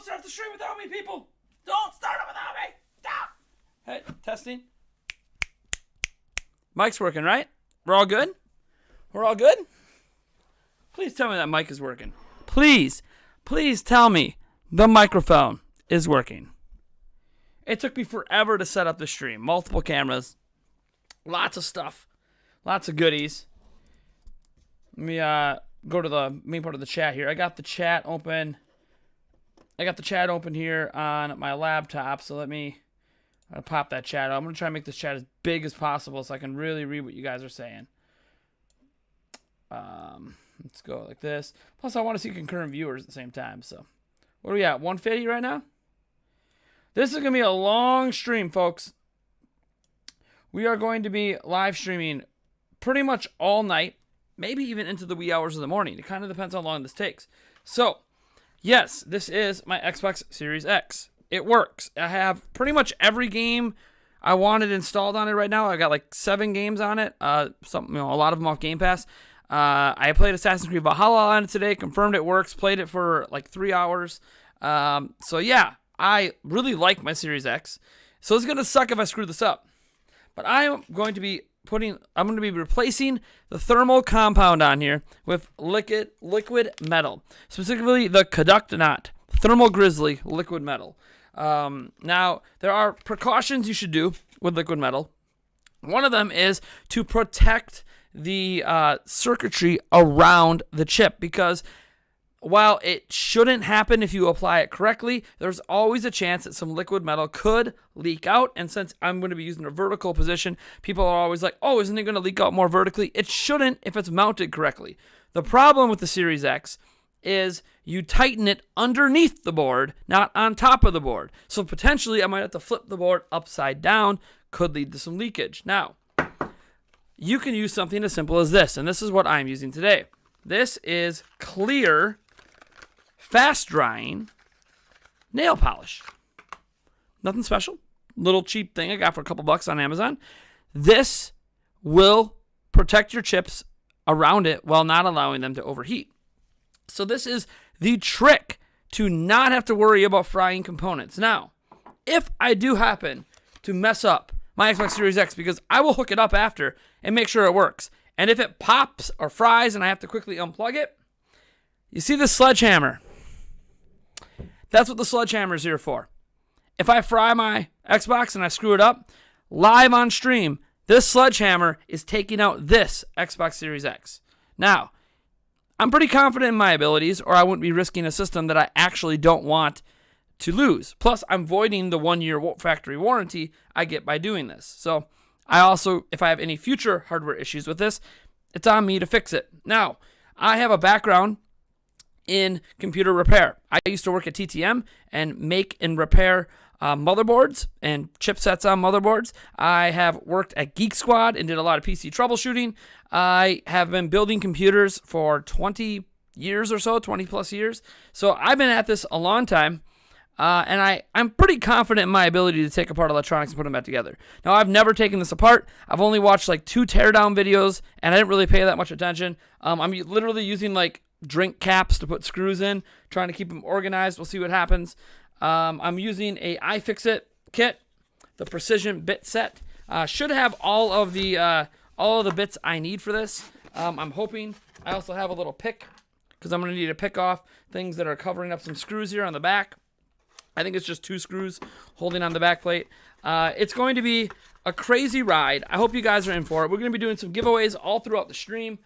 Don't start the stream without me, people. Don't start it without me. Stop. Hey, testing. Mic's working, right? We're all good? We're all good? Please tell me that mic is working. Please tell me the microphone is working. It took me forever to set up the stream. Multiple cameras. Lots of stuff. Lots of goodies. Let me go to the main part of the chat here. I got the chat open. Here on my laptop, so let me pop that chat out. I'm going to try and make this chat as big as possible so I can really read what you guys are saying. Let's go like this. Plus, I want to see concurrent viewers at the same time. So, what are we at? 150 right now? This is going to be a long stream, folks. We are going to be live streaming pretty much all night, maybe even into the wee hours of the morning. It kind of depends how long this takes. So, yes, this is my Xbox Series X. It works. I have pretty much every game I wanted installed on it right now. I got like 7 games on it. A lot of them off Game Pass. I played Assassin's Creed Valhalla on it today. Confirmed it works. Played it for like 3 hours. So yeah, I really like my Series X. So it's gonna suck if I screw this up. But I'm going to be replacing the thermal compound on here with liquid metal, specifically the Caductonaut Thermal Grizzly liquid metal. Now, there are precautions you should do with liquid metal. One of them is to protect the circuitry around the chip, because while it shouldn't happen if you apply it correctly, there's always a chance that some liquid metal could leak out. And since I'm going to be using a vertical position, people are always like, oh, isn't it going to leak out more vertically? It shouldn't if it's mounted correctly. The problem with the Series X is you tighten it underneath the board, not on top of the board. So potentially I might have to flip the board upside down, could lead to some leakage. Now, you can use something as simple as this, and this is what I'm using today. This is clear, fast-drying nail polish. Nothing special. Little cheap thing I got for a couple bucks on Amazon. This will protect your chips around it while not allowing them to overheat. So this is the trick to not have to worry about frying components. Now, if I do happen to mess up my Xbox Series X, because I will hook it up after and make sure it works, and if it pops or fries and I have to quickly unplug it, you see this sledgehammer? That's what the sledgehammer is here for. If I fry my Xbox and I screw it up, live on stream, this sledgehammer is taking out this Xbox Series X. Now, I'm pretty confident in my abilities, or I wouldn't be risking a system that I actually don't want to lose. Plus, I'm voiding the 1-year factory warranty I get by doing this. So, I also, if I have any future hardware issues with this, it's on me to fix it. Now, I have a background in computer repair. I used to work at TTM and make and repair motherboards and chipsets on motherboards. I have worked at Geek Squad and did a lot of PC troubleshooting. I have been building computers for 20 years or so, 20 plus years. So I've been at this a long time. And I'm pretty confident in my ability to take apart electronics and put them back together. Now, I've never taken this apart. I've only watched like 2 teardown videos, and I didn't really pay that much attention. I'm literally using like drink caps to put screws in, trying to keep them organized. We'll see what happens. I'm using a iFixit kit, the Precision bit set. Should have all of the bits I need for this. I'm hoping I also have a little pick, because I'm going to need to pick off things that are covering up some screws here on the back. I think it's just 2 screws holding on the back plate. It's going to be a crazy ride. I hope you guys are in for it. We're going to be doing some giveaways all throughout the stream.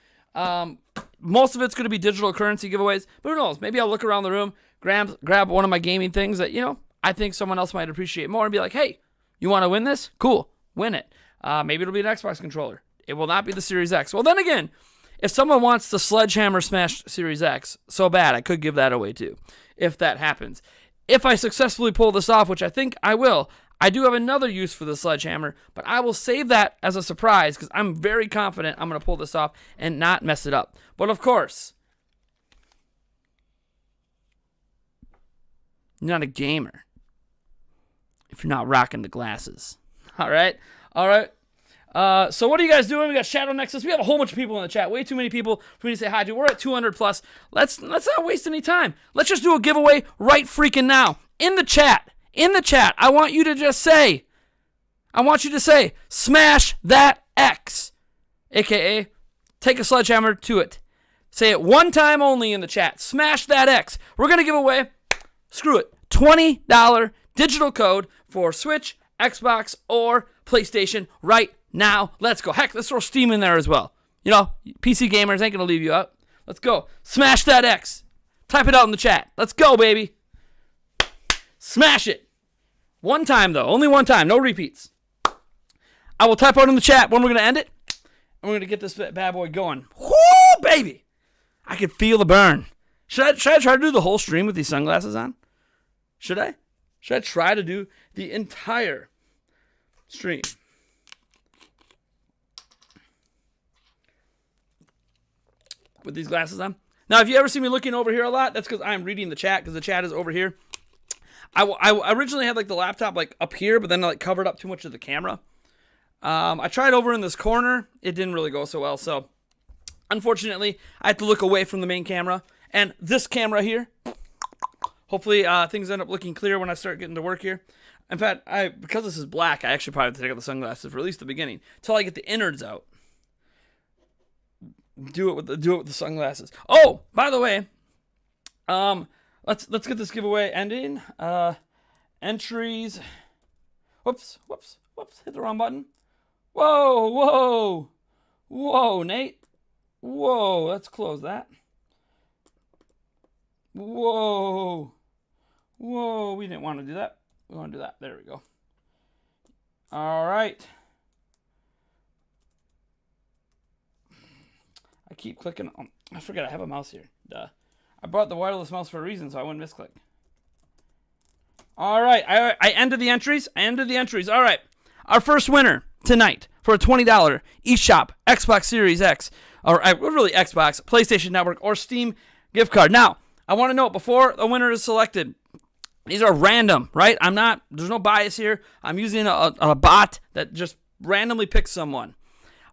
Most of it's going to be digital currency giveaways, but who knows? Maybe I'll look around the room, grab one of my gaming things that, I think someone else might appreciate more and be like, hey, you want to win this? Cool, win it. Maybe it'll be an Xbox controller. It will not be the Series X. Well, then again, if someone wants the Sledgehammer Smash Series X so bad, I could give that away too, if that happens. If I successfully pull this off, which I think I will, I do have another use for the sledgehammer, but I will save that as a surprise because I'm very confident I'm going to pull this off and not mess it up. But of course, you're not a gamer if you're not rocking the glasses. All right? So what are you guys doing? We got Shadow Nexus. We have a whole bunch of people in the chat. Way too many people for me to say hi to. We're at 200 plus. Let's not waste any time. Let's just do a giveaway right freaking now. In the chat, I want you to just say, smash that X. AKA, take a sledgehammer to it. Say it one time only in the chat. Smash that X. We're going to give away, screw it, $20 digital code for Switch, Xbox, or PlayStation right now. Let's go. Heck, let's throw Steam in there as well. You know, PC gamers ain't going to leave you out. Let's go. Smash that X. Type it out in the chat. Let's go, baby. Smash it. One time, though. Only one time. No repeats. I will type out in the chat when we're going to end it. And we're going to get this bad boy going. Whoo, baby. I can feel the burn. Should I try to do the whole stream with these sunglasses on? Should I? Should I try to do the entire stream? With these glasses on? Now, if you ever see me looking over here a lot, that's because I'm reading the chat, because the chat is over here. I originally had like the laptop like up here, but then I like covered up too much of the camera. I tried over in this corner. It didn't really go so well, so unfortunately, I had to look away from the main camera. And this camera here, hopefully things end up looking clear when I start getting to work here. In fact, because this is black, I actually probably have to take out the sunglasses for at least the beginning, till I get the innards out. Do it with the sunglasses. Oh, by the way, let's get this giveaway ending. Entries. Whoops. Hit the wrong button. Whoa, Nate. Whoa, let's close that. Whoa, we didn't want to do that. We want to do that. There we go. All right. I keep clicking. I forget I have a mouse here. Duh. I brought the wireless mouse for a reason, so I wouldn't misclick. All right. I ended the entries. All right. Our first winner tonight for a $20 eShop Xbox Series X, or really Xbox, PlayStation Network, or Steam gift card. Now, I want to note before the winner is selected, these are random, right? There's no bias here. I'm using a bot that just randomly picks someone.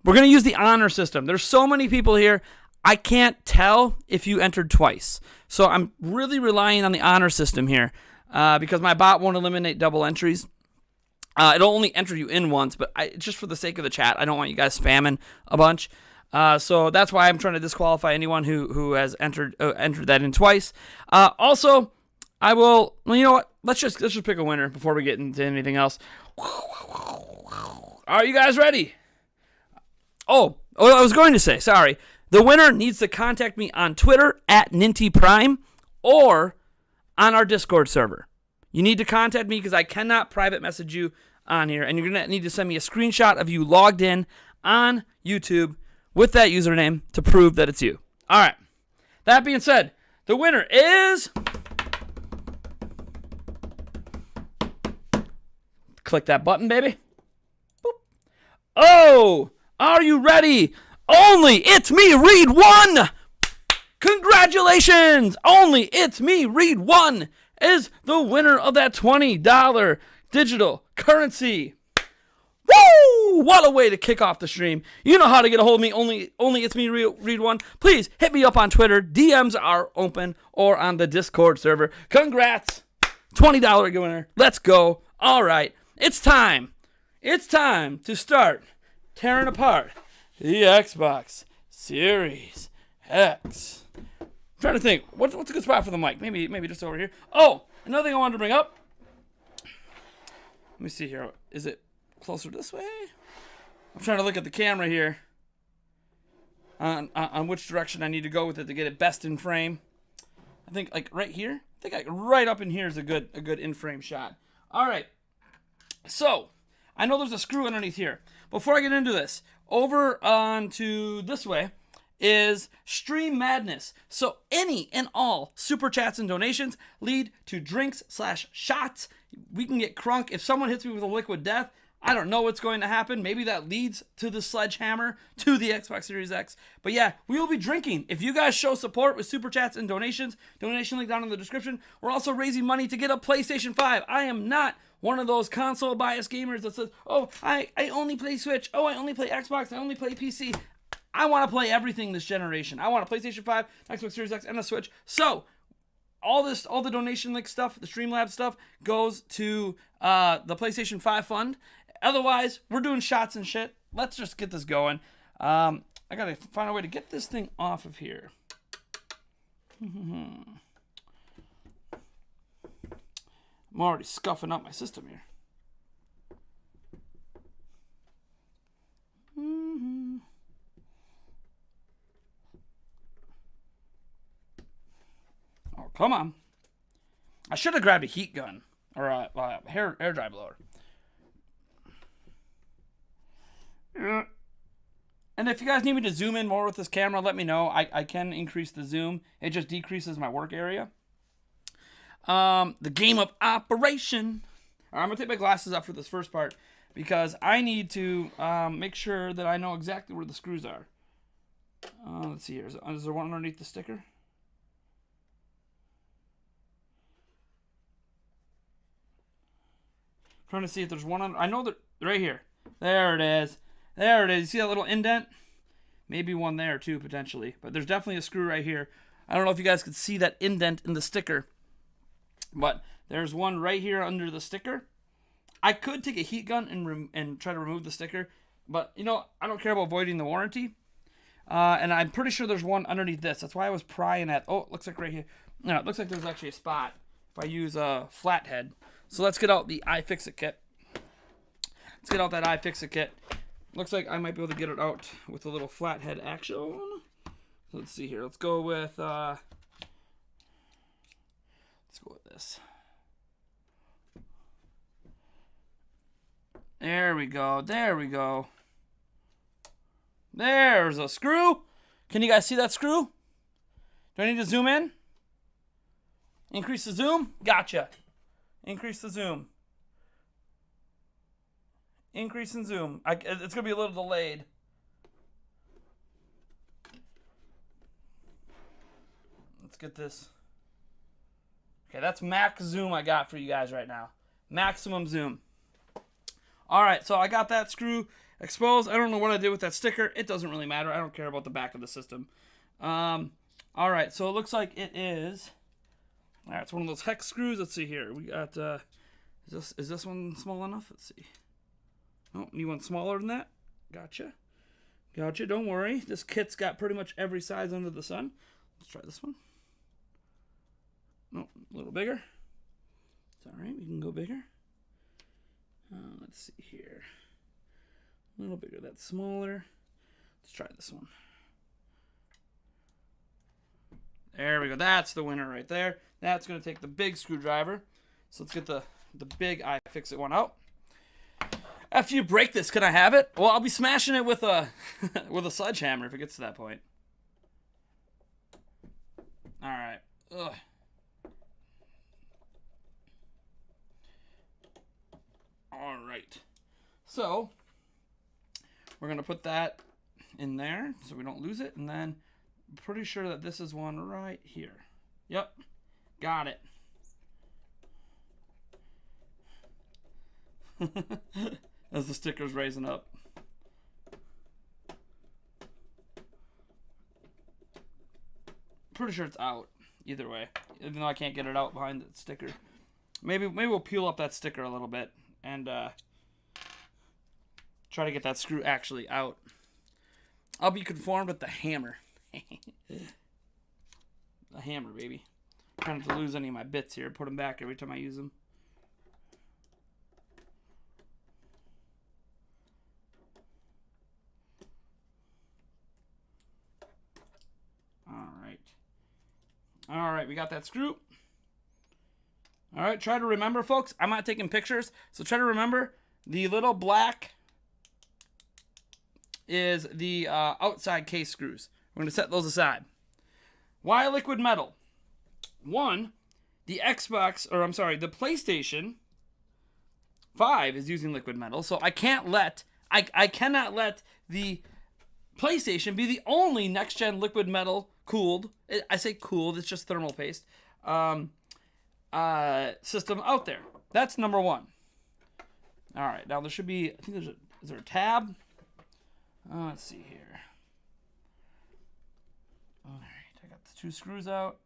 We're going to use the honor system. There's so many people here, I can't tell if you entered twice. So I'm really relying on the honor system here because my bot won't eliminate double entries. It'll only enter you in once, but just for the sake of the chat, I don't want you guys spamming a bunch. So that's why I'm trying to disqualify anyone who has entered that in twice. Also, I will. Well, you know what? Let's just pick a winner before we get into anything else. Are you guys ready? Oh, I was going to say, sorry. The winner needs to contact me on Twitter at NintyPrime or on our Discord server. You need to contact me because I cannot private message you on here, and you're going to need to send me a screenshot of you logged in on YouTube with that username to prove that it's you. All right. That being said, the winner is... Click that button, baby. Boop. Oh, are you ready? Only It's Me Read One. Congratulations. Only It's Me Read One is the winner of that $20 digital currency. Woo! What a way to kick off the stream. You know how to get a hold of me. Only It's Me Read One. Please hit me up on Twitter. DMs are open, or on the Discord server. Congrats. $20 winner. Let's go. All right. It's time. It's time to start tearing apart the Xbox Series X. I'm trying to think. What's a good spot for the mic? Maybe just over here. Oh, another thing I wanted to bring up. Let me see here. Is it closer this way? I'm trying to look at the camera here on which direction I need to go with it to get it best in frame. I think like right here. I think right up in here is a good in frame shot. All right. So I know there's a screw underneath here. Before I get into this, over onto this way is Stream Madness. So any and all super chats and donations lead to drinks/shots. We can get crunk. If someone hits me with a liquid death, I don't know what's going to happen. Maybe that leads to the sledgehammer to the Xbox Series X. But yeah, we will be drinking. If you guys show support with super chats and donations, donation link down in the description. We're also raising money to get a PlayStation 5. I am not one of those console biased gamers that says, oh, I only play Switch. Oh, I only play Xbox. I only play PC. I want to play everything this generation. I want a PlayStation 5, Xbox Series X, and a Switch. So all the donation link stuff, the Streamlabs stuff, goes to the PlayStation 5 fund. Otherwise, we're doing shots and shit. Let's just get this going. I gotta find a way to get this thing off of here. I'm already scuffing up my system here. Oh, come on. I should have grabbed a heat gun or a hair dry blower. And if you guys need me to zoom in more with this camera, let me know. I can increase the zoom. It just decreases my work area. The game of operation. All right, I'm going to take my glasses off for this first part because I need to make sure that I know exactly where the screws are. Let's see here. Is there one underneath the sticker? I'm trying to see if there's one under. I know that right here. There it is. There it is. You see that little indent? Maybe one there too, potentially. But there's definitely a screw right here. I don't know if you guys could see that indent in the sticker. But there's one right here under the sticker. I could take a heat gun and try to remove the sticker. But, you know, I don't care about voiding the warranty. And I'm pretty sure there's one underneath this. That's why I was prying at... Oh, it looks like right here. No, it looks like there's actually a spot if I use a flathead. So let's get out the iFixit kit. Let's get out that iFixit kit. Looks like I might be able to get it out with a little flathead action. So let's see here. Let's go with this. There we go. There we go. There's a screw. Can you guys see that screw? Do I need to zoom in? Increase the zoom? Gotcha. Increase the zoom. Increase in zoom. It's going to be a little delayed. Let's get this. Okay, that's max zoom I got for you guys right now. Maximum zoom. All right, so I got that screw exposed. I don't know what I did with that sticker. It doesn't really matter. I don't care about the back of the system. All right, so it looks like it is. All right, it's one of those hex screws. Let's see here. We got. Is this one small enough? Let's see. Oh, you want smaller than that? Gotcha. Gotcha. Don't worry. This kit's got pretty much every size under the sun. Let's try this one. Oh, a little bigger. It's all right. We can go bigger. Let's see here. A little bigger. That's smaller. Let's try this one. There we go. That's the winner right there. That's going to take the big screwdriver. So let's get the big iFixit one out. After you break this, can I have it? Well, I'll be smashing it with a with a sledgehammer if it gets to that point. All right. Ugh. All right. So we're gonna put that in there so we don't lose it, and then I'm pretty sure that this is one right here. Yep. Got it. As the sticker's raising up. Pretty sure it's out either way, even though I can't get it out behind the sticker. Maybe we'll peel up that sticker a little bit and try to get that screw actually out. I'll be conformed with the hammer. The hammer, baby. Trying not to lose any of my bits here. Put them back every time I use them. All right, we got that screw. All right, try to remember, folks. I'm not taking pictures, so try to remember the little black is the outside case screws. We're going to set those aside. Why liquid metal? One, the PlayStation 5 is using liquid metal, so I cannot let the PlayStation be the only next-gen liquid metal cooled, I say cooled, it's just thermal paste, system out there. That's number 1. All right, now there should be, I think is there a tab? Let's see here. All right, I got the 2 screws out.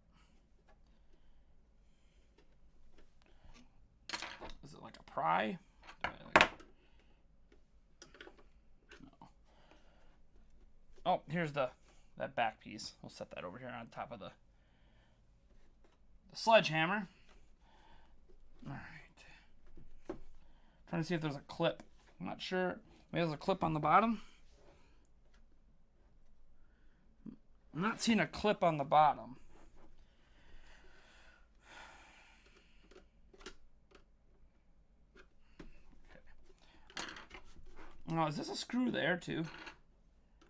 Is it like a pry? No. Oh, here's that back piece. We'll set that over here on top of the sledgehammer. All right. Trying to see if there's a clip. I'm not sure. Maybe there's a clip on the bottom. I'm not seeing a clip on the bottom. Okay. Oh, is this a screw there too?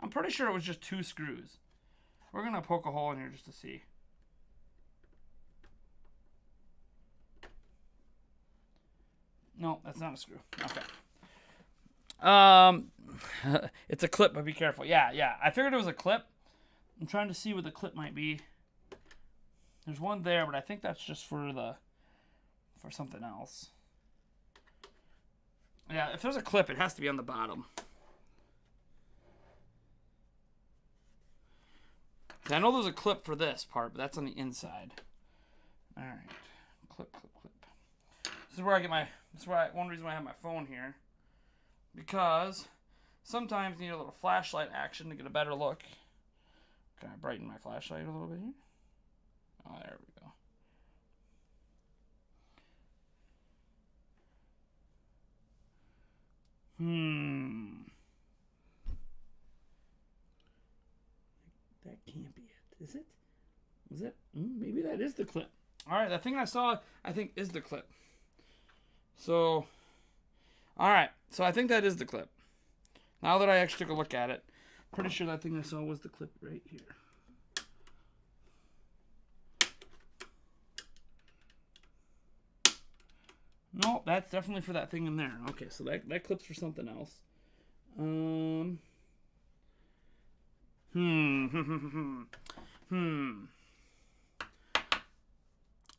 I'm pretty sure it was just 2 screws. We're going to poke a hole in here just to see. No, that's not a screw. Okay. It's a clip, but be careful. Yeah. I figured it was a clip. I'm trying to see what the clip might be. There's one there, but I think that's just for something else. Yeah, if there's a clip, it has to be on the bottom. I know there's a clip for this part, but that's on the inside. All right. Clip. This is where I get one reason why I have my phone here. Because sometimes you need a little flashlight action to get a better look. Can I brighten my flashlight a little bit here? Oh, there we go. That can't be it. Is it? Is it? Maybe that is the clip. All right, that thing I saw, I think, is the clip. So, all right. So I think that is the clip. Now that I actually took a look at it, pretty sure that thing I saw was the clip right here. No, that's definitely for that thing in there. Okay, so that clip's for something else.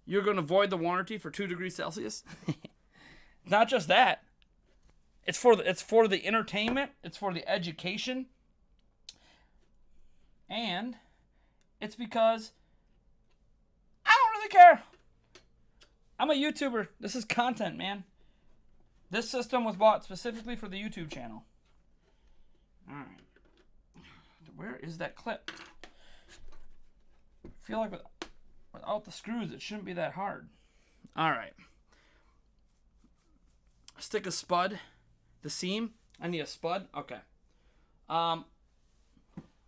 You're going to void the warranty for 2 degrees Celsius? Not just that. It's for the entertainment. It's for the education. And it's because I don't really care. I'm a YouTuber. This is content, man. This system was bought specifically for the YouTube channel. All right. Where is that clip? I feel like without the screws, it shouldn't be that hard. All right. Stick a spud. The seam. I need a spud. Okay. I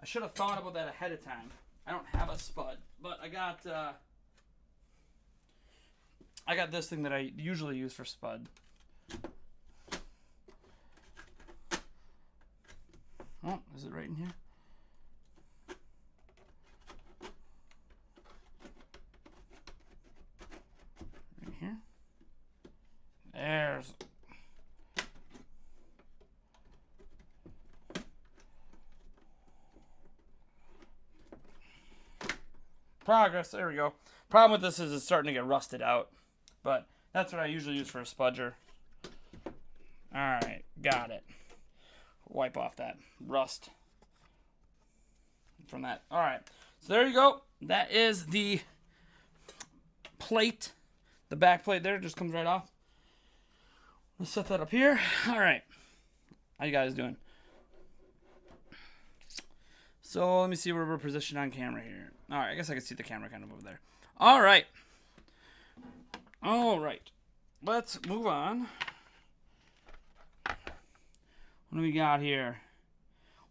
should have thought about that ahead of time. I don't have a spud, but I got this thing that I usually use for spud. Oh, is it right in here? Right here. There's. Progress. There we go. Problem with this is it's starting to get rusted out. But that's what I usually use for a spudger. Alright, got it. Wipe off that rust from that. Alright, so there you go. That is the plate. The back plate there just comes right off. Let's set that up here. Alright, how you guys doing? So let me see where we're positioned on camera here. Alright, I guess I can see the camera kind of over there. Alright. Alright. Let's move on. What do we got here?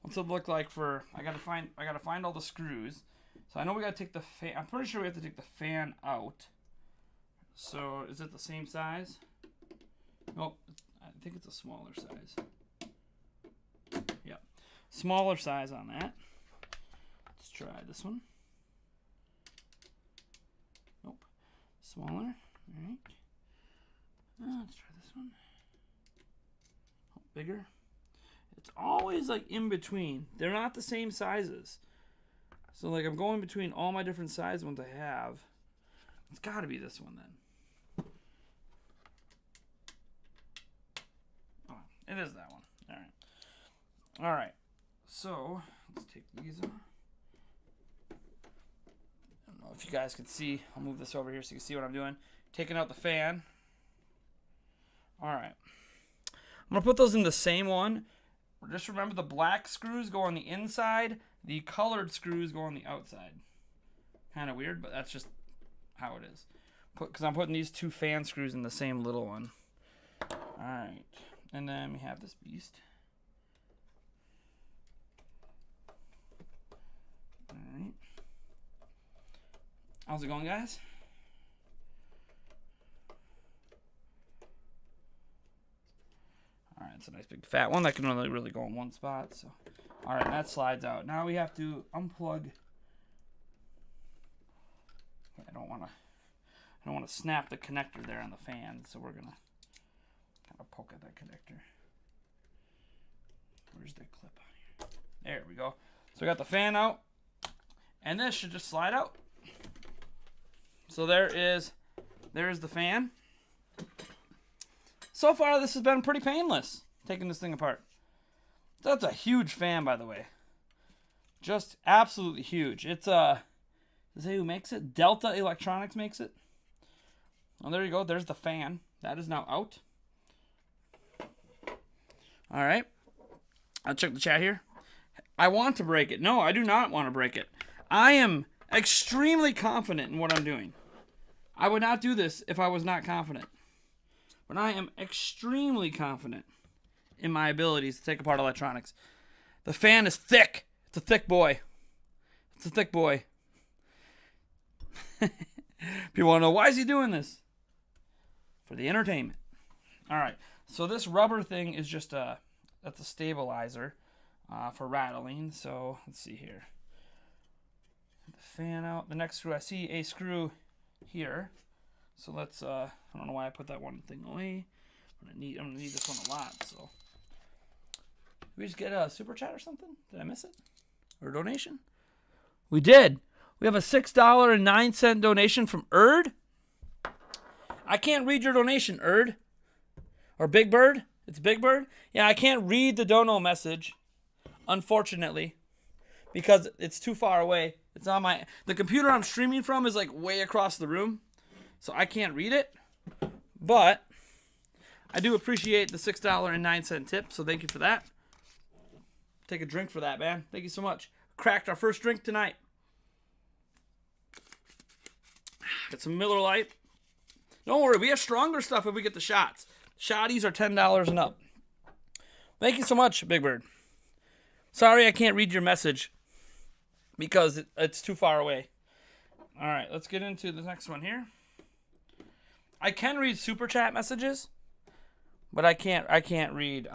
What's it look like for I gotta find all the screws. So I know we gotta take the fan. I'm pretty sure we have to take the fan out. So is it the same size? Nope. I think it's a smaller size. Yep. Smaller size on that. Let's try this one. Nope. Smaller. Alright. Let's try this one. bigger. It's always like in between. They're not the same sizes. So like I'm going between all my different size ones I have. It's got to be this one then. Oh, it is that one. All right. All right. So let's take these off. I don't know if you guys can see. I'll move this over here so you can see what I'm doing. Taking out the fan. All right. I'm going to put those in the same one. Just remember the black screws go on the inside. The colored screws go on the outside. Kind of weird, but that's just how it is. Because I'm putting these 2 fan screws in the same little one. All right. And then we have this beast. All right. How's it going, guys? All right, it's a nice big fat one that can only really go in one spot. So, all right, that slides out. Now we have to unplug. I don't want to snap the connector there on the fan, so we're gonna kind of poke at that connector. Where's the clip on here? There we go. So we got the fan out, and this should just slide out. So there's the fan. So far, this has been pretty painless, taking this thing apart. That's a huge fan, by the way. Just absolutely huge. It's does it say who makes it? Delta Electronics makes it. Oh, there you go. There's the fan. That is now out. All right. I'll check the chat here. I want to break it. No, I do not want to break it. I am extremely confident in what I'm doing. I would not do this if I was not confident. But I am extremely confident in my abilities to take apart electronics. The fan is thick. It's a thick boy. It's a thick boy. People want to know, why is he doing this? For the entertainment. All right. So this rubber thing is just that's a stabilizer for rattling. So let's see here. The fan out. The next screw, I see a screw here. So let's, I don't know why I put that one thing away. I'm gonna need this one a lot, so. Did we just get a super chat or something? Did I miss it? Or a donation? We did. We have a $6.09 donation from Erd. I can't read your donation, Erd. Or Big Bird. It's Big Bird. Yeah, I can't read the dono message, unfortunately, because it's too far away. It's on the computer I'm streaming from is like way across the room. So I can't read it, but I do appreciate the $6.09 tip, so thank you for that. Take a drink for that, man. Thank you so much. Cracked our first drink tonight. Got some Miller Lite. Don't worry, we have stronger stuff if we get the shots. Shotties are $10 and up. Thank you so much, Big Bird. Sorry I can't read your message because it's too far away. All right, let's get into the next one here. I can read super chat messages, but I can't read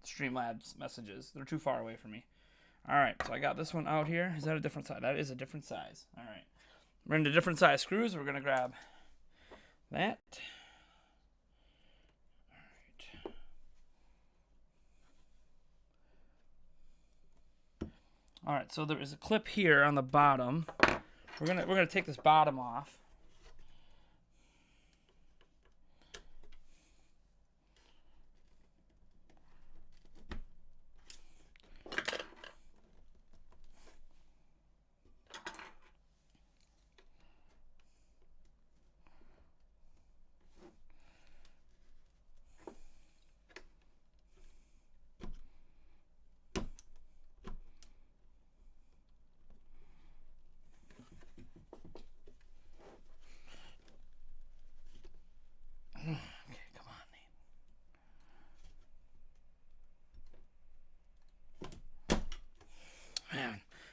Streamlabs messages. They're too far away from me. All right, so I got this one out here. Is that a different size? That is a different size. All right. We're into different size screws. We're going to grab that. All right, so there is a clip here on the bottom. We're gonna take this bottom off.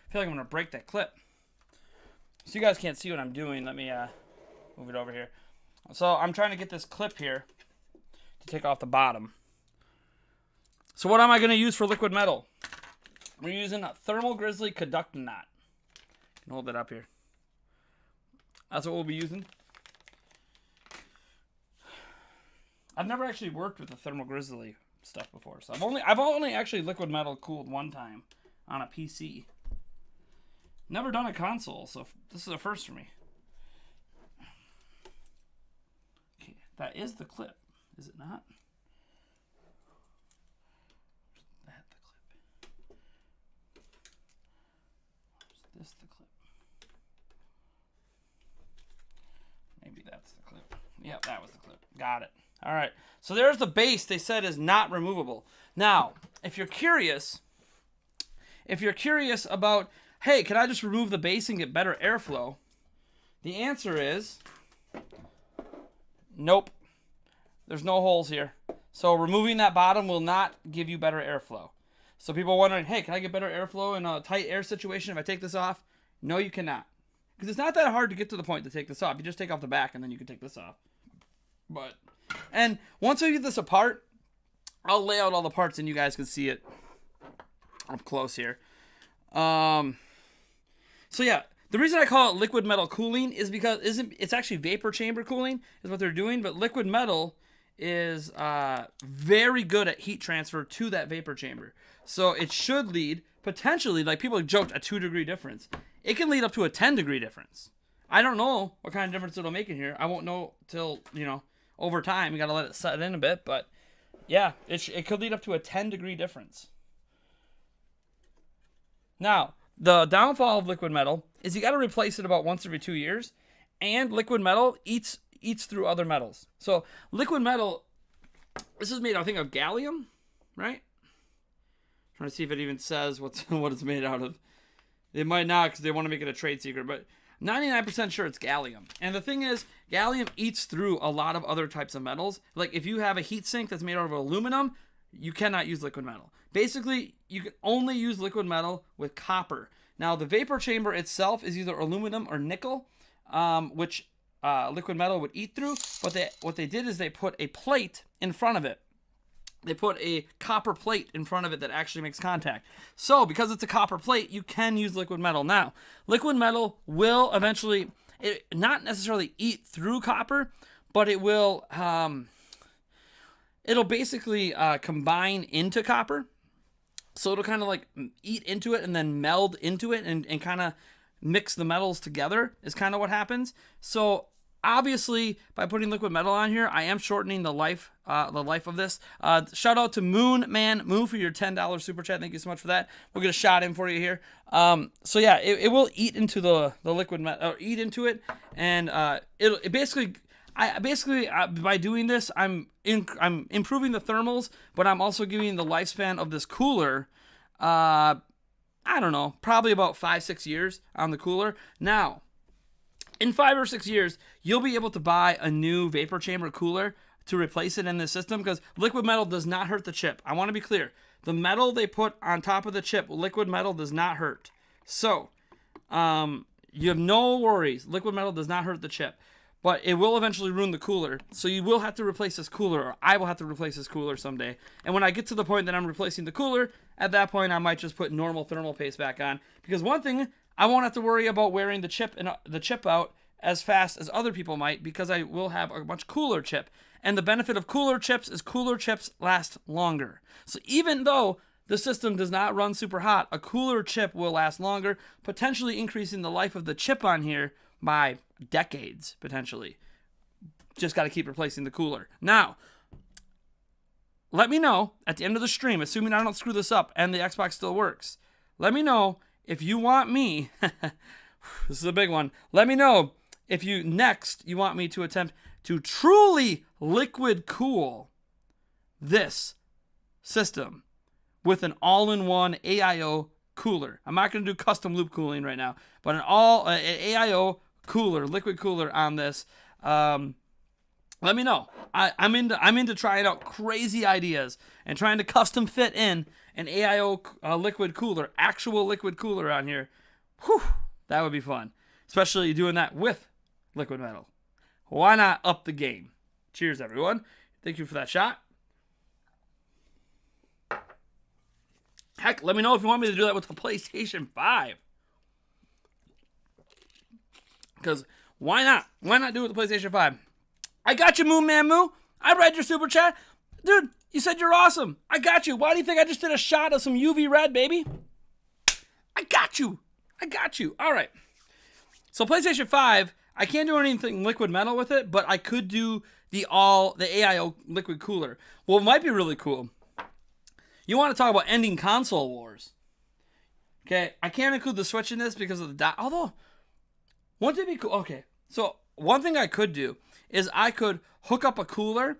I feel like I'm going to break that clip. So you guys can't see what I'm doing. Let me move it over here. So I'm trying to get this clip here to take off the bottom. So what am I going to use for liquid metal? We're using a Thermal Grizzly Conducting Knot. Can hold that up here. That's what we'll be using. I've never actually worked with a Thermal Grizzly stuff before. So I've only actually liquid metal cooled one time on a PC. Never done a console, so this is a first for me. Okay, that is the clip, is it not? That the clip. Is this the clip? Maybe that's the clip. Yep, that was the clip. Got it. All right. So there's the base they said is not removable. Now, if you're curious about, hey, can I just remove the base and get better airflow? The answer is nope. There's no holes here. So removing that bottom will not give you better airflow. So people are wondering, hey, can I get better airflow in a tight air situation if I take this off? No, you cannot. Because it's not that hard to get to the point to take this off. You just take off the back and then you can take this off. And once I get this apart, I'll lay out all the parts and you guys can see it up close here. So yeah, the reason I call it liquid metal cooling is because it's actually vapor chamber cooling is what they're doing, but liquid metal is very good at heat transfer to that vapor chamber. So it should lead, potentially, like people joked, a 2-degree difference. It can lead up to a 10-degree difference. I don't know what kind of difference it'll make in here. I won't know till, over time. You got to let it set in a bit, but yeah, it could lead up to a 10-degree difference. Now, the downfall of liquid metal is you got to replace it about once every 2 years, and liquid metal eats through other metals. So liquid metal, this is made, I think, of gallium, right? Trying to see if it even says what it's made out of. They might not because they want to make it a trade secret, but 99% sure it's gallium. And the thing is, gallium eats through a lot of other types of metals. Like if you have a heat sink that's made out of aluminum, you cannot use liquid metal. Basically, you can only use liquid metal with copper. Now, the vapor chamber itself is either aluminum or nickel, which liquid metal would eat through. But what they did is they put a plate in front of it. They put a copper plate in front of it that actually makes contact. So, because it's a copper plate, you can use liquid metal. Now, liquid metal will eventually, not necessarily eat through copper, but it will, it'll basically combine into copper. So it'll kind of like eat into it and then meld into it and kind of mix the metals together is kind of what happens. So obviously, by putting liquid metal on here, I am shortening the life of this. Shout out to Moon for your $10 super chat. Thank you so much for that. We'll get a shot in for you here. So yeah, it will eat into the liquid metal, or eat into it, and it basically. By doing this, I'm improving the thermals, but I'm also giving the lifespan of this cooler, I don't know, probably about 5-6 years on the cooler. Now, in 5 or 6 years, you'll be able to buy a new vapor chamber cooler to replace it in this system because liquid metal does not hurt the chip. I want to be clear. The metal they put on top of the chip, liquid metal does not hurt. So, you have no worries. Liquid metal does not hurt the chip. But it will eventually ruin the cooler. So you will have to replace this cooler, or I will have to replace this cooler someday. And when I get to the point that I'm replacing the cooler, at that point I might just put normal thermal paste back on. Because one thing, I won't have to worry about wearing the chip out as fast as other people might, because I will have a much cooler chip. And the benefit of cooler chips is cooler chips last longer. So even though the system does not run super hot, a cooler chip will last longer, potentially increasing the life of the chip on here by decades, potentially. Just got to keep replacing the cooler. Now, let me know at the end of the stream, assuming I don't screw this up and the Xbox still works, let me know if you want me, this is a big one, let me know if you want me to attempt to truly liquid cool this system with an all-in-one AIO cooler. I'm not going to do custom loop cooling right now, but an AIO cooler, liquid cooler on this. Let me know. I'm into trying out crazy ideas and trying to custom fit in an AIO liquid cooler, actual liquid cooler on here. Whew, that would be fun, especially doing that with liquid metal. Why not up the game? Cheers, everyone. Thank you for that shot. Heck, let me know if you want me to do that with the PlayStation 5. Because why not? Why not do it with the PlayStation 5? I got you, Moo Man Moo. I read your super chat. Dude, you said you're awesome. I got you. Why do you think I just did a shot of some UV red, baby? I got you. I got you. All right. So PlayStation 5, I can't do anything liquid metal with it, but I could do the AIO liquid cooler. Well, it might be really cool. You want to talk about ending console wars. Okay, I can't include the Switch in this because of the dot. Although, wouldn't it be cool? Okay, so one thing I could do is I could hook up a cooler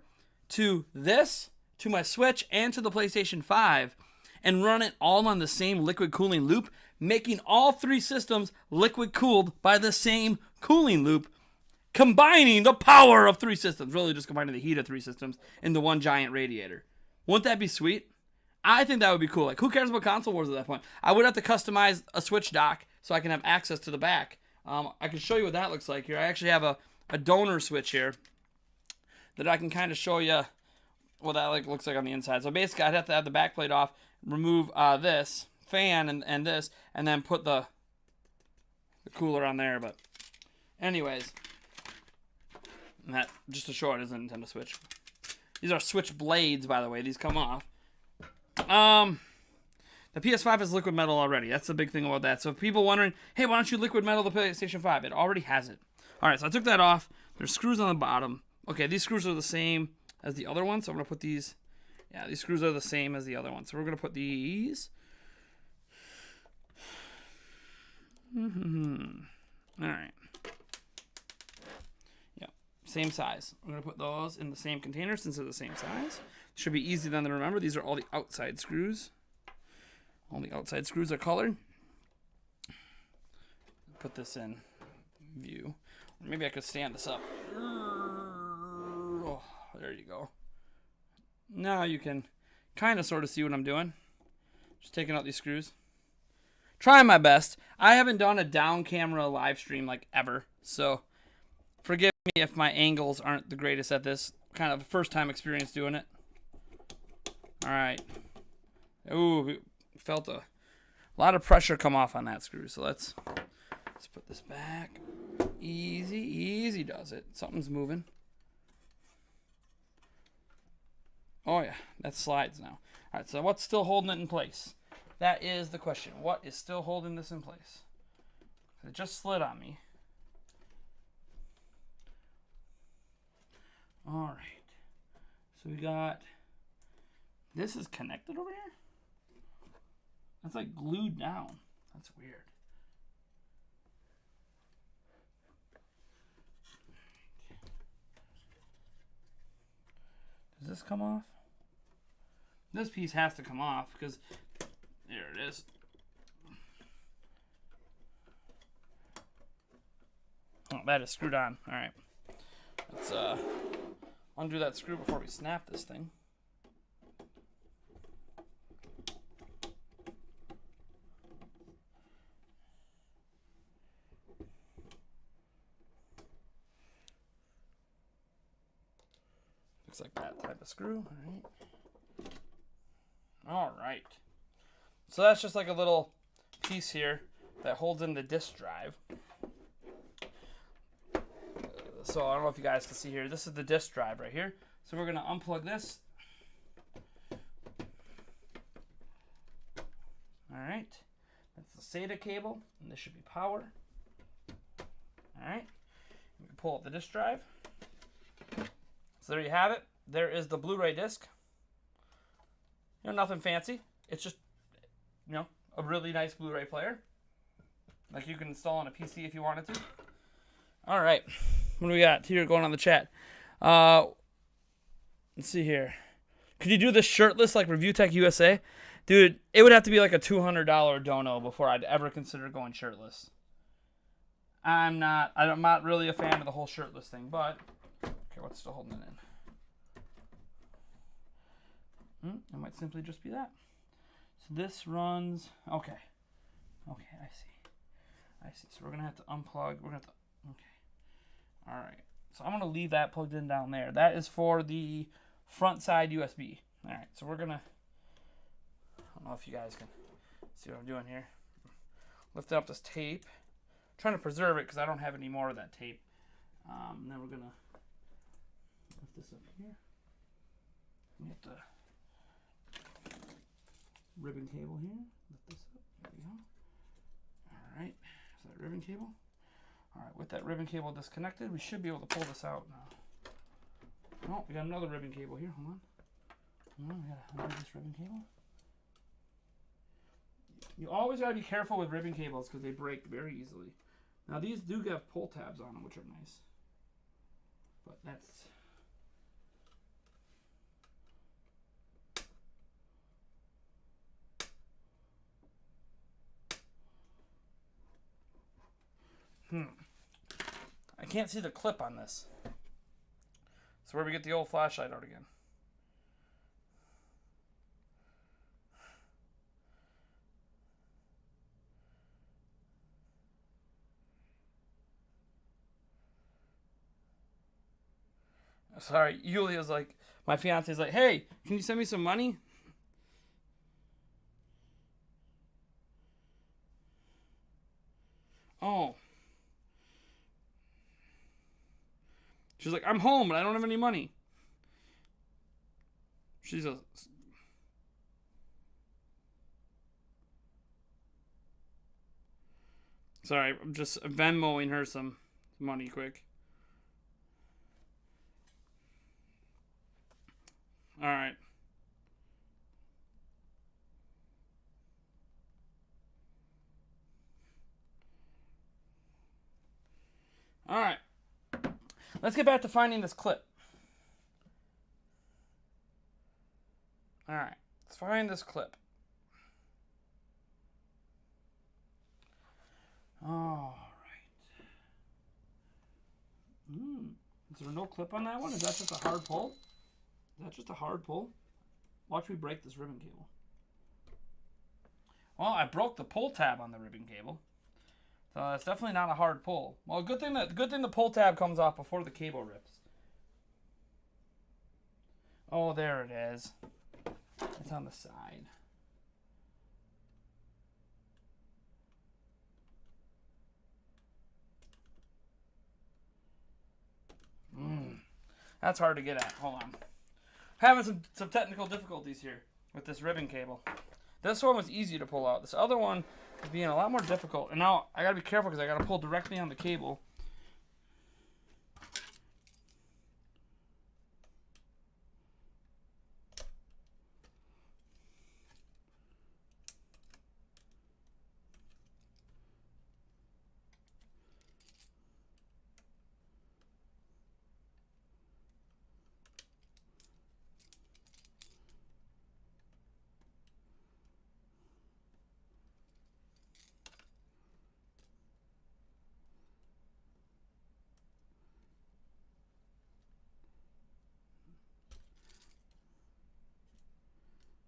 to this, to my Switch, and to the PlayStation 5, and run it all on the same liquid cooling loop, making all three systems liquid cooled by the same cooling loop, combining the power of three systems, really just combining the heat of three systems into one giant radiator. Wouldn't that be sweet? I think that would be cool. Like, who cares about console wars at that point? I would have to customize a Switch dock so I can have access to the back. I can show you what that looks like here. I actually have a donor switch here that I can kind of show you what that looks like on the inside. So basically, I'd have to have the back plate off, remove this fan and this, and then put the cooler on there. But anyways, that just to show it is a Nintendo Switch. These are Switch blades, by the way. These come off. The PS5 is liquid metal already. That's the big thing about that. So if people wondering, hey, why don't you liquid metal the PlayStation 5? It already has it. All right, so I took that off. There's screws on the bottom. Okay, these screws are the same as the other ones. So I'm going to put these. Yeah, these screws are the same as the other ones. So we're going to put these. All right. Yep, same size. I'm going to put those in the same container since they're the same size. Should be easy then to remember. These are all the outside screws. All the outside screws are colored. Put this in view. Maybe I could stand this up. Oh, there you go. Now you can kind of sort of see what I'm doing. Just taking out these screws. Trying my best. I haven't done a down camera live stream like ever. So forgive me if my angles aren't the greatest at this. Kind of first time experience doing it. All right. Ooh, felt a lot of pressure come off on that screw. So let's put this back. Easy does it. Something's moving. Oh yeah, that slides now. All right, so what's still holding it in place? That is the question. What is still holding this in place? It just slid on me. All right. So we got... This is connected over here? That's like glued down. That's weird. Does this come off? This piece has to come off because there it is. Oh, that is screwed on. All right. Let's undo that screw before we snap this thing. Looks like that type of screw. All right. So that's just like a little piece here that holds in the disk drive. So I don't know if you guys can see here. This is the disk drive right here. So we're going to unplug this. All right. That's the SATA cable, and this should be power. All right. We can pull up the disk drive. So there you have it. There is the Blu-ray disc. You know, nothing fancy. It's just, you know, a really nice Blu-ray player. Like you can install on a PC if you wanted to. All right. What do we got here going on the chat? Let's see here. Could you do this shirtless like Review Tech USA? Dude, it would have to be like a $200 dono before I'd ever consider going shirtless. I'm not really a fan of the whole shirtless thing, but okay, what's still holding it in? It might simply just be that. So this runs, okay, I see. So we're gonna have to unplug. Okay. All right. So I'm gonna leave that plugged in down there. That is for the front side USB. All right. So we're gonna. I don't know if you guys can see what I'm doing here. Lifting up this tape. I'm trying to preserve it because I don't have any more of that tape. And then we're gonna lift this up here. Get the ribbon cable here. Lift this up. There we go. All right. Is that ribbon cable? All right. With that ribbon cable disconnected, we should be able to pull this out now. Oh, we got another ribbon cable here. Hold on. Hold on. We got to undo this ribbon cable. You always got to be careful with ribbon cables because they break very easily. Now, these do have pull tabs on them, which are nice. But that's... I can't see the clip on this. That's where we get the old flashlight out again. Sorry, Yulia's like, my fiance's like, hey, can you send me some money? Oh. She's like, I'm home, but I don't have any money. She's a... Sorry, I'm just Venmoing her some money quick. All right. All right. Let's get back to finding this clip. All right. Let's find this clip. All right. Is there no clip on that one? Is that just a hard pull? Is that just a hard pull? Watch me break this ribbon cable. Well, I broke the pull tab on the ribbon cable. So that's definitely not a hard pull. Well, good thing the pull tab comes off before the cable rips. Oh, there it is. It's on the side. That's hard to get at. Hold on. Having some technical difficulties here with this ribbon cable. This one was easy to pull out. This other one is being a lot more difficult. And now I gotta be careful because I gotta pull directly on the cable.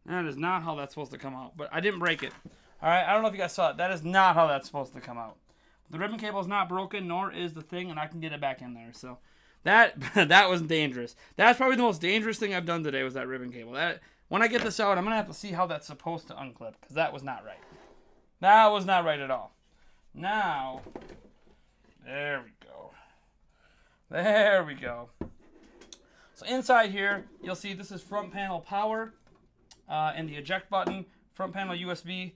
That is not how that's supposed to come out. But I didn't break it. Alright, I don't know if you guys saw it. That is not how that's supposed to come out. The ribbon cable is not broken, nor is the thing, and I can get it back in there. So that was dangerous. That's probably the most dangerous thing I've done today was that ribbon cable. When I get this out, I'm going to have to see how that's supposed to unclip, because that was not right. That was not right at all. Now, there we go. There we go. So inside here, you'll see this is front panel power. And the eject button, front panel USB,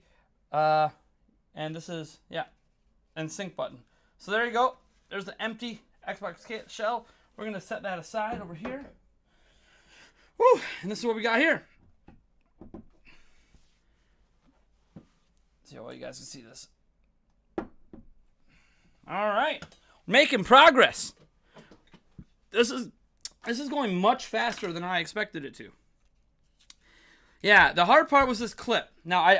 and this is, and sync button. So there you go. There's the empty Xbox shell. We're going to set that aside over here. Woo! And this is what we got here. See how well you guys can see this. All right. Making progress. This is going much faster than I expected it to. Yeah, the hard part was this clip. Now,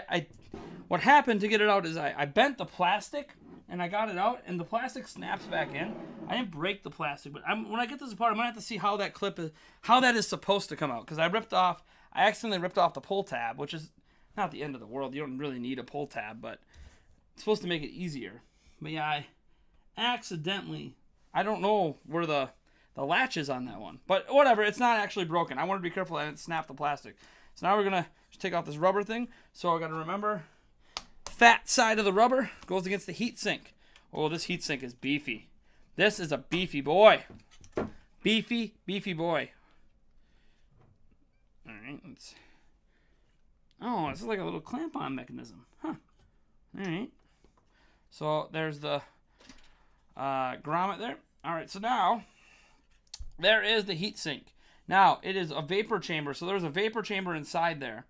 what happened to get it out is I bent the plastic, and I got it out, and the plastic snaps back in. I didn't break the plastic, but when I get this apart, I'm going to have to see how that is supposed to come out, because I accidentally ripped off the pull tab, which is not the end of the world. You don't really need a pull tab, but it's supposed to make it easier. But yeah, I accidentally, I don't know where the latch is on that one, but whatever, it's not actually broken. I wanted to be careful I didn't snap the plastic. So now we're going to just take off this rubber thing. So I got to remember, fat side of the rubber goes against the heat sink. Oh, this heat sink is beefy. This is a beefy boy. Beefy, beefy boy. All right, let's. Oh, this is like a little clamp-on mechanism, huh? All right. So there's the grommet there. All right, so now there is the heat sink. Now it is a vapor chamber, so there's a vapor chamber inside there.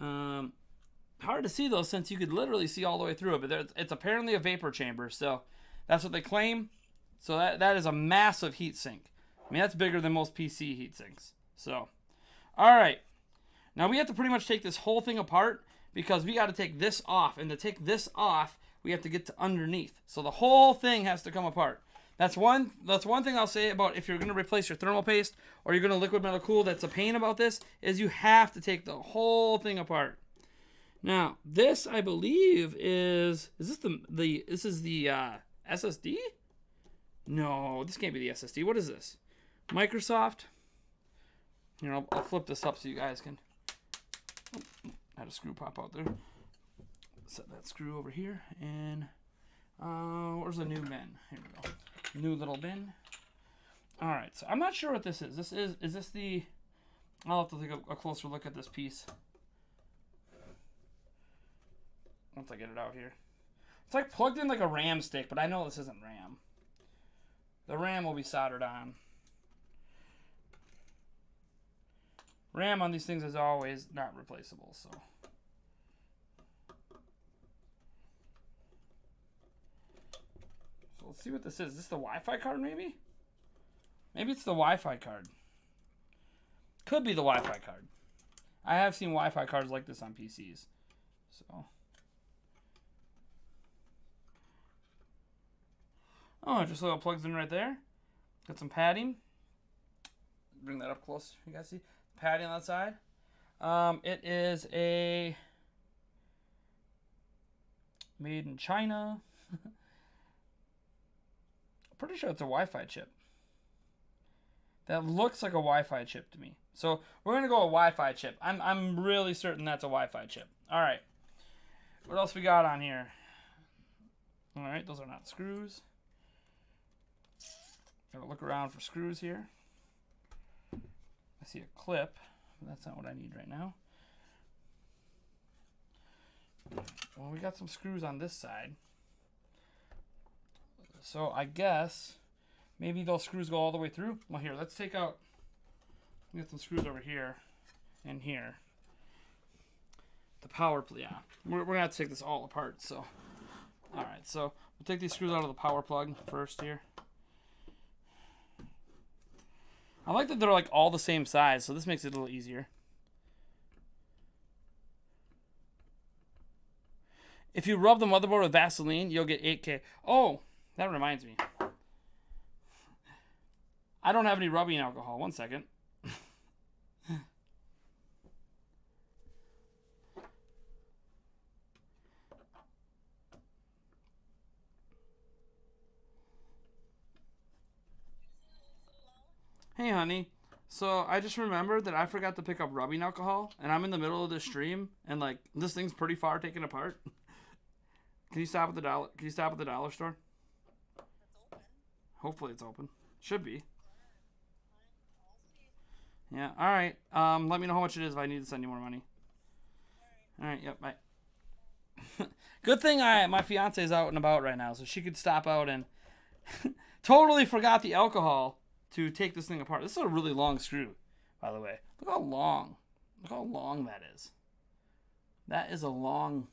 Hard to see though, since you could literally see all the way through it, but it's apparently a vapor chamber, so that's what they claim. So that is a massive heat sink. I mean, that's bigger than most PC heat sinks. So, all right. Now we have to pretty much take this whole thing apart because we got to take this off, and to take this off, we have to get to underneath. So the whole thing has to come apart. That's one thing I'll say about if you're going to replace your thermal paste or you're going to liquid metal cool. That's a pain about this is you have to take the whole thing apart. Now this I believe is this the SSD? No, this can't be the SSD. What is this? Microsoft. Here, I'll flip this up so you guys can. Oh, had a screw pop out there. Set that screw over here, and where's the new bin? Here we go. New little bin. All right, so I'm not sure what this is. Is this the? I'll have to take a closer look at this piece once I get it out here. It's like plugged in like a RAM stick, but I know this isn't RAM. The RAM will be soldered on. RAM on these things is always not replaceable, so. So let's see what this is. Is this the Wi-Fi card maybe? Maybe it's the Wi-Fi card. Could be the Wi-Fi card. I have seen Wi-Fi cards like this on PCs. So. Oh, it just plugs in right there. Got some padding. Bring that up close. You guys see padding on that side. It is a made in China. Pretty sure it's a Wi-Fi chip. That looks like a Wi-Fi chip to me. So we're gonna go a Wi-Fi chip. I'm really certain that's a Wi-Fi chip. All right. What else we got on here? All right, those are not screws. Gotta look around for screws here. I see a clip. That's not what I need right now. Well, we got some screws on this side. So I guess maybe those screws go all the way through. Well, here, let's take out. We got some screws over here and here. The power, yeah. We're gonna have to take this all apart. So, all right. So we'll take these screws out of the power plug first here. I like that they're like all the same size, so this makes it a little easier. If you rub the motherboard with Vaseline, you'll get 8K. Oh, that reminds me. I don't have any rubbing alcohol. One second. Hey, honey. So I just remembered that I forgot to pick up rubbing alcohol, and I'm in the middle of this stream, and like this thing's pretty far taken apart. Can you stop at the dollar? Can you stop at the dollar store? It's open. Hopefully it's open. Should be. Yeah. All right. Let me know how much it is if I need to send you more money. All right. Yep. Bye. Good thing my fiance is out and about right now, so she could stop out and totally forgot the alcohol to take this thing apart. This is a really long screw, by the way. Look how long that is. That is a long,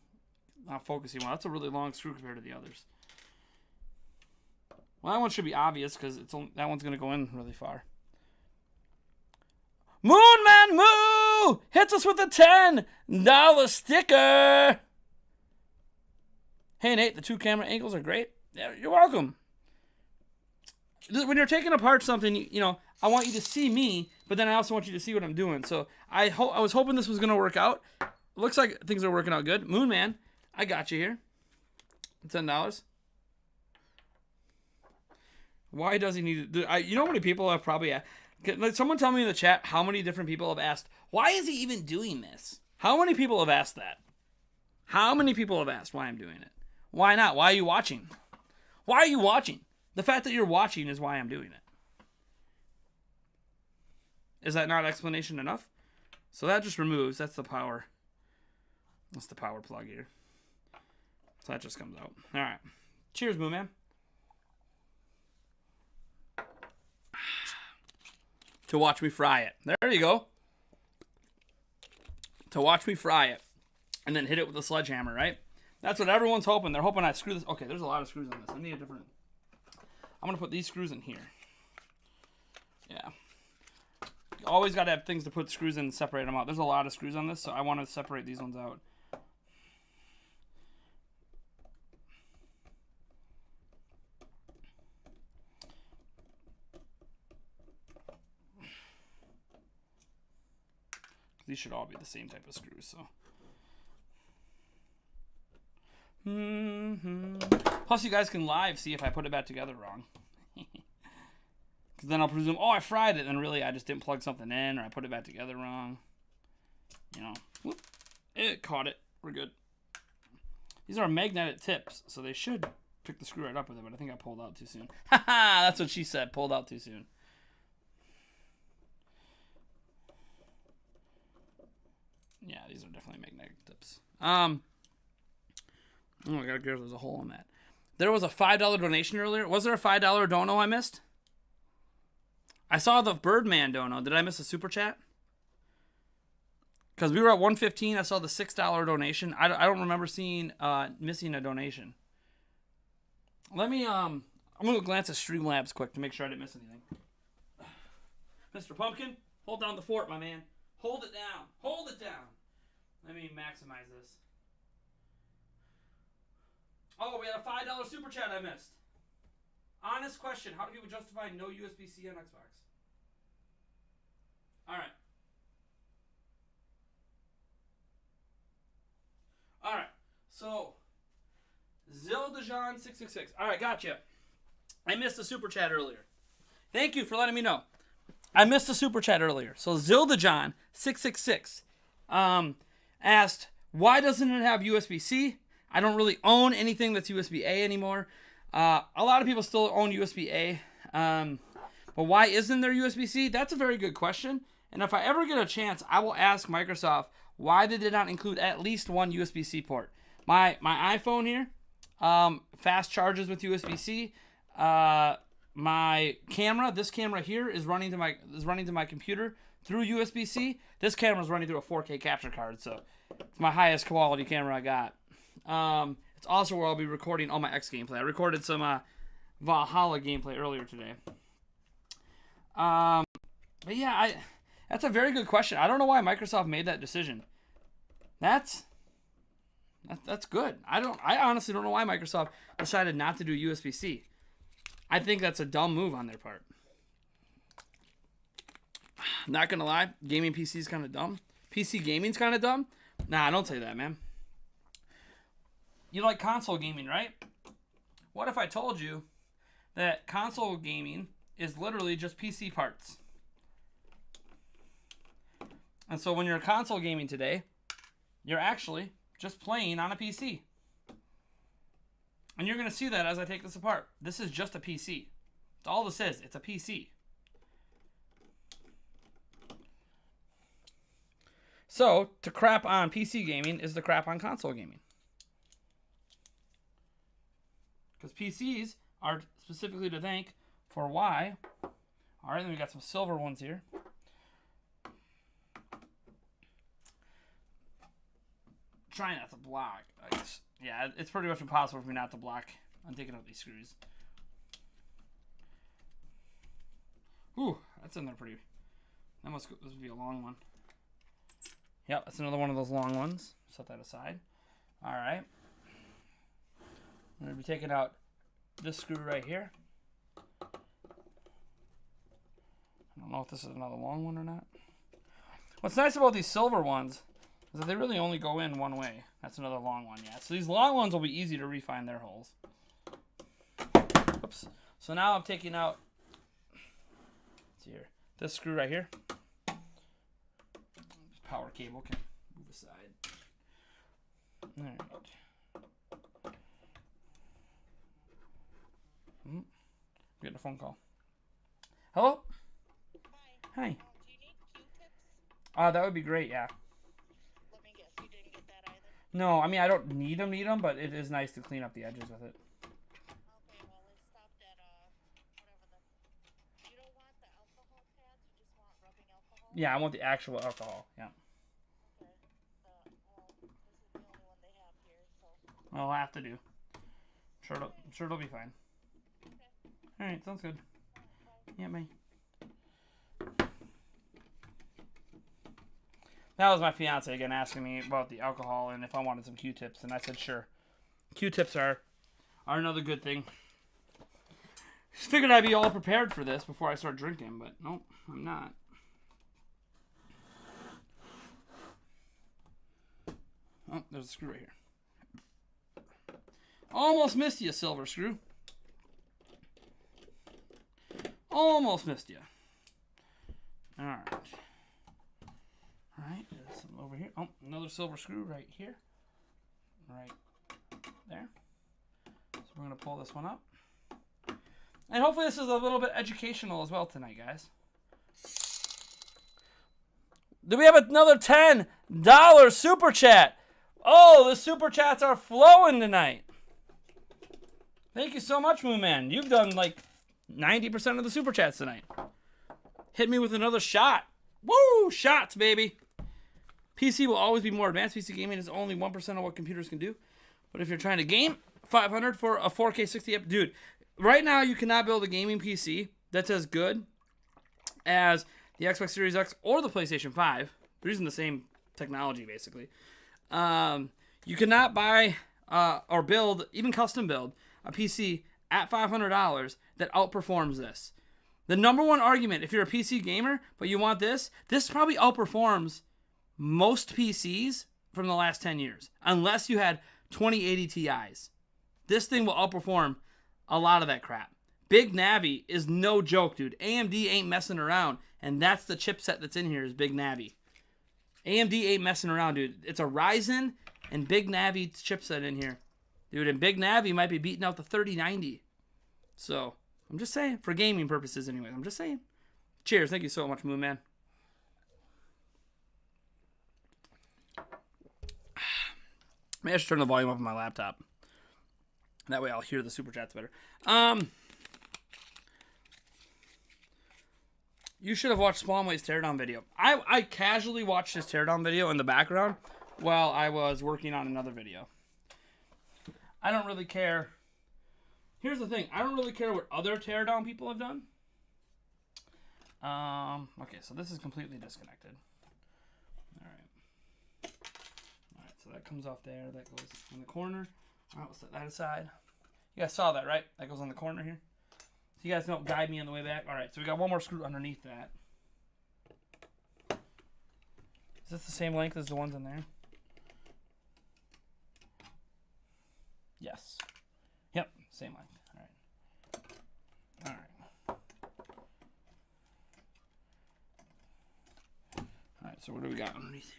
not focusing one. That's a really long screw compared to the others. Well, that one should be obvious because that one's going to go in really far. Moonman Moo hits us with a $10 sticker. Hey, Nate, the 2 camera angles are great. Yeah, you're welcome. When you're taking apart something, you know, I want you to see me, but then I also want you to see what I'm doing. So I was hoping this was going to work out. Looks like things are working out good. Moonman, I got you here. $10. Why does he need to? You know how many people have probably asked? Someone tell me in the chat how many different people have asked, why is he even doing this? How many people have asked that? How many people have asked why I'm doing it? Why not? Why are you watching? Why are you watching? The fact that you're watching is why I'm doing it. Is that not explanation enough? So that just removes. That's the power. That's the power plug here. So that just comes out. All right. Cheers, Moo Man. To watch me fry it. There you go. To watch me fry it. And then hit it with a sledgehammer, right? That's what everyone's hoping. They're hoping I screw this. Okay, there's a lot of screws on this. I need a different. I'm going to put these screws in here. Yeah. You always got to have things to put screws in and separate them out. There's a lot of screws on this, so I want to separate these ones out. These should all be the same type of screws, so. Plus, you guys can live see if I put it back together wrong. Because then I'll presume, oh, I fried it, and really I just didn't plug something in, or I put it back together wrong. You know, whoop, it caught it. We're good. These are magnetic tips, so they should pick the screw right up with it, but I think I pulled out too soon. Haha, that's what she said, pulled out too soon. Yeah, these are definitely magnetic tips. Oh, I gotta go. There's a hole in that. There was a $5 donation earlier. Was there a $5 dono I missed? I saw the Birdman dono. Did I miss a super chat? Because we were at 115. I saw the $6 donation. I don't remember seeing missing a donation. Let me I'm gonna glance at Streamlabs quick to make sure I didn't miss anything. Mr. Pumpkin, hold down the fort, my man. Hold it down. Hold it down. Let me maximize this. Oh, we had a $5 super chat I missed. Honest question. How do people justify no USB-C on Xbox? Alright. Alright. So, Zildajon666. Alright, gotcha. I missed a super chat earlier. Thank you for letting me know. I missed a super chat earlier. So, Zildajon666 asked, why doesn't it have USB-C? I don't really own anything that's USB-A anymore. A lot of people still own USB-A. But why isn't there USB-C? That's a very good question. And if I ever get a chance, I will ask Microsoft why they did not include at least one USB-C port. My iPhone here, fast charges with USB-C. My camera, this camera here is running to my computer through USB-C. This camera is running through a 4K capture card, so it's my highest quality camera I got. It's also where I'll be recording all my X gameplay. I recorded some Valhalla gameplay earlier today. But yeah, that's a very good question. I don't know why Microsoft made that decision. That's good. I honestly don't know why Microsoft decided not to do USB-C. I think that's a dumb move on their part. Not gonna lie, gaming PC is kind of dumb. PC gaming's kind of dumb. Nah, don't say that, man. You like console gaming, right? What if I told you that console gaming is literally just PC parts? And so when you're console gaming today, you're actually just playing on a PC. And you're going to see that as I take this apart. This is just a PC. That's all this is. It's a PC. So, to crap on PC gaming is to crap on console gaming. Because PCs are specifically to thank for why. All right, then we got some silver ones here. Try not to block. Yeah, it's pretty much impossible for me not to block. I'm taking out these screws. Ooh, that's in there pretty. That must be a long one. Yep, that's another one of those long ones. Set that aside. All right. I'm going to be taking out this screw right here. I don't know if this is another long one or not. What's nice about these silver ones is that they really only go in one way. That's another long one, yeah. So these long ones will be easy to refine their holes. Oops. So now I'm taking out, let's see here, this screw right here. This power cable can move aside. All right. I'm getting a phone call. Hello? Hi. Hi. Do you need Q-tips? That would be great, yeah. Let me guess, you didn't get that either? No, I mean, I don't need them, but it is nice to clean up the edges with it. Okay, well, they stopped at, whatever the... You don't want the alcohol pads, you just want rubbing alcohol? Yeah, I want the actual alcohol, yeah. Okay. Well, this is the only one they have here, so... Well, I'll have to do. I'm sure it'll be fine. Okay. Alright, sounds good. Bye. Yeah, bye. That was my fiance again asking me about the alcohol and if I wanted some Q-tips, and I said sure. Q-tips are another good thing. Just figured I'd be all prepared for this before I start drinking, but nope, I'm not. Oh, there's a screw right here. Almost missed you, silver screw. Almost missed you. Alright. Alright, there's some over here. Oh, another silver screw right here. Right there. So we're going to pull this one up. And hopefully this is a little bit educational as well tonight, guys. Do we have another $10 super chat? Oh, the super chats are flowing tonight. Thank you so much, Moon Man. You've done like 90% of the super chats tonight. Hit me with another shot. Woo! Shots, baby. PC will always be more advanced. PC gaming is only 1% of what computers can do. But if you're trying to game, $500 for a 4K 60 up. Dude, right now you cannot build a gaming PC that's as good as the Xbox Series X or the PlayStation 5. They're using the same technology, basically. You cannot buy or build, even custom build, a PC at $500 that outperforms this. The number one argument, if you're a PC gamer, but you want this probably outperforms most PCs from the last 10 years. Unless you had 2080 Ti's. This thing will outperform a lot of that crap. Big Navi is no joke, dude. AMD ain't messing around. And that's the chipset that's in here is Big Navi. AMD ain't messing around, dude. It's a Ryzen and Big Navi chipset in here. Dude, and Big Navi might be beating out the 3090. So, I'm just saying. For gaming purposes, anyways. I'm just saying. Cheers. Thank you so much, Moon Man. Maybe I should turn the volume up on my laptop. That way I'll hear the super chats better. You should have watched Spawnway's teardown video. I casually watched his teardown video in the background while I was working on another video. I don't really care. Here's the thing. I don't really care what other teardown people have done. Okay, so this is completely disconnected. Alright, so that comes off there. That goes in the corner. Alright, we'll set that aside. You guys saw that, right? That goes on the corner here. So you guys don't guide me on the way back. Alright, so we got one more screw underneath that. Is this the same length as the ones in there? Yes. Yep, same length. Alright. Alright, so what do we got underneath here?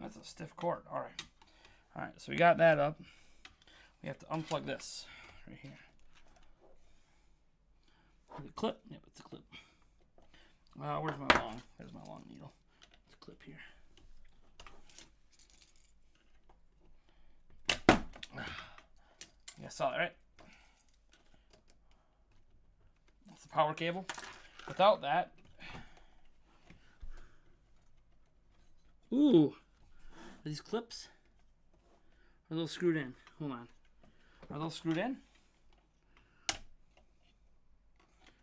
That's a stiff cord. Alright. Alright, so we got that up. We have to unplug this right here. Is it a clip? Yep, it's a clip. Where's my long? There's my long needle. It's a clip here. You guys saw that, right? That's the power cable. Without that... Ooh! Are these clips? Are those screwed in? Hold on. Are those screwed in?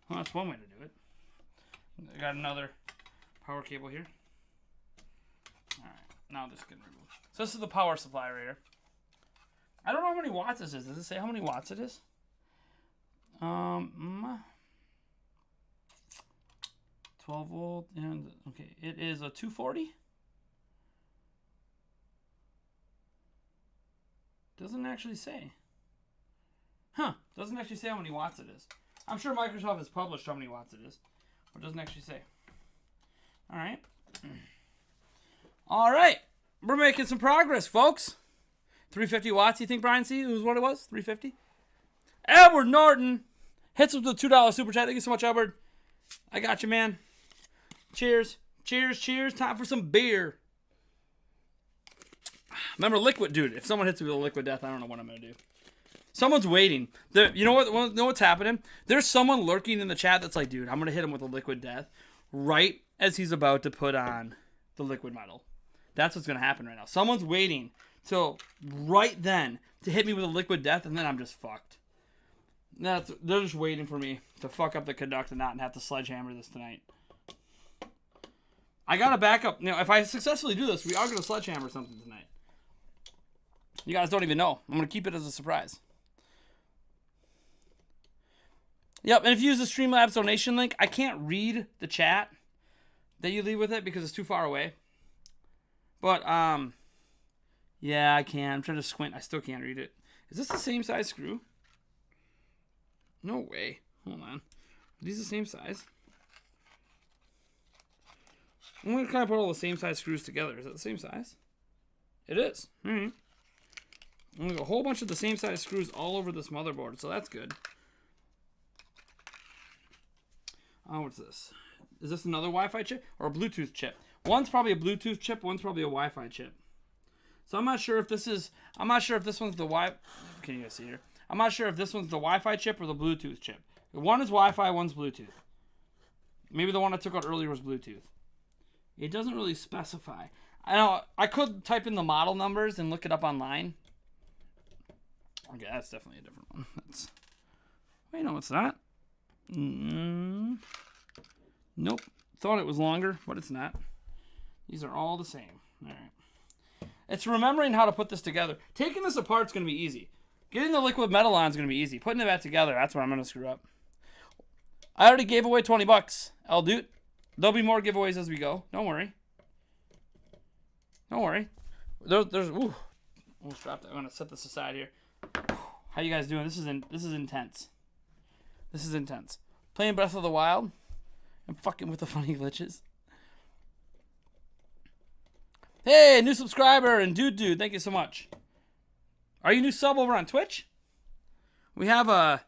Well, that's one way to do it. I got another power cable here. Alright, now this can remove. So this is the power supply right here. I don't know how many watts this is. Does it say how many watts it is? 12 volt and okay, it is a 240. Doesn't actually say. Huh, doesn't actually say how many watts it is. I'm sure Microsoft has published how many watts it is, but it doesn't actually say. Alright. Alright. we're making some progress, folks. 350 watts, you think, Brian C? Was what it was? 350? Edward Norton hits with the $2 super chat. Thank you so much, Edward. I got you, man. Cheers. Cheers, cheers. Time for some beer. Remember, liquid, dude. If someone hits me with a liquid death, I don't know what I'm going to do. Someone's waiting. You know what's happening? There's someone lurking in the chat that's like, dude, I'm going to hit him with a liquid death right as he's about to put on the liquid metal. That's what's going to happen right now. Someone's waiting till right then to hit me with a liquid death, and then I'm just fucked. They're just waiting for me to fuck up the conduct and have to sledgehammer this tonight. I got a backup. If I successfully do this, we are going to sledgehammer something tonight. You guys don't even know. I'm going to keep it as a surprise. Yep, and if you use the Streamlabs donation link, I can't read the chat that you leave with it because it's too far away. But, yeah, I can. I'm trying to squint. I still can't read it. Is this the same size screw? No way. Hold on. Are these the same size? I'm going to kind of put all the same size screws together. Is it the same size? It is. Mm-hmm. I'm going to go a whole bunch of the same size screws all over this motherboard, so that's good. Oh, what's this? Is this another Wi-Fi chip or a Bluetooth chip? One's probably a Bluetooth chip, one's probably a Wi-Fi chip. So I'm not sure if this one's the Wi. Can you guys see here? I'm not sure if this one's the Wi-Fi chip or the Bluetooth chip. One is Wi-Fi, one's Bluetooth. Maybe the one I took out earlier was Bluetooth. It doesn't really specify. I know I could type in the model numbers and look it up online. Okay, that's definitely a different one. Wait, no, it's not. Nope. Thought it was longer, but it's not. These are all the same. All right. It's remembering how to put this together. Taking this apart is going to be easy. Getting the liquid metal on is going to be easy. Putting it back together, that's where I'm going to screw up. I already gave away $20. El Dude. There'll be more giveaways as we go. Don't worry. Don't worry. There's almost dropped it. I'm going to set this aside here. How you guys doing? This is intense. This is intense. Playing Breath of the Wild and fucking with the funny glitches. Hey, new subscriber and dude, thank you so much. Are you new sub over on Twitch? We have a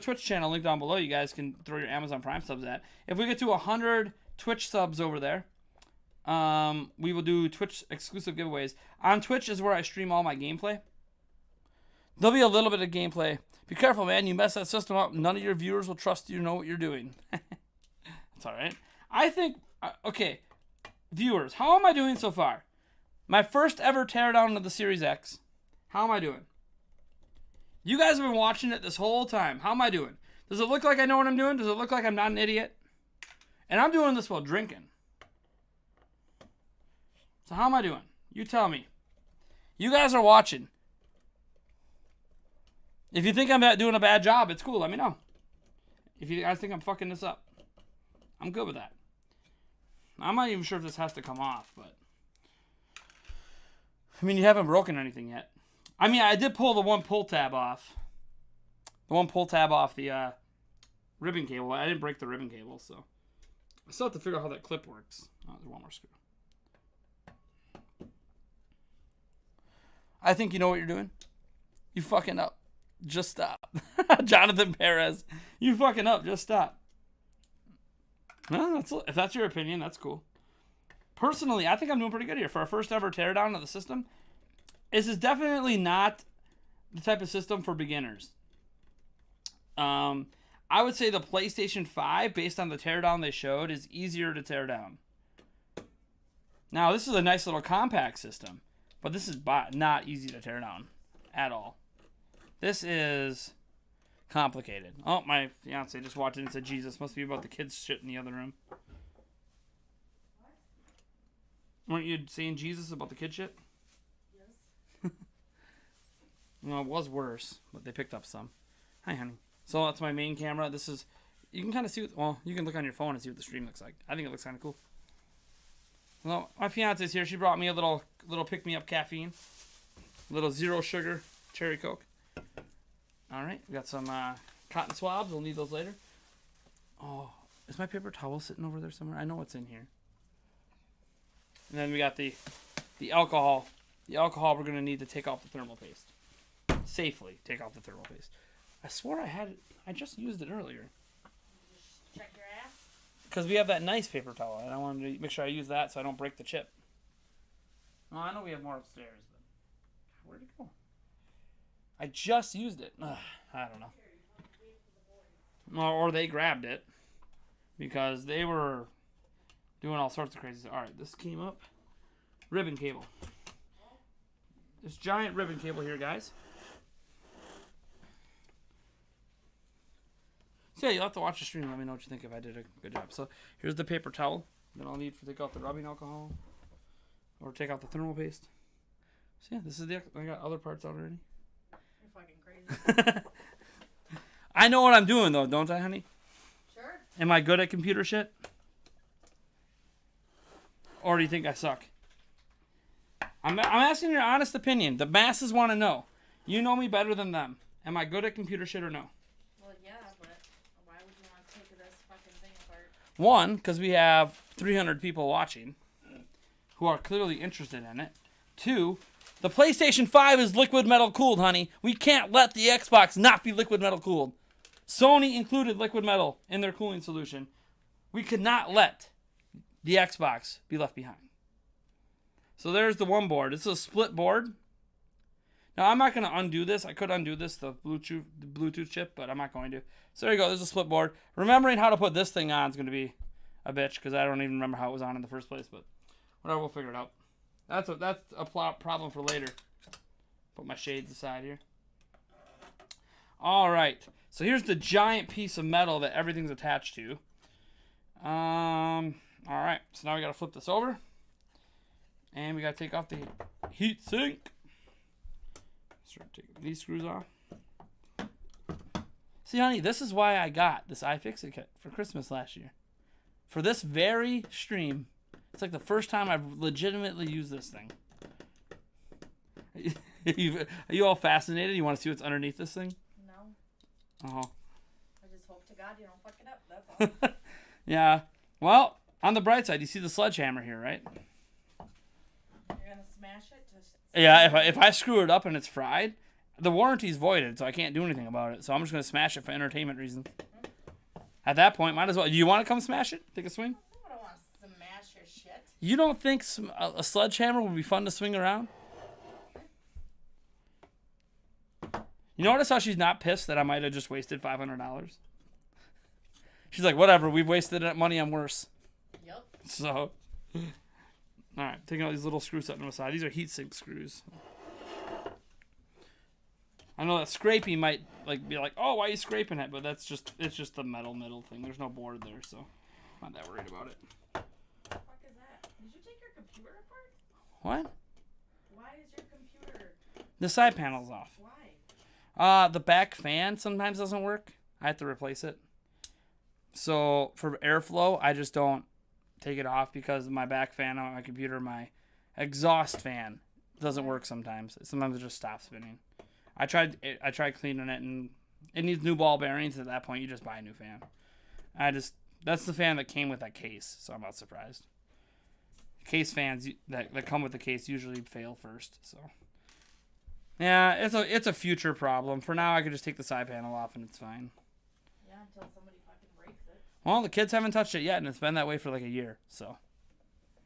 Twitch channel linked down below. You guys can throw your Amazon Prime subs at. If we get to 100 Twitch subs over there, we will do Twitch exclusive giveaways. On Twitch is where I stream all my gameplay. There'll be a little bit of gameplay. Be careful, man. You mess that system up, none of your viewers will trust you know what you're doing. That's all right. I think, okay, viewers, how am I doing so far? My first ever teardown of the Series X. How am I doing? You guys have been watching it this whole time. How am I doing? Does it look like I know what I'm doing? Does it look like I'm not an idiot? And I'm doing this while drinking. So how am I doing? You tell me. You guys are watching. If you think I'm doing a bad job, it's cool. Let me know. If you guys think I'm fucking this up, I'm good with that. I'm not even sure if this has to come off, but I mean, you haven't broken anything yet. I mean, I did pull the one pull tab off. The one pull tab off the ribbon cable. I didn't break the ribbon cable, so I still have to figure out how that clip works. Oh, there's one more screw. I think you know what you're doing. You fucking up. Just stop. Jonathan Perez. You fucking up. Just stop. No, if that's your opinion, that's cool. Personally, I think I'm doing pretty good here. For our first ever teardown of the system, this is definitely not the type of system for beginners. I would say the PlayStation 5, based on the teardown they showed, is easier to tear down. Now, this is a nice little compact system, but this is not easy to tear down at all. This is complicated. Oh, my fiance just walked in and said, Jesus, must be about the kids' shit in the other room. Weren't you saying Jesus about the kid shit? Yes. Well, it was worse, but they picked up some. Hi, honey. So that's my main camera. This is, you can kind of see, you can look on your phone and see what the stream looks like. I think it looks kind of cool. Well, my fiance's here. She brought me a little pick-me-up caffeine. A little zero sugar cherry Coke. All right, we got some cotton swabs. We'll need those later. Oh, is my paper towel sitting over there somewhere? I know it's in here. And then we got the the alcohol. The alcohol we're gonna need to take off the thermal paste. Safely take off the thermal paste. I swore I just used it earlier. Check your ass. Because we have that nice paper towel, and I wanted to make sure I use that so I don't break the chip. Oh, I know we have more upstairs, but where'd it go? I just used it. Ugh, I don't know. Or they grabbed it because they were doing all sorts of crazy stuff. All right, this came up. Ribbon cable. This giant ribbon cable here, guys. So yeah, you'll have to watch the stream. Let me know what you think if I did a good job. So here's the paper towel that I'll need to take out the rubbing alcohol or take out the thermal paste. So yeah, this is I got other parts out already. You're fucking crazy. I know what I'm doing though, don't I, honey? Sure. Am I good at computer shit? Or do you think I suck? I'm asking your honest opinion. The masses want to know. You know me better than them. Am I good at computer shit or no? Well, yeah, but why would you want to take this fucking thing apart? One, because we have 300 people watching who are clearly interested in it. Two, the PlayStation 5 is liquid metal cooled, honey. We can't let the Xbox not be liquid metal cooled. Sony included liquid metal in their cooling solution. We could not let the Xbox be left behind. So there's the one board. It's a split board. Now, I'm not going to undo this. I could undo this, the Bluetooth chip, but I'm not going to. So there you go. There's a split board. Remembering how to put this thing on is going to be a bitch because I don't even remember how it was on in the first place, but whatever, we'll figure it out. That's a problem for later. Put my shades aside here. All right. So here's the giant piece of metal that everything's attached to. All right. So now we got to flip this over. And we got to take off the heat sink. Start taking these screws off. See, honey, this is why I got this iFixit kit for Christmas last year. For this very stream. It's like the first time I've legitimately used this thing. Are you all fascinated? You want to see what's underneath this thing? No. Oh. I just hope to God you don't fuck it up. That's all. Yeah. Well, on the bright side, you see the sledgehammer here, right? You're gonna smash it? Just Yeah, if I screw it up and it's fried, the warranty's voided, so I can't do anything about it. So I'm just going to smash it for entertainment reasons. At that point, might as well. Do you want to come smash it? Take a swing? I don't want to smash your shit. You don't think a sledgehammer would be fun to swing around? You notice how she's not pissed that I might have just wasted $500? She's like, whatever, we've wasted money on worse. Yep. So, all right, taking out these little screws set on the side. These are heatsink screws. I know that scraping might be like, oh, why are you scraping it? But it's just the metal thing. There's no board there, so I'm not that worried about it. What the fuck is that? Did you take your computer apart? What? Why is your computer? The side panel's off. Why? The back fan sometimes doesn't work. I have to replace it. So for airflow, I just don't take it off because my back fan on my computer, my exhaust fan doesn't work sometimes. Sometimes it just stops spinning. I tried cleaning it and it needs new ball bearings. At that point, you just buy a new fan. That's the fan that came with that case, so I'm not surprised. Case fans that come with the case usually fail first, so. Yeah, it's a future problem. For now, I could just take the side panel off and it's fine. Yeah, until somebody fucking breaks it. Well, the kids haven't touched it yet, and it's been that way for like a year. So.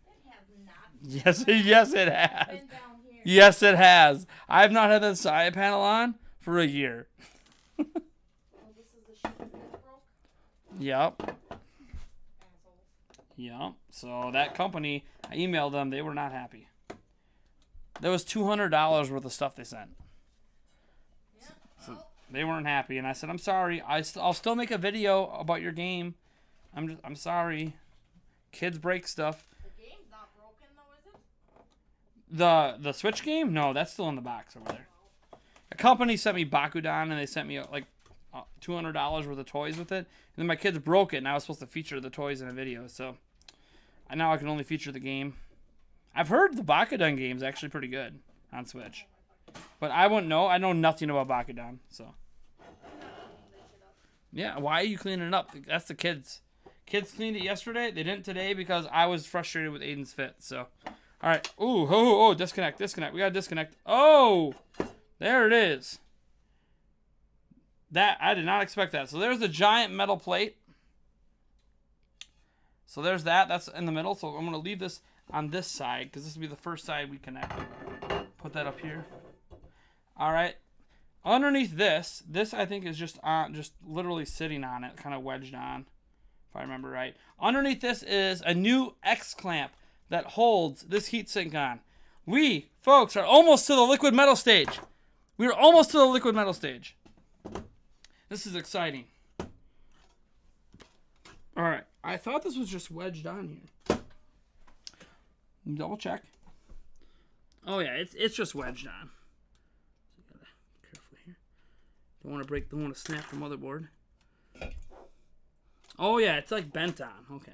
It has not. Yes, it has. Been down here. Yes, it has. I've not had the side panel on for a year. Well, this is the shit that broke. Yep. Assholes. Yep. So that company, I emailed them. They were not happy. There was $200 worth of stuff they sent. Yeah. So they weren't happy, and I said, "I'm sorry. I'll still make a video about your game. I'm sorry. Kids break stuff." The game's not broken though, is it? The Switch game? No, that's still in the box over there. A company sent me Bakudan, and they sent me like $200 worth of toys with it. And then my kids broke it, and I was supposed to feature the toys in a video. So now I can only feature the game. I've heard the Bakudan game's actually pretty good on Switch. But I wouldn't know. I know nothing about Bakudan, so. Yeah, why are you cleaning it up? That's the kids. Kids cleaned it yesterday. They didn't today because I was frustrated with Aiden's fit, so All right. Ooh, oh, disconnect. We got to disconnect. Oh, there it is. That, I did not expect that. So there's the giant metal plate. So there's that. That's in the middle. So I'm going to leave this on this side because this will be the first side we connect. Put that up here. All right. Underneath this I think is just literally sitting on it, kind of wedged on, if I remember right. Underneath this is a new X clamp that holds this heat sink on. We, folks, are almost to the liquid metal stage. We are almost to the liquid metal stage. This is exciting. All right. I thought this was just wedged on here. Double check. Oh yeah, it's just wedged on. So you gotta be careful here. Don't want to snap the motherboard. Oh yeah, it's like bent on. Okay.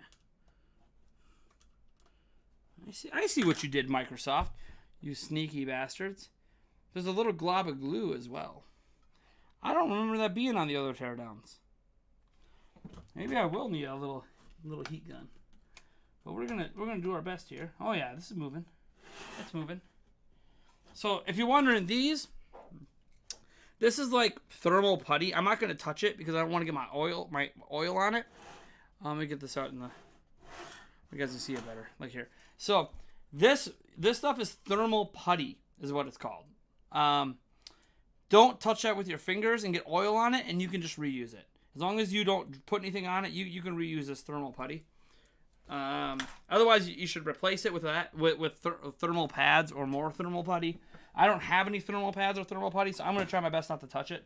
I see what you did, Microsoft. You sneaky bastards. There's a little glob of glue as well. I don't remember that being on the other teardowns. Maybe I will need a little heat gun. But we're gonna do our best here. Oh yeah, this is moving. It's moving. So if you're wondering, this is like thermal putty. I'm not gonna touch it because I don't want to get my oil on it. Let me get this out in the. You guys can see it better, like here. So this stuff is thermal putty, is what it's called. Don't touch that with your fingers and get oil on it, and you can just reuse it. As long as you don't put anything on it, you can reuse this thermal putty. Otherwise, you should replace it with thermal pads or more thermal putty. I don't have any thermal pads or thermal putty, so I'm going to try my best not to touch it.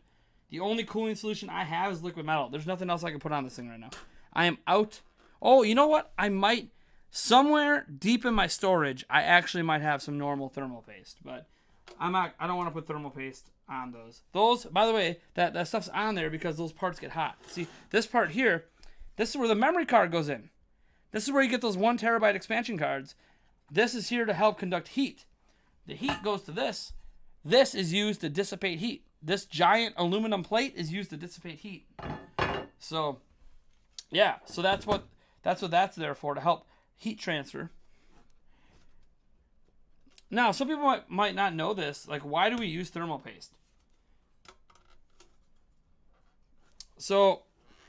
The only cooling solution I have is liquid metal. There's nothing else I can put on this thing right now. I am out. Oh, you know what? I might, somewhere deep in my storage, I actually might have some normal thermal paste, but I don't want to put thermal paste on those. Those, by the way, that stuff's on there because those parts get hot. See, this part here, this is where the memory card goes in. This is where you get those 1 terabyte expansion cards. This is here to help conduct heat. The heat goes to this. This is used to dissipate heat. This giant aluminum plate is used to dissipate heat. So, yeah. So that's what that's there for, to help heat transfer. Now, some people might not know this. Like, why do we use thermal paste? So,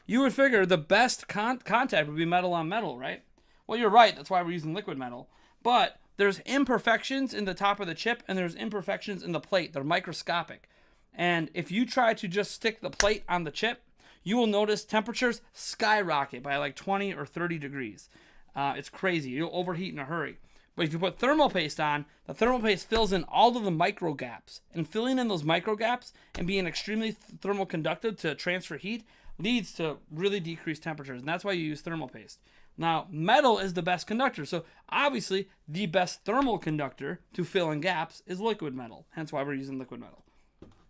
you would figure the best contact would be metal on metal, right? Well, you're right. That's why we're using liquid metal. But there's imperfections in the top of the chip, and there's imperfections in the plate. They're microscopic. And if you try to just stick the plate on the chip, you will notice temperatures skyrocket by like 20 or 30 degrees. It's crazy. You'll overheat in a hurry. But if you put thermal paste on, the thermal paste fills in all of the micro gaps. And filling in those micro gaps and being extremely thermal conductive to transfer heat leads to really decreased temperatures. And that's why you use thermal paste. Now, metal is the best conductor. So obviously, the best thermal conductor to fill in gaps is liquid metal. Hence why we're using liquid metal.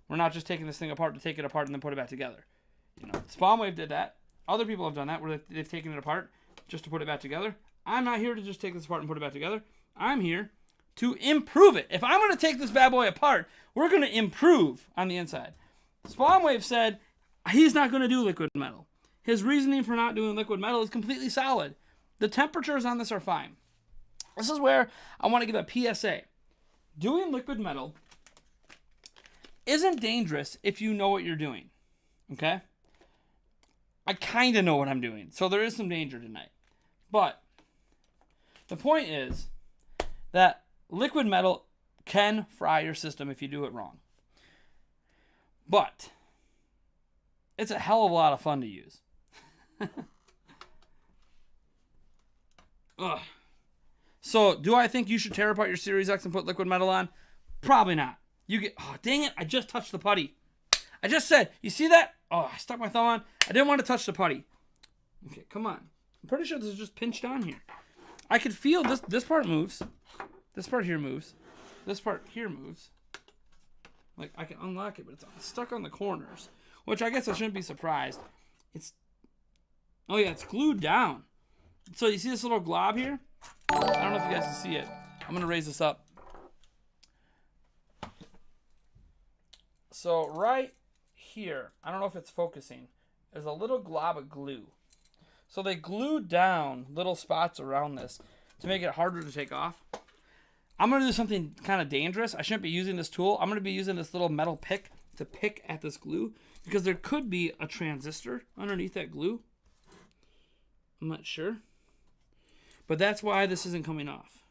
We're not just taking this thing apart to take it apart and then put it back together. You know, SpawnWave did that. Other people have done that where they've taken it apart just to put it back together. I'm not here to just take this apart and put it back together. I'm here to improve it. If I'm going to take this bad boy apart, we're going to improve on the inside. SpawnWave said he's not going to do liquid metal. His reasoning for not doing liquid metal is completely solid. The temperatures on this are fine. This is where I want to give a PSA. Doing liquid metal isn't dangerous if you know what you're doing. Okay? I kind of know what I'm doing, so there is some danger tonight. But the point is that liquid metal can fry your system if you do it wrong. But it's a hell of a lot of fun to use. Ugh. So, do I think you should tear apart your Series X and put liquid metal on? Probably not. Oh, dang it, I just touched the putty. I just said, you see that? Oh, I stuck my thumb on. I didn't want to touch the putty. Okay, come on. I'm pretty sure this is just pinched on here. I could feel this part moves. This part here moves. This part here moves. Like, I can unlock it, but it's stuck on the corners. Which I guess I shouldn't be surprised. Oh yeah, it's glued down. So you see this little glob here? I don't know if you guys can see it. I'm going to raise this up. So right here, I don't know if it's focusing, there's a little glob of glue. So they glued down little spots around this to make it harder to take off. I'm going to do something kind of dangerous. I shouldn't be using this tool. I'm going to be using this little metal pick to pick at this glue because there could be a transistor underneath that glue. I'm not sure. But that's why this isn't coming off.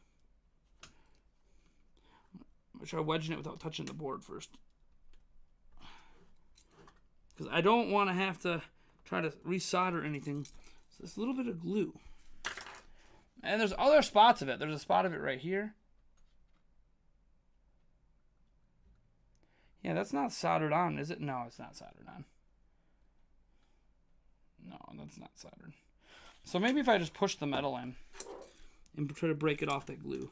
I'm going to try wedging it without touching the board first. Because I don't want to have to try to resolder anything. So there's a little bit of glue. And there's other spots of it. There's a spot of it right here. Yeah, that's not soldered on, is it? No, it's not soldered on. No, that's not soldered. So maybe if I just push the metal in and try to break it off that glue.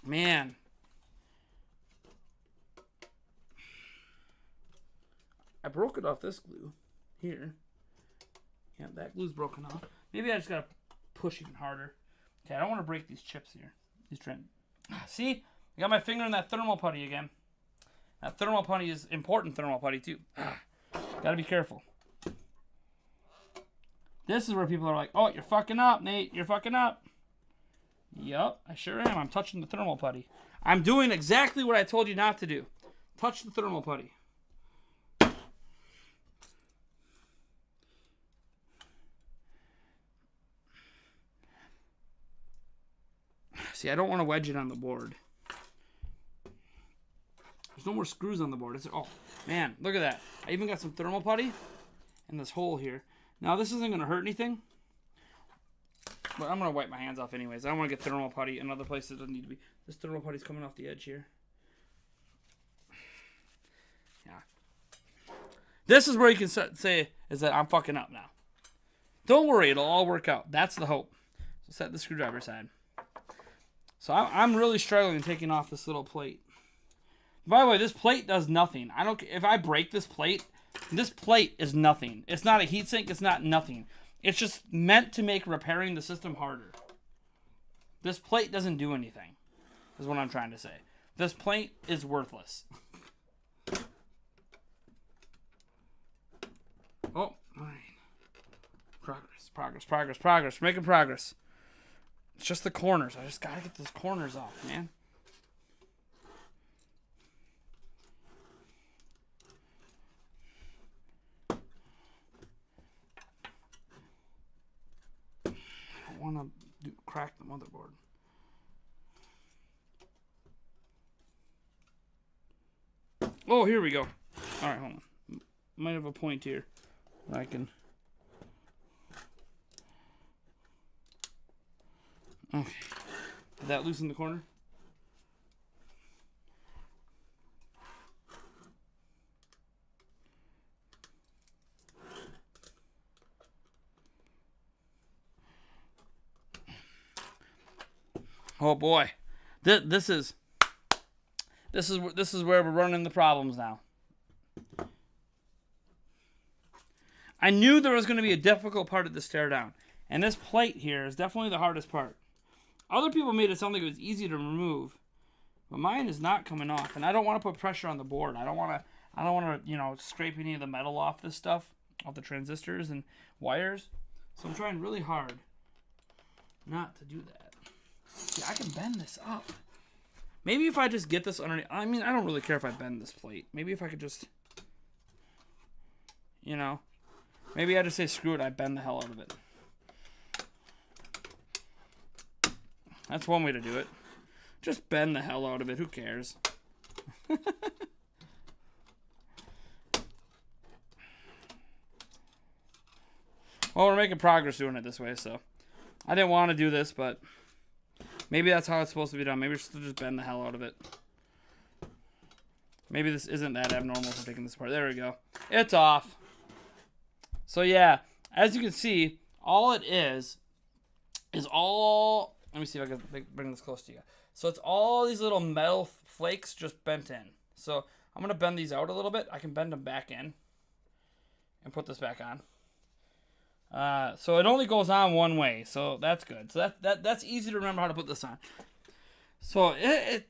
Man. I broke it off this glue here. Yeah, that glue's broken off. Maybe I just gotta push even harder. Okay, I don't want to break these chips here. These trim. See? I got my finger in that thermal putty again. That thermal putty is important thermal putty too. Gotta be careful. This is where people are like, oh, you're fucking up, Nate. You're fucking up. Yup, I sure am. I'm touching the thermal putty. I'm doing exactly what I told you not to do. Touch the thermal putty. See, I don't want to wedge it on the board. There's no more screws on the board. Oh, man, look at that. I even got some thermal putty in this hole here. Now, this isn't going to hurt anything. But I'm going to wipe my hands off anyways. I don't want to get thermal putty in other places. It doesn't need to be. This thermal putty's coming off the edge here. Yeah. This is where you can say is that I'm fucking up now. Don't worry. It'll all work out. That's the hope. So set the screwdriver aside. So I'm really struggling taking off this little plate. By the way, this plate does nothing. I don't. If I break this plate is nothing. It's not a heatsink. It's not nothing. It's just meant to make repairing the system harder. This plate doesn't do anything, is what I'm trying to say. This plate is worthless. Oh, all right. Progress. We're making progress. It's just the corners. I just gotta get those corners off, man. I don't want to crack the motherboard. Oh, here we go. All right, hold on. Might have a point here where I can. Okay. Did that loosen the corner? Oh boy, this is where we're running into problems now. I knew there was going to be a difficult part of this tear down, and this plate here is definitely the hardest part. Other people made it sound like it was easy to remove, but mine is not coming off, and I don't want to put pressure on the board. I don't want to, scrape any of the metal off this stuff, off the transistors and wires. So I'm trying really hard not to do that. See, I can bend this up. Maybe if I just get this underneath. I mean, I don't really care if I bend this plate. Maybe if I could just, maybe I just say screw it. I bend the hell out of it. That's one way to do it. Just bend the hell out of it. Who cares? Well, we're making progress doing it this way, so I didn't want to do this, but maybe that's how it's supposed to be done. Maybe we should just bend the hell out of it. Maybe this isn't that abnormal for taking this apart. There we go. It's off. So yeah, as you can see, all it is all... Let me see if I can bring this close to you. So it's all these little metal flakes just bent in. So I'm going to bend these out a little bit. I can bend them back in and put this back on. So it only goes on one way, so that's good. So that's easy to remember how to put this on. So it's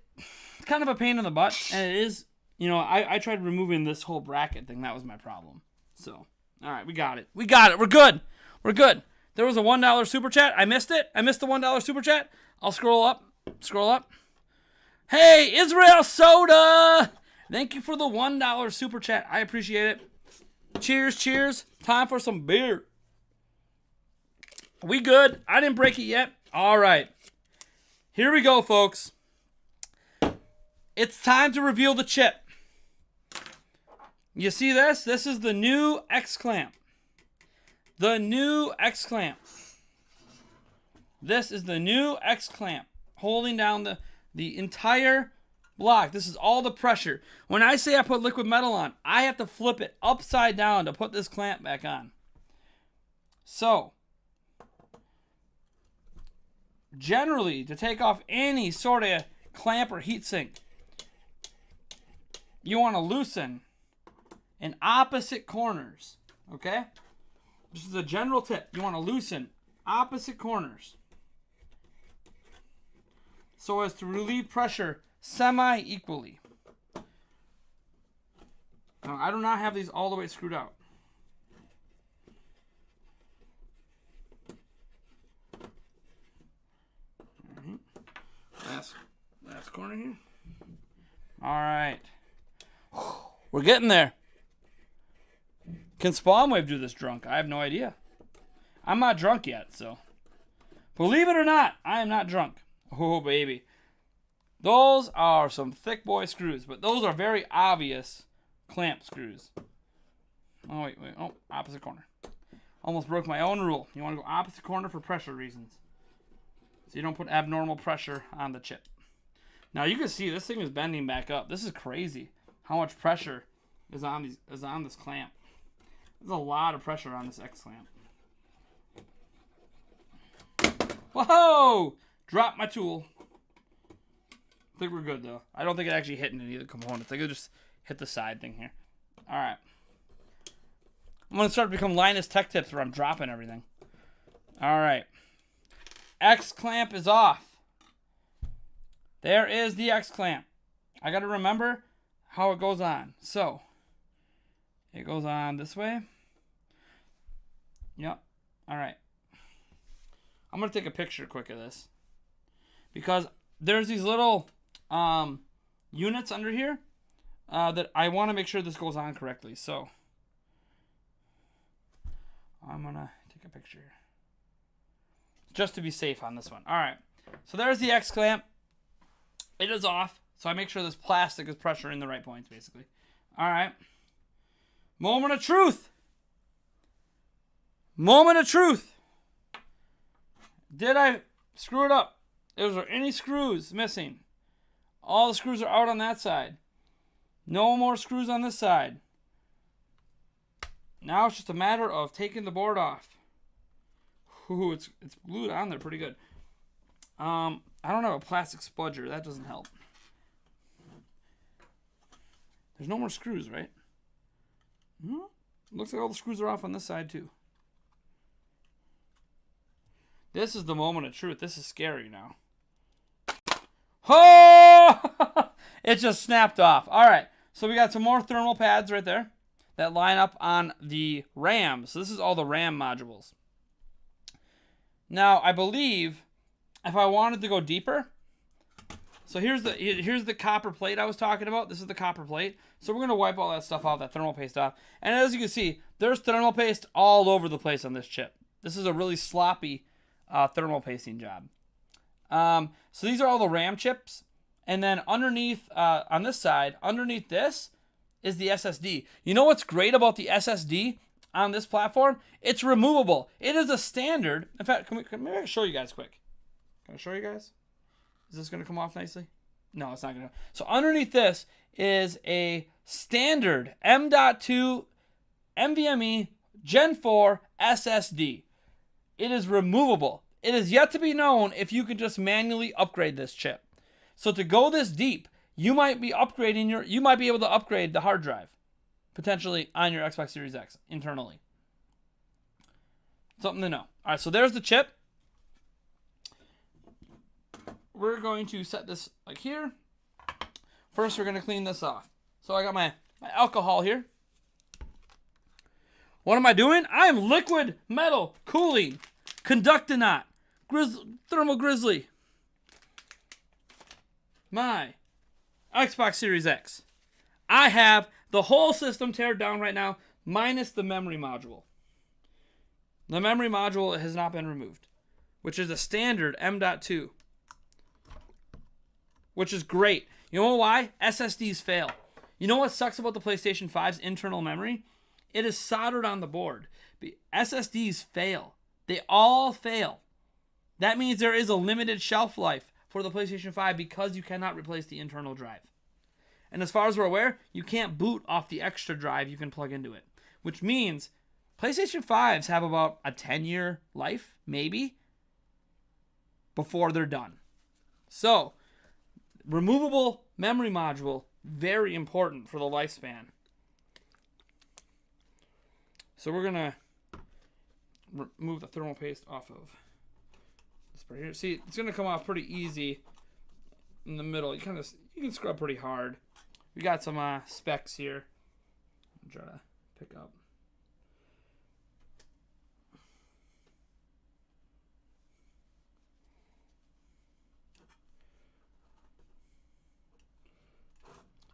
kind of a pain in the butt, and it is, I tried removing this whole bracket thing. That was my problem. So, all right, we got it. We're good. There was a $1 super chat. I missed it. I missed the $1 super chat. I'll scroll up. Scroll up. Hey, Israel Soda! Thank you for the $1 super chat. I appreciate it. Cheers, cheers. Time for some beer. We good? I didn't break it yet. All right. Here we go, folks. It's time to reveal the chip. You see this? This is the new X-Clamp. The new X-Clamp. This is the new X-Clamp. Holding down the entire block. This is all the pressure. When I say I put liquid metal on, I have to flip it upside down to put this clamp back on. So, generally, to take off any sort of clamp or heatsink, you want to loosen in opposite corners, okay? This is a general tip. You want to loosen opposite corners so as to relieve pressure semi-equally. Now, I do not have these all the way screwed out. Last corner here. All right. We're getting there. Can Spawn Wave do this drunk? I have no idea. I'm not drunk yet, so. Believe it or not, I am not drunk. Oh, baby. Those are some thick boy screws, but those are very obvious clamp screws. Oh, wait. Oh, opposite corner. Almost broke my own rule. You want to go opposite corner for pressure reasons. So you don't put abnormal pressure on the chip. Now you can see this thing is bending back up. This is crazy. How much pressure is on this clamp? There's a lot of pressure on this X clamp. Whoa! Drop my tool. I think we're good though. I don't think it actually hit any of the components. I think it just hit the side thing here. All right. I'm gonna start to become Linus Tech Tips where I'm dropping everything. All right. X clamp is off. There is the X clamp. I got to remember how it goes on. So, it goes on this way. Yep. All right. I'm going to take a picture quick of this. Because there's these little units under here that I want to make sure this goes on correctly. So, I'm going to take a picture. Just to be safe on this one. All right. So, there's the X clamp. It is off. So, I make sure this plastic is pressuring the right points, basically. All right. Moment of truth. Moment of truth. Did I screw it up? Is there any screws missing? All the screws are out on that side. No more screws on this side. Now it's just a matter of taking the board off. Ooh, it's glued on there pretty good. I don't have a plastic spudger. That doesn't help. There's no more screws, right? Looks like all the screws are off on this side too. This is the moment of truth. This is scary now. Oh! It just snapped off. All right. So we got some more thermal pads right there that line up on the RAM. So this is all the RAM modules. Now, I believe if I wanted to go deeper, so here's the copper plate I was talking about. This is the copper plate. So we're going to wipe all that stuff off, that thermal paste off. And as you can see, there's thermal paste all over the place on this chip. This is a really sloppy thermal pasting job. So these are all the RAM chips. And then underneath, on this side, underneath this is the SSD. You know what's great about the SSD on this platform? It's removable. It is a standard. In fact, maybe I can show you guys quick. Can I show you guys? Is this going to come off nicely? No, it's not going to. So underneath this is a standard M.2 NVMe Gen 4 SSD. It is removable. It is yet to be known if you can just manually upgrade this chip. So to go this deep, you might be you might be able to upgrade the hard drive potentially on your Xbox Series X internally. Something to know. All right, so there's the chip. We're going to set this like here. First, we're going to clean this off. So I got my alcohol here. What am I doing? I am liquid metal cooling. Conductonaut, Thermal Grizzly, my Xbox Series X. I have the whole system teared down right now, minus the memory module. The memory module has not been removed, which is a standard M.2, which is great. You know why? SSDs fail. You know what sucks about the PlayStation 5's internal memory? It is soldered on the board. SSDs fail. They all fail. That means there is a limited shelf life for the PlayStation 5 because you cannot replace the internal drive. And as far as we're aware, you can't boot off the extra drive you can plug into it, which means PlayStation 5s have about a 10-year life, maybe, before they're done. So, removable memory module, very important for the lifespan. So we're going to remove the thermal paste off of this part here. See, it's going to come off pretty easy in the middle. You can scrub pretty hard. We got some specs here. I'll try to pick up.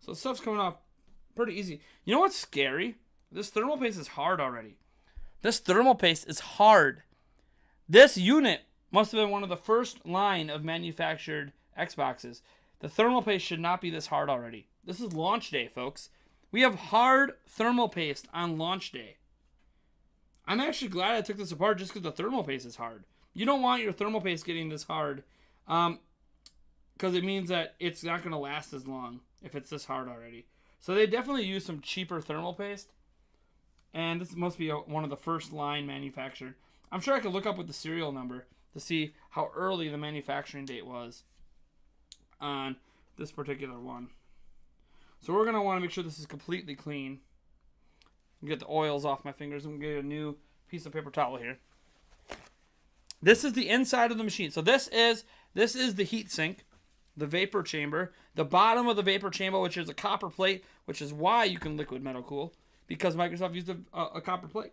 So stuff's coming off pretty easy. You know what's scary? This thermal paste is hard already. This thermal paste is hard. This unit must have been one of the first line of manufactured Xboxes. The thermal paste should not be this hard already. This is launch day, folks. We have hard thermal paste on launch day. I'm actually glad I took this apart just because the thermal paste is hard. You don't want your thermal paste getting this hard because it means that it's not going to last as long if it's this hard already. So they definitely use some cheaper thermal paste. And this must be one of the first line manufactured. I'm sure I could look up with the serial number to see how early the manufacturing date was on this particular one. So we're going to want to make sure this is completely clean. Get the oils off my fingers and get a new piece of paper towel here. This is the inside of the machine. So this is the heat sink, the vapor chamber, the bottom of the vapor chamber, which is a copper plate, which is why you can liquid metal cool, because Microsoft used a copper plate.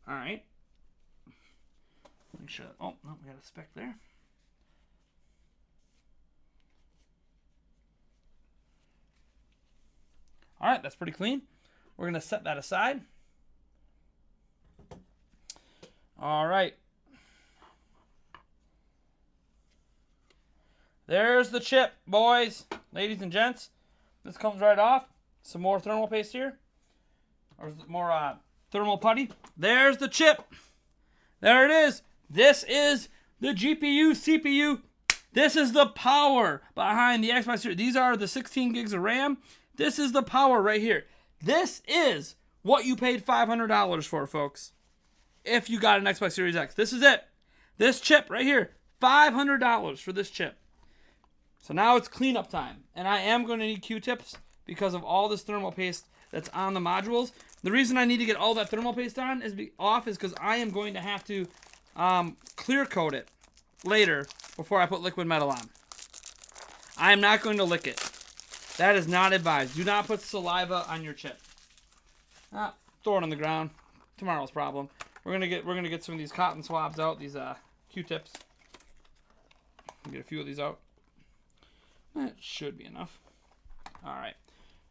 All right. Make sure. Oh, no, we got a speck there. All right, that's pretty clean. We're going to set that aside. All right. There's the chip, boys, ladies and gents. This comes right off. Some more thermal paste here. Or more thermal putty. There's the chip. There it is. This is the GPU, CPU. This is the power behind the Xbox Series. These are the 16 gigs of RAM. This is the power right here. This is what you paid $500 for, folks. If you got an Xbox Series X. This is it. This chip right here. $500 for this chip. So now it's cleanup time. And I am going to need Q-tips because of all this thermal paste that's on the modules. The reason I need to get all that thermal paste off is because I am going to have to clear coat it later before I put liquid metal on. I am not going to lick it. That is not advised. Do not put saliva on your chip. Throw it on the ground. Tomorrow's problem. We're gonna get some of these cotton swabs out. These Q-tips. Get a few of these out. That should be enough. All right.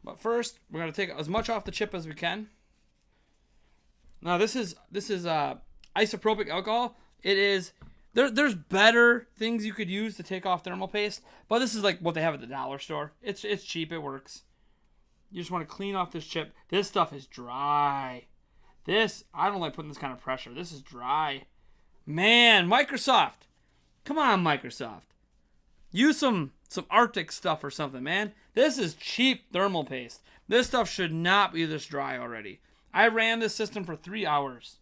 But first, we're gonna take as much off the chip as we can. Now this is isopropyl alcohol. It is. There's better things you could use to take off thermal paste, but this is like what they have at the dollar store. It's cheap, it works. You just want to clean off this chip. This stuff is dry. I don't like putting this kind of pressure. This is dry. Man, Microsoft. Come on, Microsoft. Use some Arctic stuff or something, man. This is cheap thermal paste. This stuff should not be this dry already. I ran this system for 3 hours.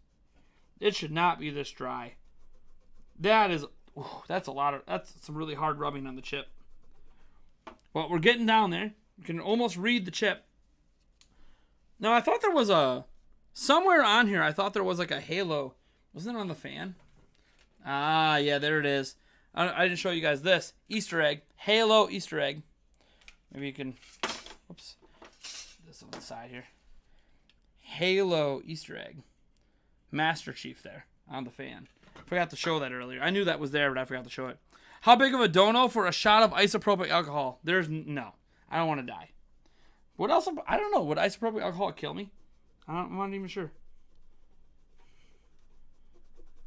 It should not be this dry. That's some really hard rubbing on the chip. Well, we're getting down there. You can almost read the chip. Now, I thought there was somewhere on here, I thought there was like a halo. Wasn't it on the fan? Ah, yeah, there it is. I didn't show you guys this. Easter egg. Halo Easter egg. Maybe you can, oops, this on the side here. Halo Easter egg. Master Chief there on the fan. Forgot to show that earlier. I knew that was there, but I forgot to show it. How big of a dono for a shot of isopropyl alcohol? No. I don't want to die. What else? I don't know. Would isopropyl alcohol kill me? I'm not even sure.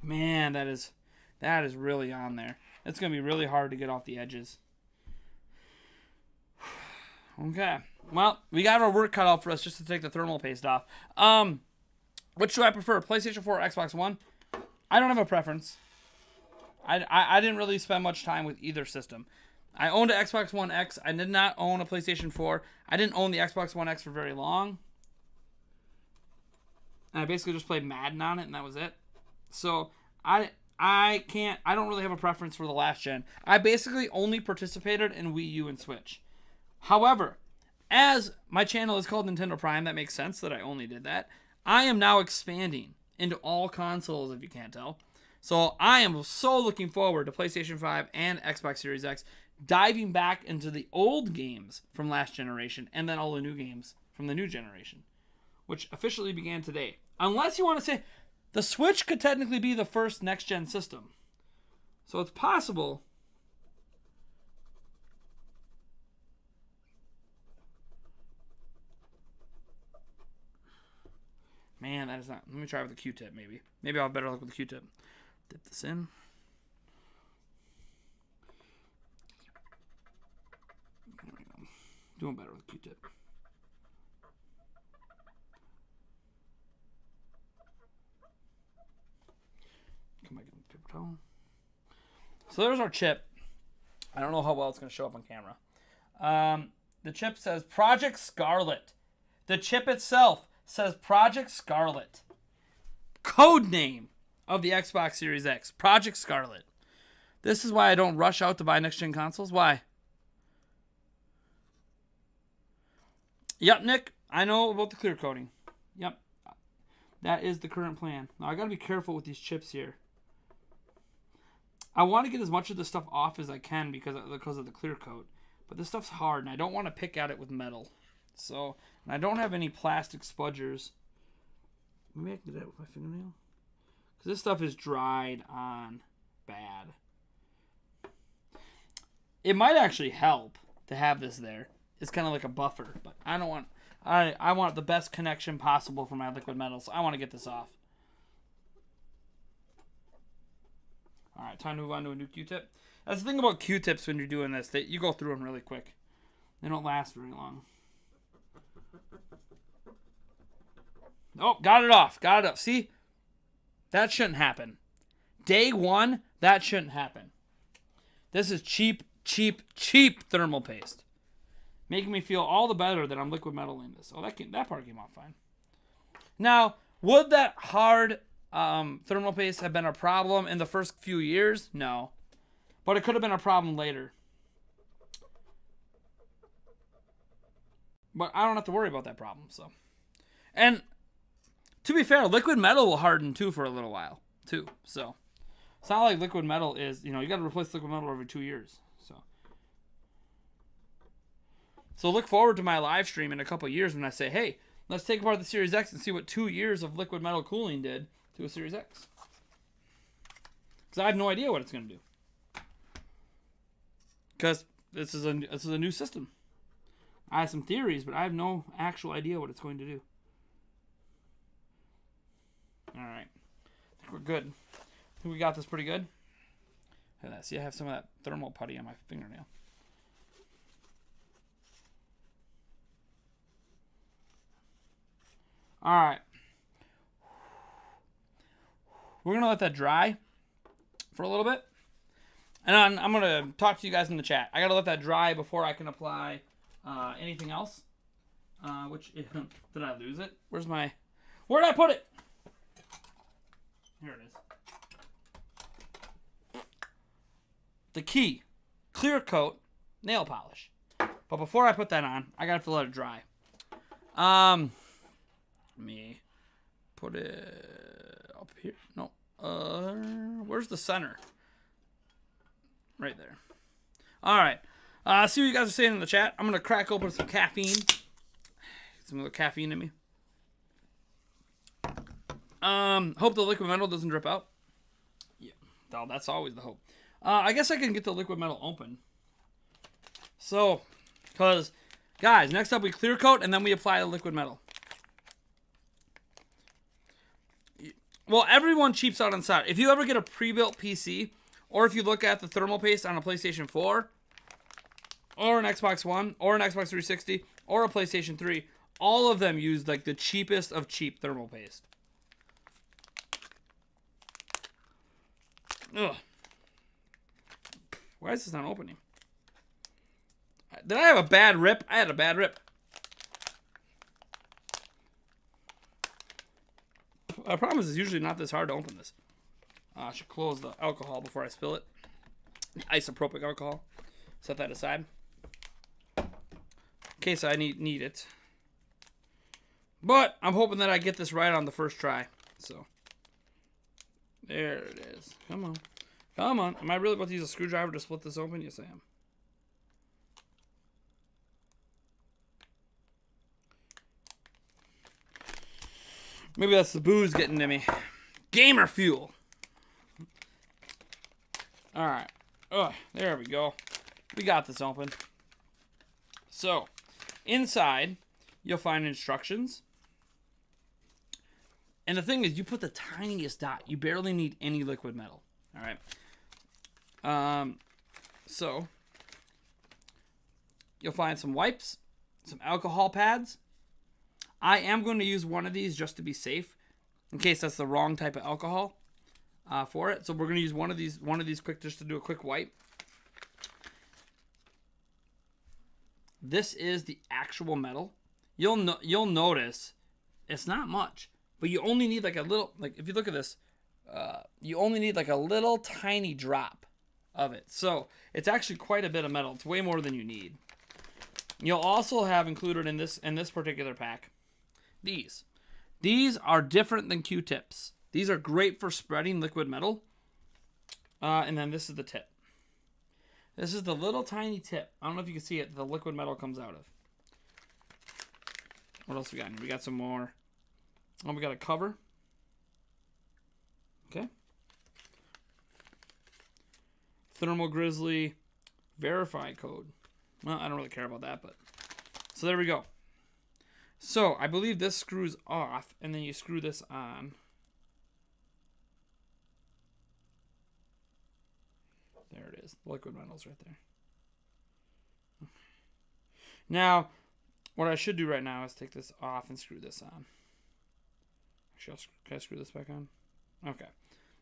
Man, that is really on there. It's going to be really hard to get off the edges. Okay. Well, we got our work cut out for us just to take the thermal paste off. Which do I prefer, PlayStation 4 or Xbox One? I don't have a preference. I didn't really spend much time with either system. I owned an Xbox One X. I did not own a PlayStation 4. I didn't own the Xbox One X for very long. And I basically just played Madden on it, and that was it. So, I don't really have a preference for the last gen. I basically only participated in Wii U and Switch. However, as my channel is called Nintendo Prime, that makes sense that I only did that. I am now expanding into all consoles, if you can't tell. So I am so looking forward to PlayStation 5 and Xbox Series X, diving back into the old games from last generation and then all the new games from the new generation, which officially began today. Unless you want to say the Switch could technically be the first next-gen system. So it's possible. Man, that is not. Let me try with the Q-tip, maybe. Maybe I'll have better luck with the Q-tip. Dip this in. There we go. Doing better with the Q-tip. Come back in the paper towel. So there's our chip. I don't know how well it's going to show up on camera. The chip says Project Scarlet. The chip itself says Project Scarlet. Code name of the Xbox Series X. Project Scarlet. This is why I don't rush out to buy next-gen consoles. Why? Yep, Nick. I know about the clear coating. Yep. That is the current plan. Now, I got to be careful with these chips here. I want to get as much of this stuff off as I can because of the clear coat. But this stuff's hard, and I don't want to pick at it with metal. So, and I don't have any plastic spudgers. Maybe I can do that with my fingernail. Because this stuff is dried on bad. It might actually help to have this there. It's kind of like a buffer. But I don't want... I want the best connection possible for my liquid metal. So I want to get this off. Alright, time to move on to a new Q-tip. That's the thing about Q-tips when you're doing this. You go through them really quick. They don't last very long. Oh, got it off. Got it up. See? That shouldn't happen. Day one, that shouldn't happen. This is cheap thermal paste. Making me feel all the better that I'm liquid metaling this. Oh, that part came off fine. Now, would that hard thermal paste have been a problem in the first few years? No. But it could have been a problem later. But I don't have to worry about that problem, so. And to be fair, liquid metal will harden too for a little while, too. So it's not like liquid metal is, you got to replace liquid metal every 2 years. So look forward to my live stream in a couple of years when I say, hey, let's take apart the Series X and see what 2 years of liquid metal cooling did to a Series X. Because I have no idea what it's going to do. Because this is a new system. I have some theories, but I have no actual idea what it's going to do. Alright. I think we're good. I think we got this pretty good. Look at that. See, I have some of that thermal putty on my fingernail. Alright. We're going to let that dry for a little bit. And I'm going to talk to you guys in the chat. I got to let that dry before I can apply anything else. Did I lose it? Where'd I put it? Here it is. The key. Clear coat nail polish. But before I put that on, I got to let it dry. Let me put it up here. No. Where's the center? Right there. All right. See what you guys are saying in the chat. I'm going to crack open some caffeine. Get some of the caffeine in me. Hope the liquid metal doesn't drip out. Yeah, that's always the hope. I guess I can get the liquid metal open. So, because, guys, next up we clear coat and then we apply the liquid metal. Well, everyone cheaps out on solder. If you ever get a pre-built PC, or if you look at the thermal paste on a PlayStation 4, or an Xbox One, or an Xbox 360, or a PlayStation 3, all of them use like the cheapest of cheap thermal paste. Ugh. Why is this not opening? Did I have a bad rip? I had a bad rip. The problem is it's usually not this hard to open this. I should close the alcohol before I spill it. Isopropyl alcohol. Set that aside. In case I need it. But I'm hoping that I get this right on the first try. So. There it is. Come on. Come on. Am I really about to use a screwdriver to split this open? Yes, I am. Maybe that's the booze getting to me. Gamer fuel. Alright. There we go. We got this open. So, inside, you'll find instructions. And the thing is, you put the tiniest dot. You barely need any liquid metal. Alright. So, you'll find some wipes, some alcohol pads. I am going to use one of these just to be safe, in case that's the wrong type of alcohol for it. So we're going to use one of these quick, just to do a quick wipe. This is the actual metal. You'll notice it's not much, but you only need like a little. Like if you look at this, you only need like a little tiny drop of it. So it's actually quite a bit of metal. It's way more than you need. You'll also have included in this particular pack. These are different than Q-tips. These are great for spreading liquid metal. And then this is the tip. This is the little tiny tip. I don't know if you can see it. The liquid metal comes out of. What else we got? We got some more. Oh, we got a cover. Okay. Thermal Grizzly verify code. Well, I don't really care about that, but so there we go. So, I believe this screws off, and then you screw this on. There it is. The liquid metal's right there. Now, what I should do right now is take this off and screw this on. Actually, can I screw this back on? Okay.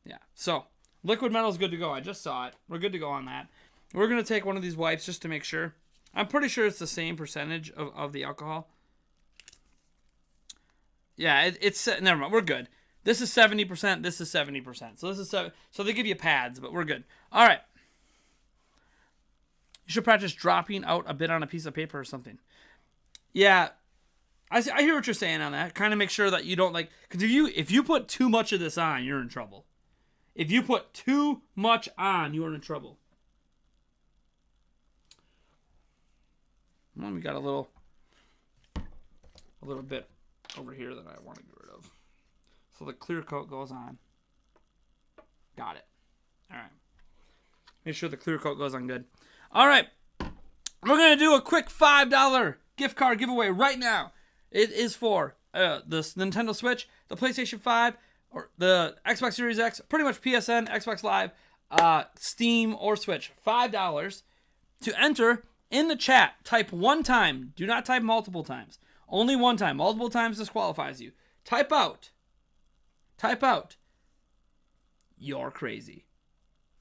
Yeah. So, liquid metal's good to go. I just saw it. We're good to go on that. We're going to take one of these wipes just to make sure. I'm pretty sure it's the same percentage of the alcohol. Yeah, it's never mind. We're good. This is 70%. This is 70%. So this is so they give you pads, but we're good. All right. You should practice dropping out a bit on a piece of paper or something. Yeah, I hear what you're saying on that. Kind of make sure that you don't because if you put too much of this on, you're in trouble. If you put too much on, you are in trouble. Well, we got a little bit over here that I want to get rid of. So the clear coat goes on. Got it. All right. Make sure the clear coat goes on good. All right. We're going to do a quick $5 gift card giveaway right now. It is for the Nintendo Switch, the PlayStation 5, or the Xbox Series X, pretty much PSN, Xbox Live, Steam, or Switch. $5 to enter. In the chat, type one time. Do not type multiple times. Only one time. Multiple times disqualifies you. Type out. You're crazy.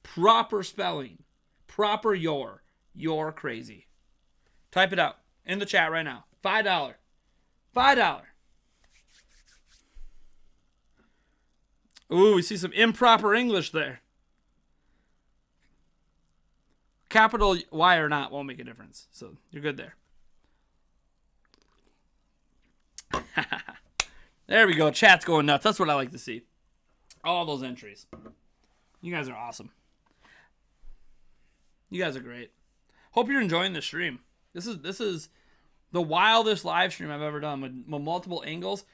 Proper spelling. Proper you're. You're crazy. Type it out in the chat right now. $5. $5. Ooh, we see some improper English there. Capital Y or not won't make a difference. So you're good there. There we go. Chat's going nuts. That's what I like to see. All those entries. You guys are awesome. You guys are great. Hope you're enjoying the stream. This is the wildest live stream I've ever done with multiple angles.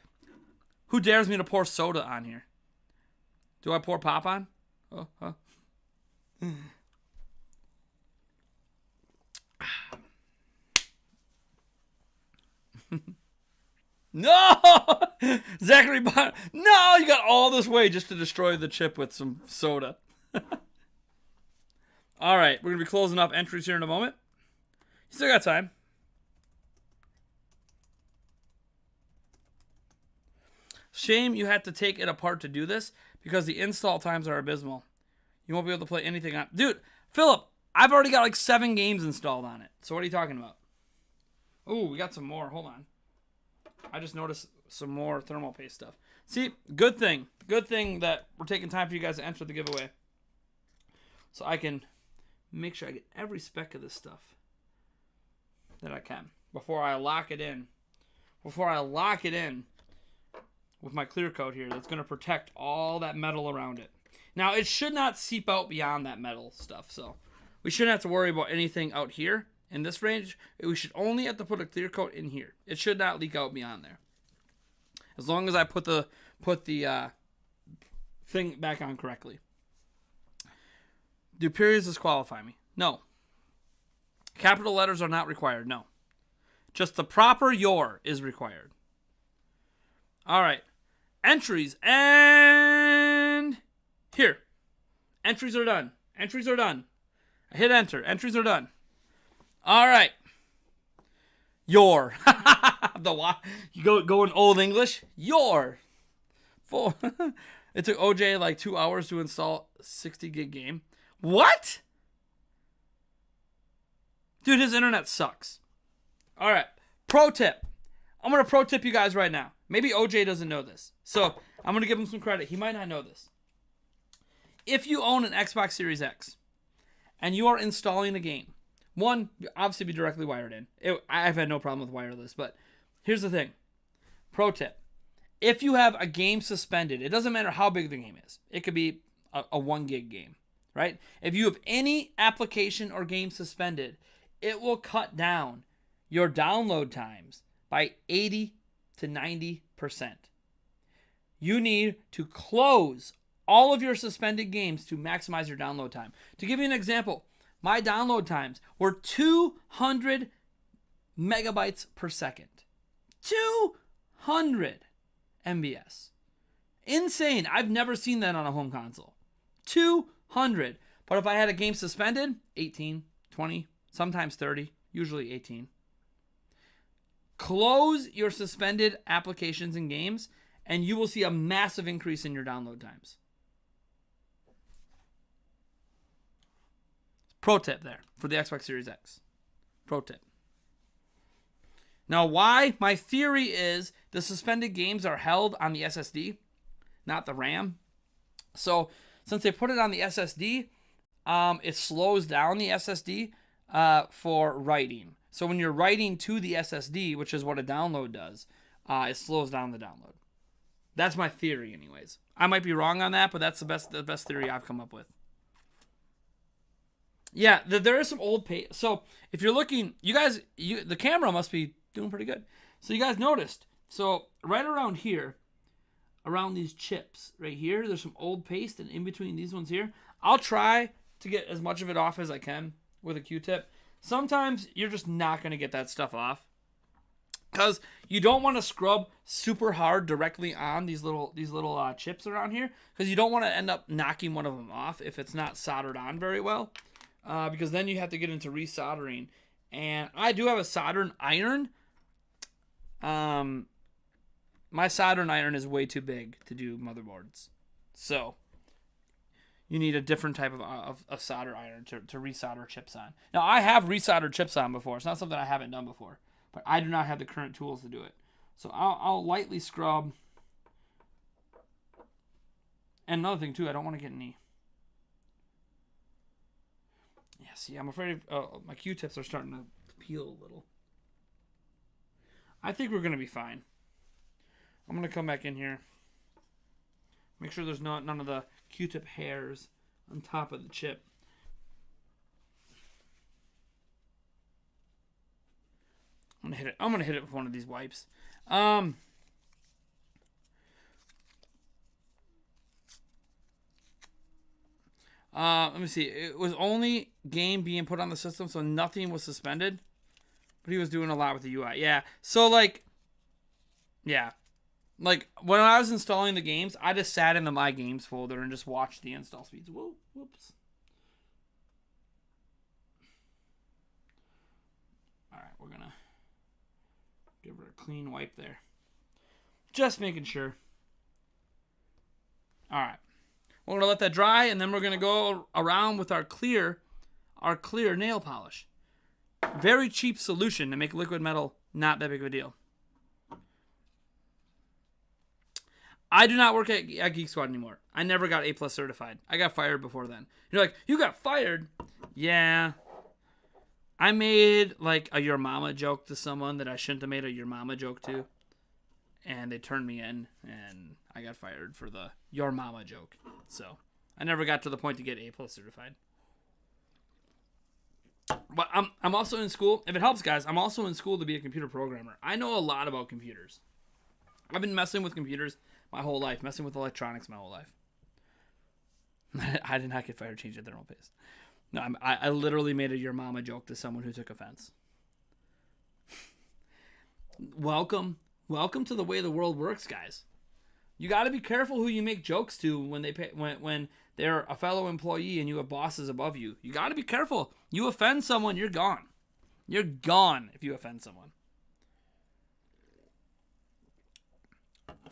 Who dares me to pour soda on here? Do I pour pop on? Oh, huh. No! Zachary Bonner. No, you got all this way just to destroy the chip with some soda. All right, we're going to be closing off entries here in a moment. You still got time. Shame you had to take it apart to do this because the install times are abysmal. You won't be able to play anything on. Dude, Philip, I've already got like 7 games installed on it. So what are you talking about? Oh, we got some more. Hold on. I just noticed some more thermal paste stuff. See, good thing. Good thing that we're taking time for you guys to enter the giveaway. So I can make sure I get every speck of this stuff that I can before I lock it in. Before I lock it in with my clear coat here that's going to protect all that metal around it. Now, it should not seep out beyond that metal stuff, so we shouldn't have to worry about anything out here in this range. We should only have to put a clear coat in here. It should not leak out beyond there. As long as I put the thing back on correctly. Do periods disqualify me? No. Capital letters are not required, no. Just the proper your is required. All right. Entries and here. Entries are done. Entries are done. I hit enter. Entries are done. All right. Your. You go in old English. Your. Full. It took OJ like 2 hours to install 60 gig game. What? Dude, his internet sucks. All right. Pro tip. I'm going to pro tip you guys right now. Maybe OJ doesn't know this. So I'm going to give him some credit. He might not know this. If you own an Xbox Series X and you are installing a game, one, obviously be directly wired in. I've had no problem with wireless, but here's the thing. Pro tip. If you have a game suspended, it doesn't matter how big the game is. It could be a 1 gig game, right? If you have any application or game suspended, it will cut down your download times by 80 to 90%. You need to close all of your suspended games to maximize your download time. To give you an example, my download times were 200 megabytes per second. 200 MBS. Insane. I've never seen that on a home console. 200. But if I had a game suspended, 18, 20, sometimes 30, usually 18. Close your suspended applications and games, and you will see a massive increase in your download times. Pro tip there for the Xbox Series X. Pro tip. Now, why? My theory is the suspended games are held on the SSD, not the RAM. So, since they put it on the SSD, it slows down the SSD for writing. So when you're writing to the SSD, which is what a download does, it slows down the download. That's my theory anyways. I might be wrong on that, but that's the best theory I've come up with. Yeah, there is some old page. So if you're looking, you guys, the camera must be doing pretty good. So you guys noticed. So right around here, around these chips right here, there's some old paste, and in between these ones here, I'll try to get as much of it off as I can with a Q-tip. Sometimes you're just not going to get that stuff off because you don't want to scrub super hard directly on these little chips around here because you don't want to end up knocking one of them off if it's not soldered on very well, because then you have to get into resoldering. And I do have a soldering iron. My soldering iron is way too big to do motherboards, so you need a different type of solder iron to resolder chips on. Now, I have resoldered chips on before. It's not something I haven't done before, but I do not have the current tools to do it. So I'll lightly scrub. And another thing too, I don't want to get any. Yeah, see, I'm afraid my Q-tips are starting to peel a little. I think we're gonna be fine. I'm gonna come back in here. Make sure there's none of the Q-tip hairs on top of the chip. I'm gonna hit it with one of these wipes. Let me see. It was only game being put on the system, so nothing was suspended. But he was doing a lot with the UI. Yeah. So, like, yeah. Like, when I was installing the games, I just sat in the My Games folder and just watched the install speeds. Whoa, whoops. All right, we're going to give her a clean wipe there. Just making sure. All right. We're going to let that dry, and then we're going to go around with our clear nail polish. Very cheap solution to make liquid metal not that big of a deal. I do not work at Geek Squad anymore. I never got A+ certified. I got fired before then. You're like, you got fired? Yeah. I made like a your mama joke to someone that I shouldn't have made a your mama joke to. And they turned me in, and I got fired for the your mama joke. So I never got to the point to get A+ certified. But I'm also in school. If it helps, guys, I'm also in school to be a computer programmer. I know a lot about computers. I've been messing with computers my whole life, messing with electronics my whole life. I did not get fired, change at thermal paste. No, I literally made a your mama joke to someone who took offense. Welcome to the way the world works, guys. You got to be careful who you make jokes to when when they're a fellow employee and you have bosses above you. You got to be careful. You offend someone, you're gone. You're gone if you offend someone.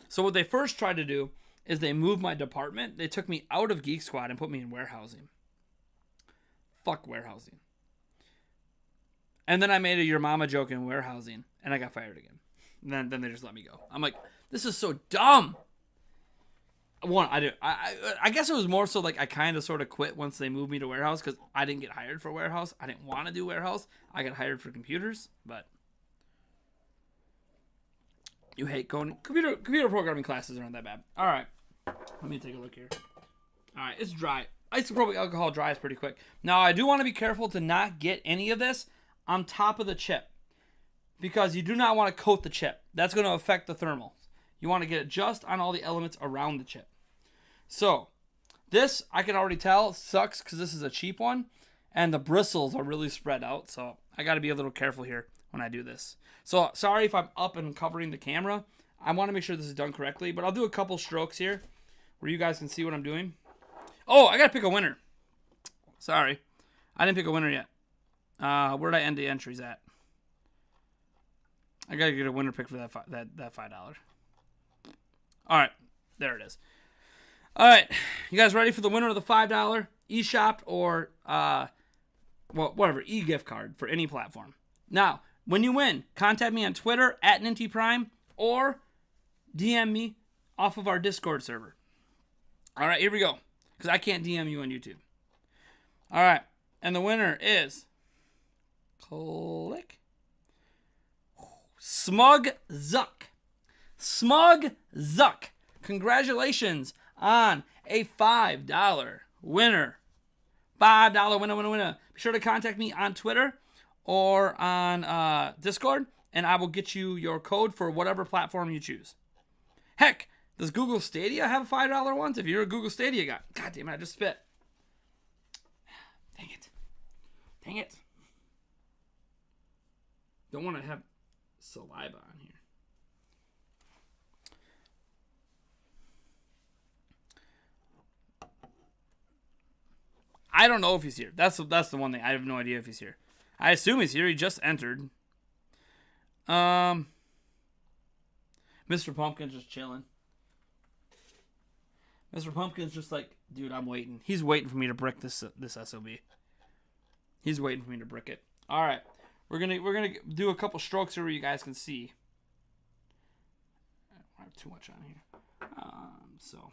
So what they first tried to do is they moved my department. They took me out of Geek Squad and put me in warehousing. Fuck warehousing. And then I made a your mama joke in warehousing, and I got fired again. And then they just let me go. I'm like, this is so dumb. One, I guess it was more so like I kind of sort of quit once they moved me to warehouse because I didn't get hired for warehouse. I didn't want to do warehouse. I got hired for computers, but you hate going. Computer programming classes aren't that bad. All right, let me take a look here. All right, it's dry. Isopropyl alcohol dries pretty quick. Now I do want to be careful to not get any of this on top of the chip because you do not want to coat the chip. That's going to affect the thermals. You want to get it just on all the elements around the chip. So, this, I can already tell, sucks because this is a cheap one. And the bristles are really spread out. So, I got to be a little careful here when I do this. So, sorry if I'm up and covering the camera. I want to make sure this is done correctly. But I'll do a couple strokes here where you guys can see what I'm doing. Oh, I got to pick a winner. Sorry. I didn't pick a winner yet. Where did I end the entries at? I got to get a winner pick for that $5. All right, there it is. All right, you guys ready for the winner of the $5 eShop or whatever e-gift card for any platform? Now, when you win, contact me on Twitter at NintyPrime or DM me off of our Discord server. All right, here we go, because I can't DM you on YouTube. All right, and the winner is click Smug Zuck. Smug Zuck. Congratulations on a $5 winner. $5 winner. Be sure to contact me on Twitter or on Discord, and I will get you your code for whatever platform you choose. Heck, does Google Stadia have a $5 ones? If you're a Google Stadia guy. God damn it, I just spit. Dang it. Don't want to have saliva on here. I don't know if he's here. That's the one thing. I have no idea if he's here. I assume he's here. He just entered. Mr. Pumpkin's just chilling. Mr. Pumpkin's just like, dude, I'm waiting. He's waiting for me to brick this SOB. He's waiting for me to brick it. All right. We're gonna do a couple strokes here where you guys can see. I don't have too much on here. So.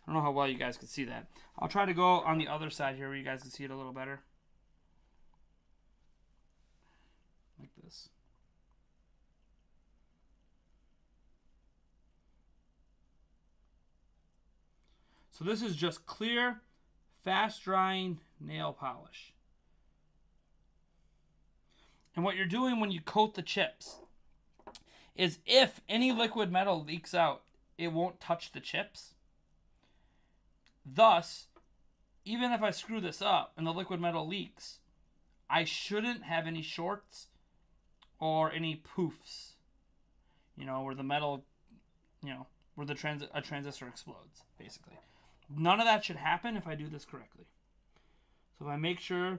I don't know how well you guys can see that. I'll try to go on the other side here where you guys can see it a little better. Like this. So this is just clear, fast drying nail polish. And what you're doing when you coat the chips is if any liquid metal leaks out, it won't touch the chips. Thus, even if I screw this up and the liquid metal leaks, I shouldn't have any shorts or any poofs, where the metal, where a transistor explodes, basically. None of that should happen if I do this correctly. So if I make sure,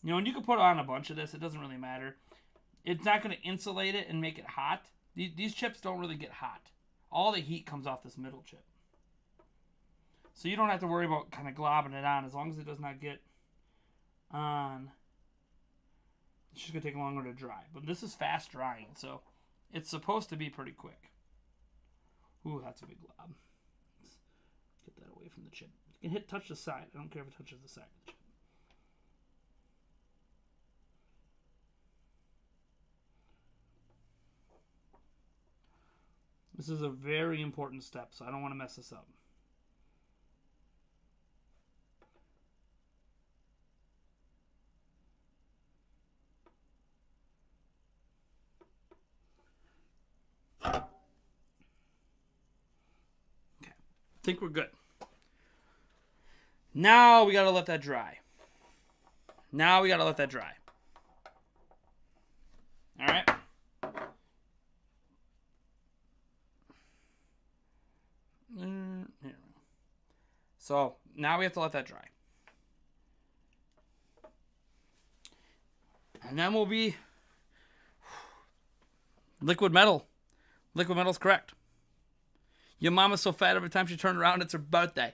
and you can put on a bunch of this, it doesn't really matter. It's not going to insulate it and make it hot. These chips don't really get hot. All the heat comes off this middle chip. So you don't have to worry about kind of globbing it on as long as it does not get on. It's just going to take longer to dry. But this is fast drying, so it's supposed to be pretty quick. Ooh, that's a big glob. Let's get that away from the chip. You can touch the side. I don't care if it touches the side of the chip. This is a very important step, so I don't want to mess this up. Okay. I think we're good. Now we got to let that dry. All right. Here. So now we have to let that dry. And then we'll be liquid metal. Liquid metal's correct. Your mama's so fat every time she turns around, it's her birthday.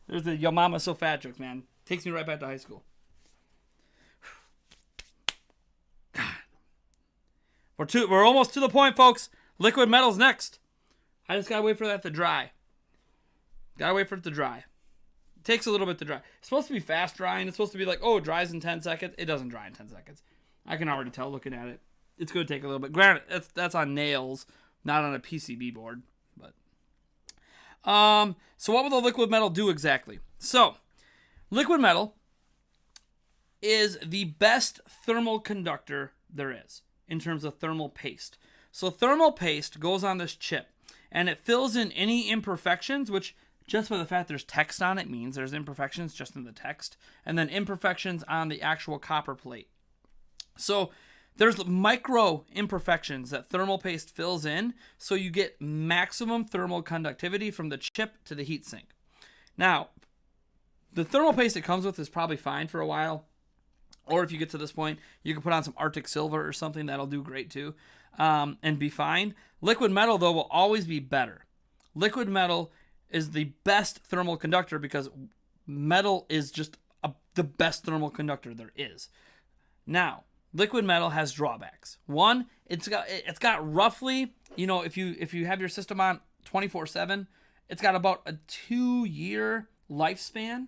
There's the your mama's so fat jokes, man. Takes me right back to high school. God. We're almost to the point, folks. Liquid metal's next. I just gotta wait for that to dry. It takes a little bit to dry. It's supposed to be fast drying. It's supposed to be like, oh, it dries in 10 seconds. It doesn't dry in 10 seconds. I can already tell looking at it. It's going to take a little bit. Granted, that's on nails, not on a PCB board. But so what will the liquid metal do exactly? So, liquid metal is the best thermal conductor there is in terms of thermal paste. So thermal paste goes on this chip, and it fills in any imperfections, which just by the fact there's text on it means there's imperfections just in the text, and then imperfections on the actual copper plate. So there's micro imperfections that thermal paste fills in, so you get maximum thermal conductivity from the chip to the heatsink. Now, the thermal paste it comes with is probably fine for a while, or if you get to this point, you can put on some Arctic Silver or something. That'll do great too, and be fine. Liquid metal, though, will always be better. Liquid metal is the best thermal conductor because metal is just the best thermal conductor there is. Now, liquid metal has drawbacks. One, it's got roughly, if you have your system on 24/7, it's got about a 2-year lifespan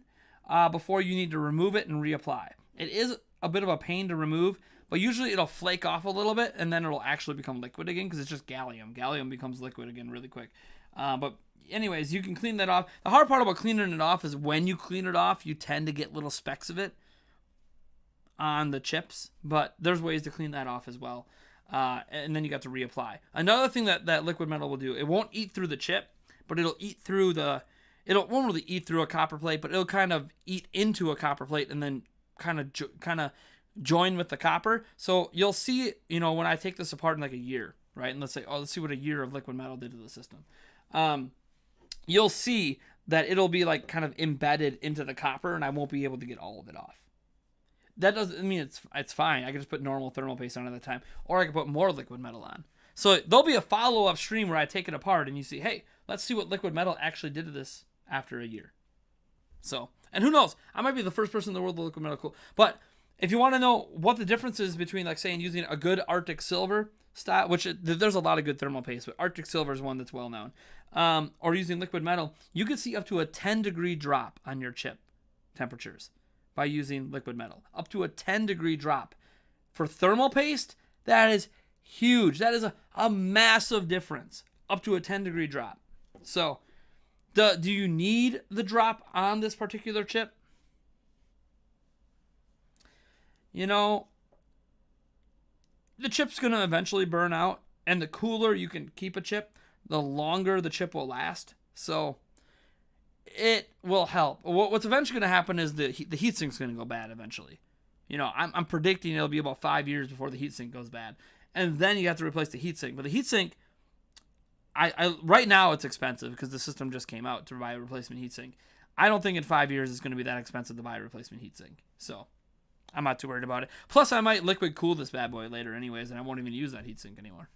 before you need to remove it and reapply. It is a bit of a pain to remove, but usually it'll flake off a little bit and then it'll actually become liquid again because it's just gallium. Gallium becomes liquid again really quick. But anyways, you can clean that off. The hard part about cleaning it off is when you clean it off, you tend to get little specks of it on the chips, but there's ways to clean that off as well. And then you got to reapply. Another thing that liquid metal will do, it won't eat through the chip, but it'll eat through it won't really eat through a copper plate, but it'll kind of eat into a copper plate and then kind of join with the copper. So you'll see, when I take this apart in like a year, right? And let's see what a year of liquid metal did to the system. You'll see that it'll be like kind of embedded into the copper and I won't be able to get all of it off. That doesn't mean it's fine. I can just put normal thermal paste on at the time, or I can put more liquid metal on. So there'll be a follow-up stream where I take it apart and you see, hey, let's see what liquid metal actually did to this after a year. So, and who knows? I might be the first person in the world to liquid metal cool. But if you want to know what the difference is between, like, saying using a good Arctic Silver style, which there's a lot of good thermal paste, but Arctic Silver is one that's well known, or using liquid metal, you can see up to a 10-degree drop on your chip temperatures by using liquid metal. Up to a 10-degree drop. For thermal paste, that is huge. That is a massive difference. Up to a 10-degree drop. So, Do you need the drop on this particular chip? You know, the chip's going to eventually burn out, and the cooler you can keep a chip, the longer the chip will last. So it will help. What's eventually going to happen is the heatsink's going to go bad eventually. You know, I'm predicting it'll be about 5 years before the heatsink goes bad. And then you have to replace the heatsink. But the heatsink, I right now it's expensive because the system just came out to buy a replacement heatsink. I don't think in 5 years it's going to be that expensive to buy a replacement heatsink. So I'm not too worried about it. Plus, I might liquid cool this bad boy later anyways, and I won't even use that heatsink anymore.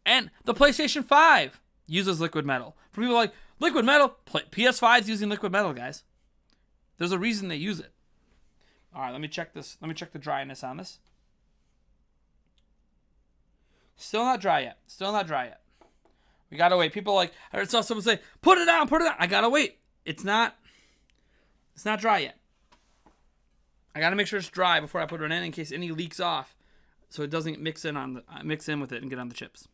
And the PlayStation 5 uses liquid metal. For people like, liquid metal? PS5's using liquid metal, guys. There's a reason they use it. All right, let me check this. Let me check the dryness on this. Still not dry yet. Still not dry yet. We gotta wait. People like, I heard someone say, put it on, put it on. I gotta wait. It's not dry yet. I gotta make sure it's dry before I put it in case any leaks off, so it doesn't mix in with it and get on the chips.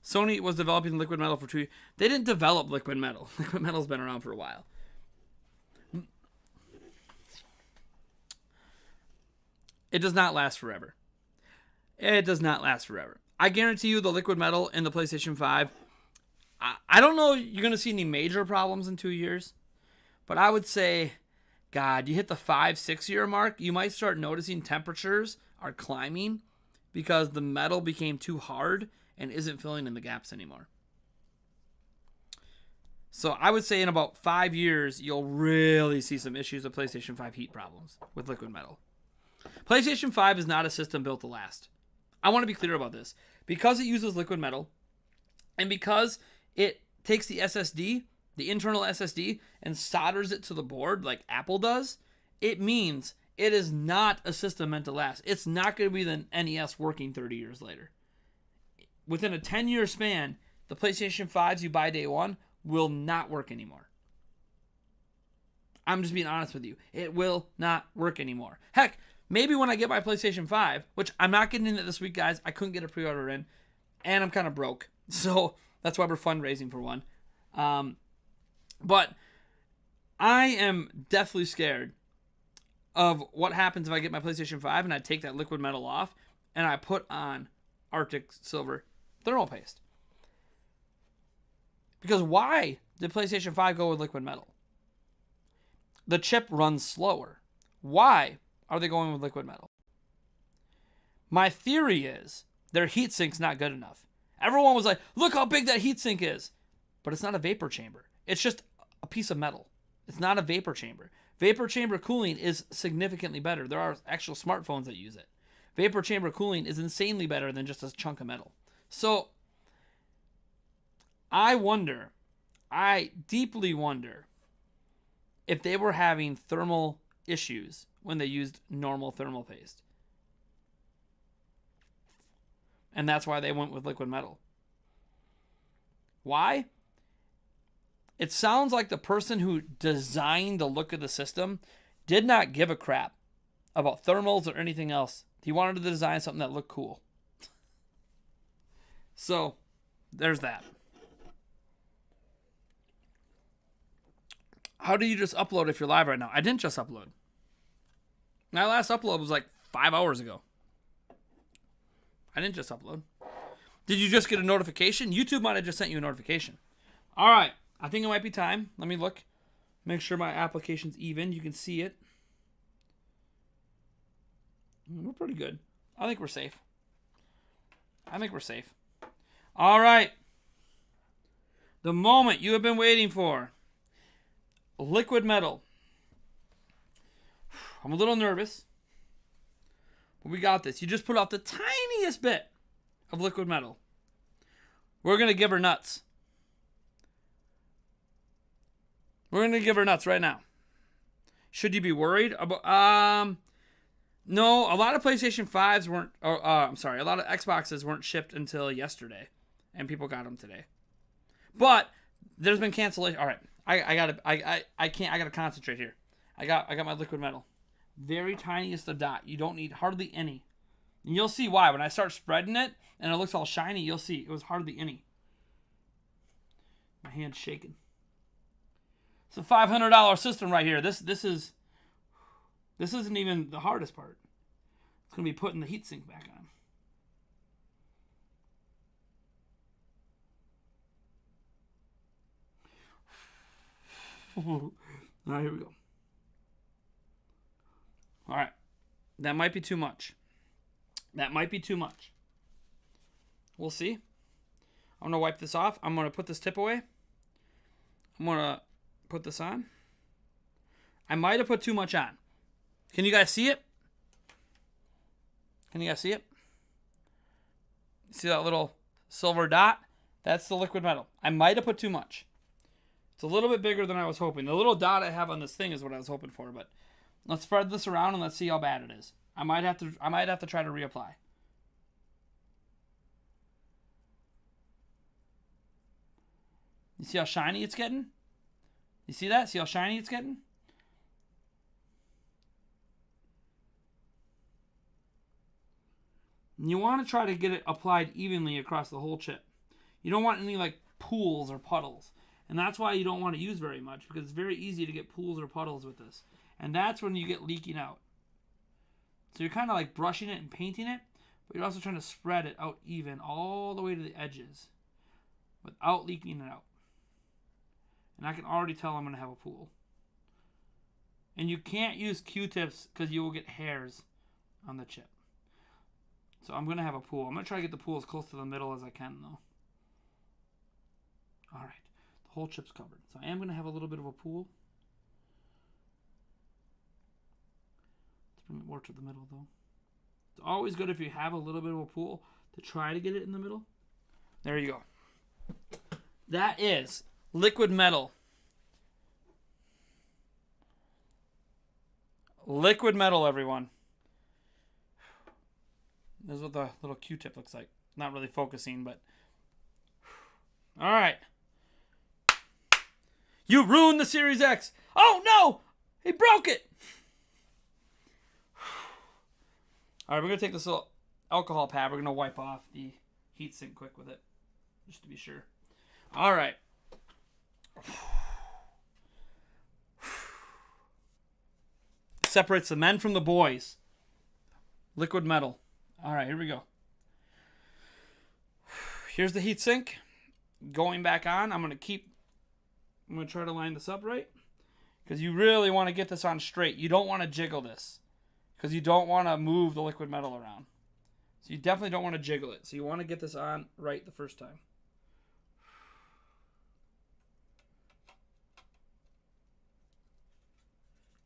Sony was developing liquid metal for 2 years. They didn't develop liquid metal. Liquid metal's been around for a while. It does not last forever. It does not last forever. I guarantee you the liquid metal in the PlayStation 5, I don't know if you're going to see any major problems in 2 years, but I would say, God, you hit the 5-6 year mark, you might start noticing temperatures are climbing because the metal became too hard and isn't filling in the gaps anymore. So I would say in about 5 years, you'll really see some issues with PlayStation 5 heat problems with liquid metal. PlayStation 5 is not a system built to last. I want to be clear about this. Because it uses liquid metal, and because it takes the SSD, the internal SSD, and solders it to the board like Apple does, it means it is not a system meant to last. It's not going to be the NES working 30 years later. Within a 10-year span, the PlayStation 5s you buy day one will not work anymore. I'm just being honest with you. It will not work anymore. Heck, maybe when I get my PlayStation 5, which I'm not getting in it this week, guys. I couldn't get a pre-order in, and I'm kind of broke. So that's why we're fundraising for one. But I am deathly scared of what happens if I get my PlayStation 5 and I take that liquid metal off and I put on Arctic Silver thermal paste. Because why did PlayStation 5 go with liquid metal? The chip runs slower. Why are they going with liquid metal? My theory is their heatsink's not good enough. Everyone was like, look how big that heatsink is. But it's not a vapor chamber. It's just a piece of metal. It's not a vapor chamber. Vapor chamber cooling is significantly better. There are actual smartphones that use it. Vapor chamber cooling is insanely better than just a chunk of metal. So, I deeply wonder if they were having thermal issues when they used normal thermal paste. And that's why they went with liquid metal. Why? It sounds like the person who designed the look of the system did not give a crap about thermals or anything else. He wanted to design something that looked cool. So, there's that. How do you just upload if you're live right now? I didn't just upload. My last upload was like 5 hours ago. I didn't just upload. Did you just get a notification? YouTube might have just sent you a notification. All right. I think it might be time. Let me look. Make sure my application's even. You can see it. We're pretty good. I think we're safe. All right. The moment you have been waiting for. Liquid metal. I'm a little nervous. But we got this. You just put out the tiniest bit of liquid metal. We're going to give her nuts. We're going to give her nuts right now. Should you be worried about... No, a lot of PlayStation 5s weren't... a lot of Xboxes weren't shipped until yesterday. And people got them today. But there's been cancellation. All right. I gotta concentrate here. I got my liquid metal. Very tiniest of dot. You don't need hardly any. And you'll see why. When I start spreading it and it looks all shiny, you'll see it was hardly any. My hand's shaking. It's a $500 system right here. This isn't even the hardest part. It's going to be putting the heatsink back on. All right, here we go. All right. That might be too much. That might be too much. We'll see. I'm going to wipe this off. I'm going to put this tip away. I'm going to put this on. I might have put too much on. Can you guys see it? Can you guys see it? See that little silver dot? That's the liquid metal. I might have put too much. It's a little bit bigger than I was hoping. The little dot I have on this thing is what I was hoping for, but let's spread this around and let's see how bad it is. I might have to try to reapply. You see how shiny it's getting? You see that? See how shiny it's getting? And you want to try to get it applied evenly across the whole chip. You don't want any like pools or puddles. And that's why you don't want to use very much, because it's very easy to get pools or puddles with this. And that's when you get leaking out. So you're kind of like brushing it and painting it, but you're also trying to spread it out even all the way to the edges without leaking it out. And I can already tell I'm going to have a pool. And you can't use Q-tips because you will get hairs on the chip. So I'm going to have a pool. I'm going to try to get the pool as close to the middle as I can, though. All right. The whole chip's covered. So I am going to have a little bit of a pool. Let's bring it more to the middle, though. It's always good if you have a little bit of a pool to try to get it in the middle. There you go. That is liquid metal. Liquid metal, everyone. This is what the little Q-tip looks like. Not really focusing, but... All right. You ruined the Series X. Oh, no! He broke it! All right, we're going to take this little alcohol pad. We're going to wipe off the heatsink quick with it, just to be sure. All right. Separates the men from the boys. Liquid metal. All right, here we go. Here's the heatsink. Going back on. I'm going to try to line this up right, because you really want to get this on straight. You don't want to jiggle this, because you don't want to move the liquid metal around. So you definitely don't want to jiggle it. So you want to get this on right the first time.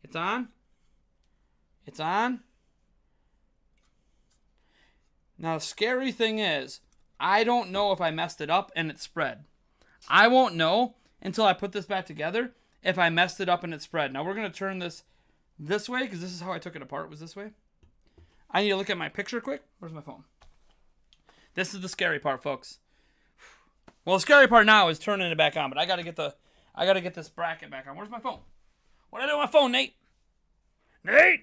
It's on. It's on. Now, the scary thing is, I don't know if I messed it up and it spread. I won't know until I put this back together if I messed it up and it spread. Now, we're going to turn this way, because this is how I took it apart, was this way. I need to look at my picture quick. Where's my phone? This is the scary part, folks. Well, the scary part now is turning it back on, but I got to get this bracket back on. Where's my phone? What did I do with my phone, Nate? Nate!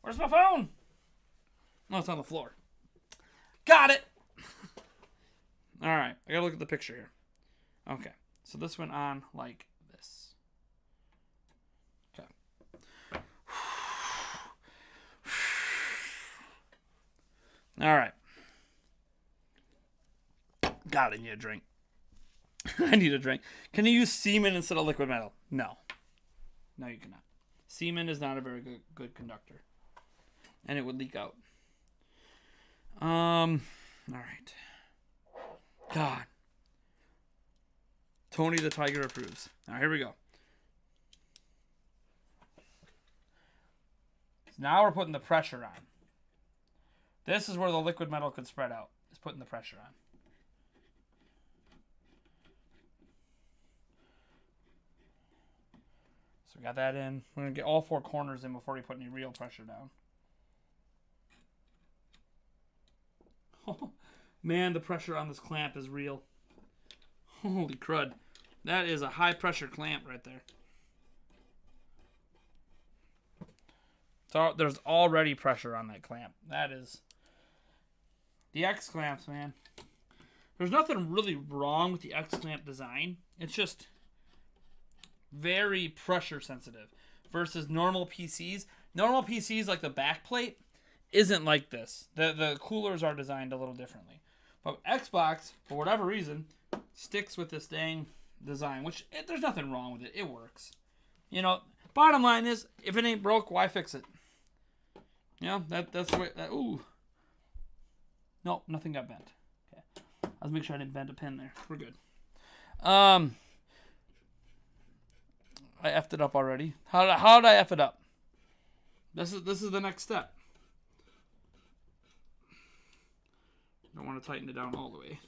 Where's my phone? No, it's on the floor. Got it! All right, I got to look at the picture here. Okay, so this went on like this. Okay. All right. God, I need a drink. I need a drink. Can you use semen instead of liquid metal? No. No, you cannot. Semen is not a very good conductor. And it would leak out. All right. God. Tony the Tiger approves. Now, here we go. So now we're putting the pressure on. This is where the liquid metal could spread out. Is putting the pressure on. So we got that in. We're going to get all four corners in before we put any real pressure down. Oh, man, the pressure on this clamp is real. Holy crud. That is a high pressure clamp right there. So there's already pressure on that clamp. That is The X clamps, man. There's nothing really wrong with the X clamp design. It's just very pressure sensitive versus normal PCs. Normal PCs, like the back plate, isn't like this. The coolers are designed a little differently. But Xbox, for whatever reason, sticks with this dang design, which there's nothing wrong with it. It works. You know, bottom line is, if it ain't broke, why fix it? You know, that's the way. Ooh. Nope, nothing got bent. Okay. Let's make sure I didn't bend a pin there. We're good. I effed it up already. How did I F it up? This is the next step. Don't want to tighten it down all the way.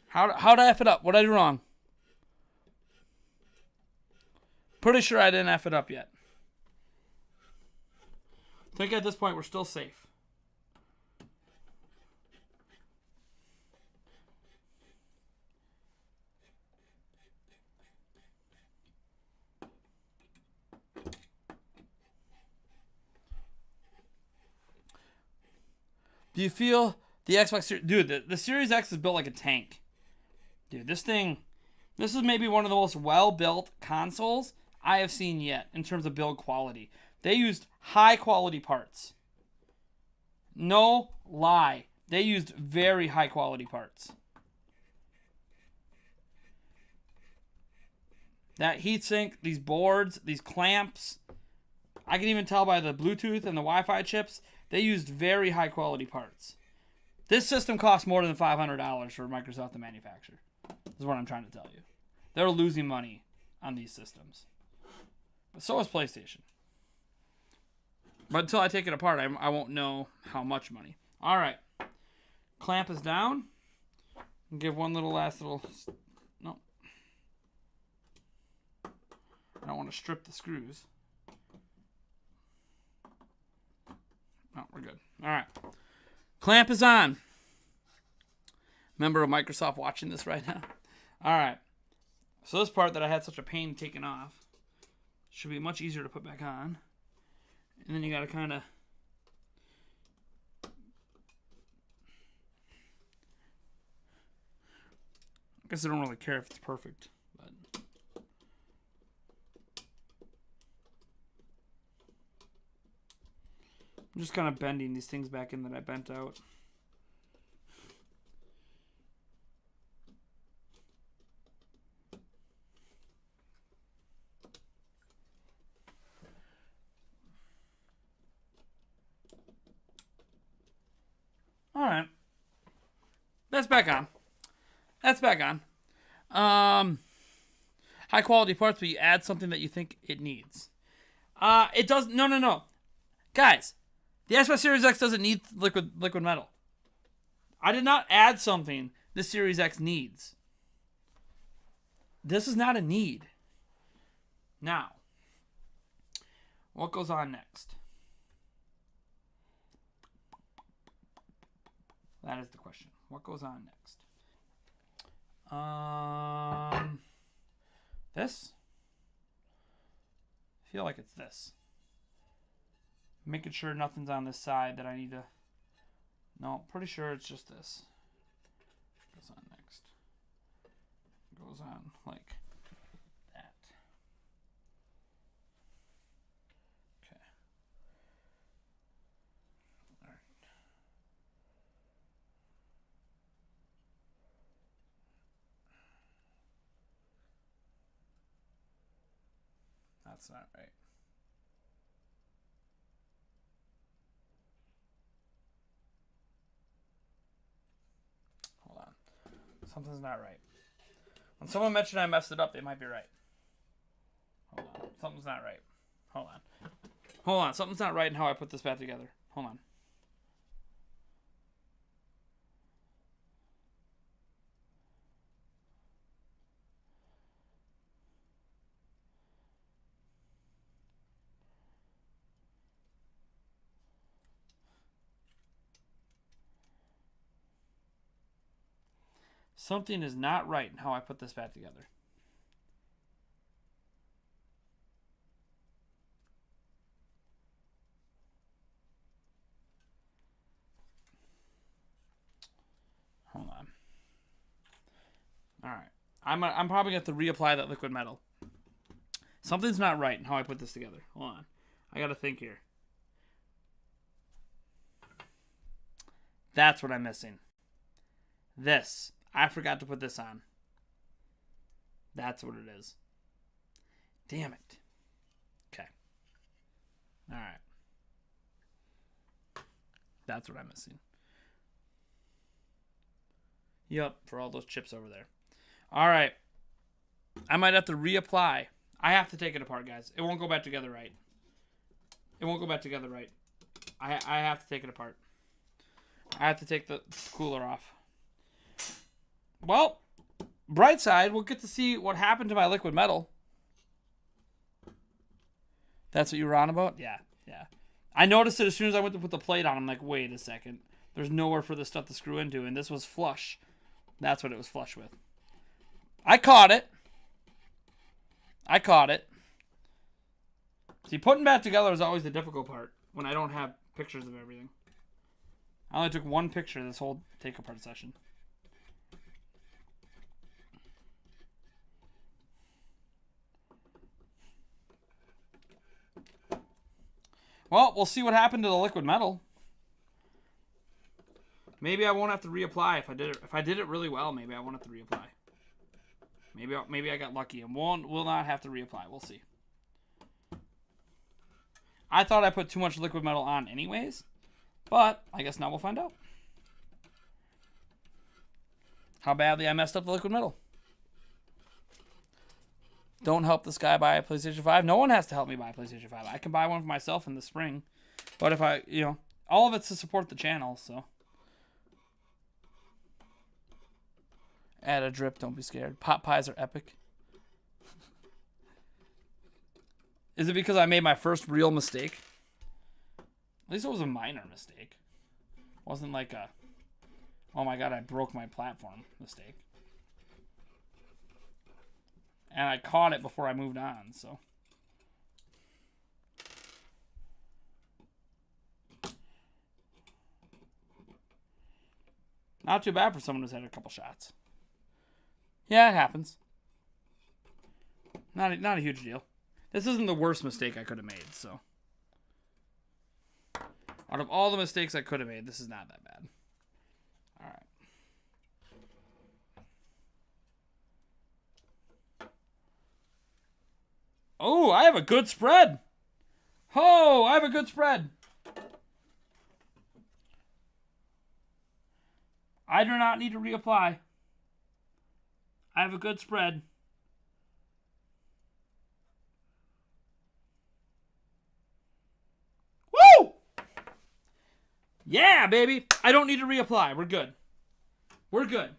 How did I F it up? What did I do wrong? Pretty sure I didn't F it up yet. I think at this point we're still safe. Do you feel the Xbox Series... Dude, the Series X is built like a tank. Dude, this thing... This is maybe one of the most well-built consoles I have seen yet in terms of build quality. They used high-quality parts. No lie. They used very high-quality parts. That heatsink, these boards, these clamps... I can even tell by the Bluetooth and the Wi-Fi chips... They used very high-quality parts. This system costs more than $500 for Microsoft to manufacture. Is what I'm trying to tell you. They're losing money on these systems. But so is PlayStation. But until I take it apart, I won't know how much money. All right. Clamp is down. Give one last little... No. I don't want to strip the screws. Oh, we're good. All right. Clamp is on. Member of Microsoft watching this right now. All right. So this part that I had such a pain taking off should be much easier to put back on. And then you got to kind of... I guess I don't really care if it's perfect. But I'm just kind of bending these things back in that I bent out. All right. That's back on. That's back on. High quality parts, but you add something that you think it needs. It does. No. Guys, the Xbox Series X doesn't need liquid metal. I did not add something the Series X needs. This is not a need. Now, what goes on next? That is the question. What goes on next? This? I feel like it's this. Making sure nothing's on this side that I need to... No, pretty sure it's just this. Goes on next. Goes on like that. Okay. All right. That's not right. Hold on. Something's not right. When someone mentioned I messed it up, they might be right. Hold on. Something's not right. Hold on. Hold on. Something's not right in how I put this back together. Hold on. Something is not right in how I put this back together. All right. I'm probably going to have to reapply that liquid metal. Something's not right in how I put this together. Hold on. I got to think here. That's what I'm missing. This. I forgot to put this on. That's what it is. Damn it. Okay. All right. That's what I'm missing. Yep, for all those chips over there. All right. I might have to reapply. I have to take it apart, guys. It won't go back together right. It won't go back together right. I have to take it apart. I have to take the cooler off. Well, bright side, we'll get to see what happened to my liquid metal. That's what you were on about? Yeah. I noticed it as soon as I went to put the plate on. I'm like, wait a second. There's nowhere for this stuff to screw into, and this was flush. That's what it was flush with. I caught it. See, putting back together is always the difficult part when I don't have pictures of everything. I only took one picture this whole take-apart session. Well, we'll see what happened to the liquid metal. Maybe I won't have to reapply if I did it. If I did it really well, maybe I won't have to reapply. Maybe I got lucky and will not have to reapply. We'll see. I thought I put too much liquid metal on anyways, but I guess now we'll find out how badly I messed up the liquid metal. Don't help this guy buy a PlayStation 5. No one has to help me buy a PlayStation 5. I can buy one for myself in the spring. But if I, all of it's to support the channel, so. Add a drip, don't be scared. Pot pies are epic. Is it because I made my first real mistake? At least it was a minor mistake. It wasn't like a, oh my god, I broke my platform mistake. And I caught it before I moved on, so. Not too bad for someone who's had a couple shots. Yeah, it happens. Not a huge deal. This isn't the worst mistake I could have made, so. Out of all the mistakes I could have made, this is not that bad. All right. Oh, I have a good spread. Oh, I have a good spread. I do not need to reapply. I have a good spread. Woo! Yeah, baby. I don't need to reapply. We're good. We're good.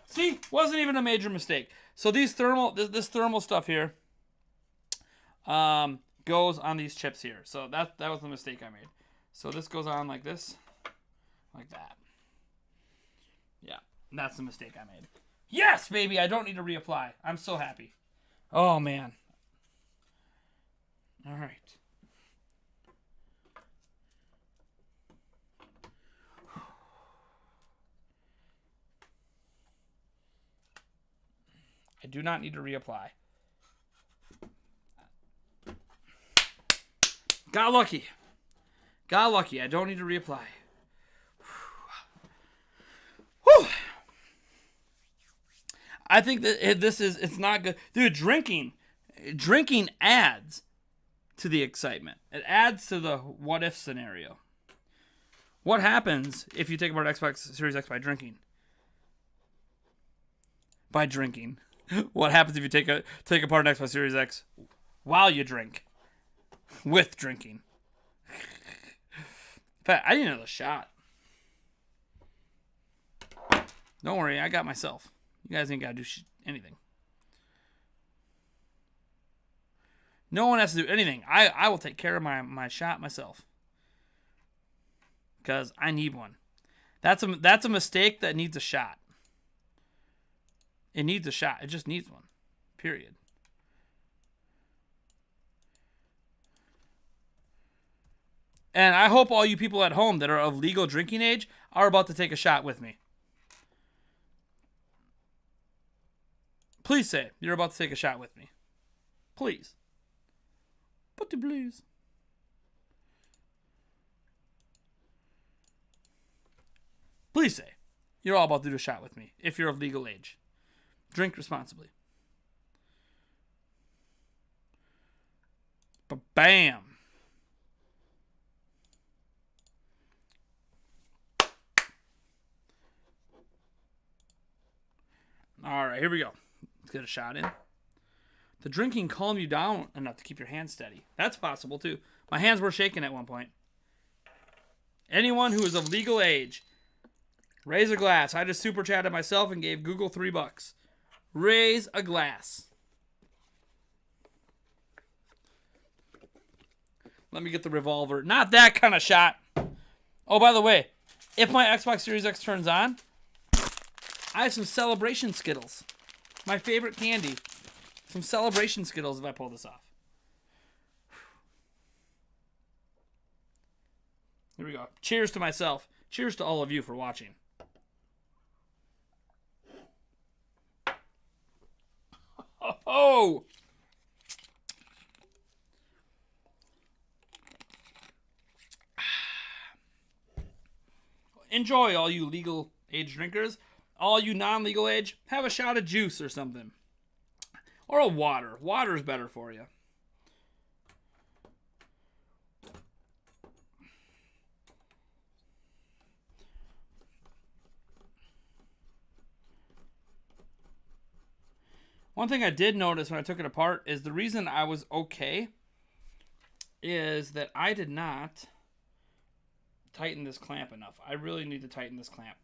See? Wasn't even a major mistake. So these this thermal stuff here goes on these chips here. So that was the mistake I made. So this goes on like this. Like that. Yeah. That's the mistake I made. Yes, baby. I don't need to reapply. I'm so happy. Oh, man. All right. I do not need to reapply. Got lucky. Got lucky. I don't need to reapply. Whew. I think that it's not good. Dude, drinking adds to the excitement. It adds to the what if scenario. What happens if you take apart Xbox Series X by drinking? By drinking. What happens if you take apart an Xbox Series X while you drink? With drinking. In fact, I need another shot. Don't worry, I got myself. You guys ain't got to do anything. No one has to do anything. I will take care of my shot myself. Because I need one. That's a mistake that needs a shot. It needs a shot. It just needs one. Period. And I hope all you people at home that are of legal drinking age are about to take a shot with me. Please say you're about to take a shot with me. Please. Pretty please. Please say you're all about to do a shot with me if you're of legal age. Drink responsibly. Bam. All right, here we go. Let's get a shot in. The drinking calmed you down enough to keep your hands steady. That's possible, too. My hands were shaking at one point. Anyone who is of legal age, raise a glass. I just super chatted myself and gave Google $3. Raise a glass. Let me get the revolver. Not that kind of shot. Oh, by the way, if my Xbox Series X turns on, I have some Celebration Skittles. My favorite candy. Some Celebration Skittles if I pull this off. Here we go. Cheers to myself. Cheers to all of you for watching. Oh! Enjoy, all you legal age drinkers. All you non-legal age, have a shot of juice or something. Or a water. Water is better for you. One thing I did notice when I took it apart is the reason I was okay is that I did not tighten this clamp enough. I really need to tighten this clamp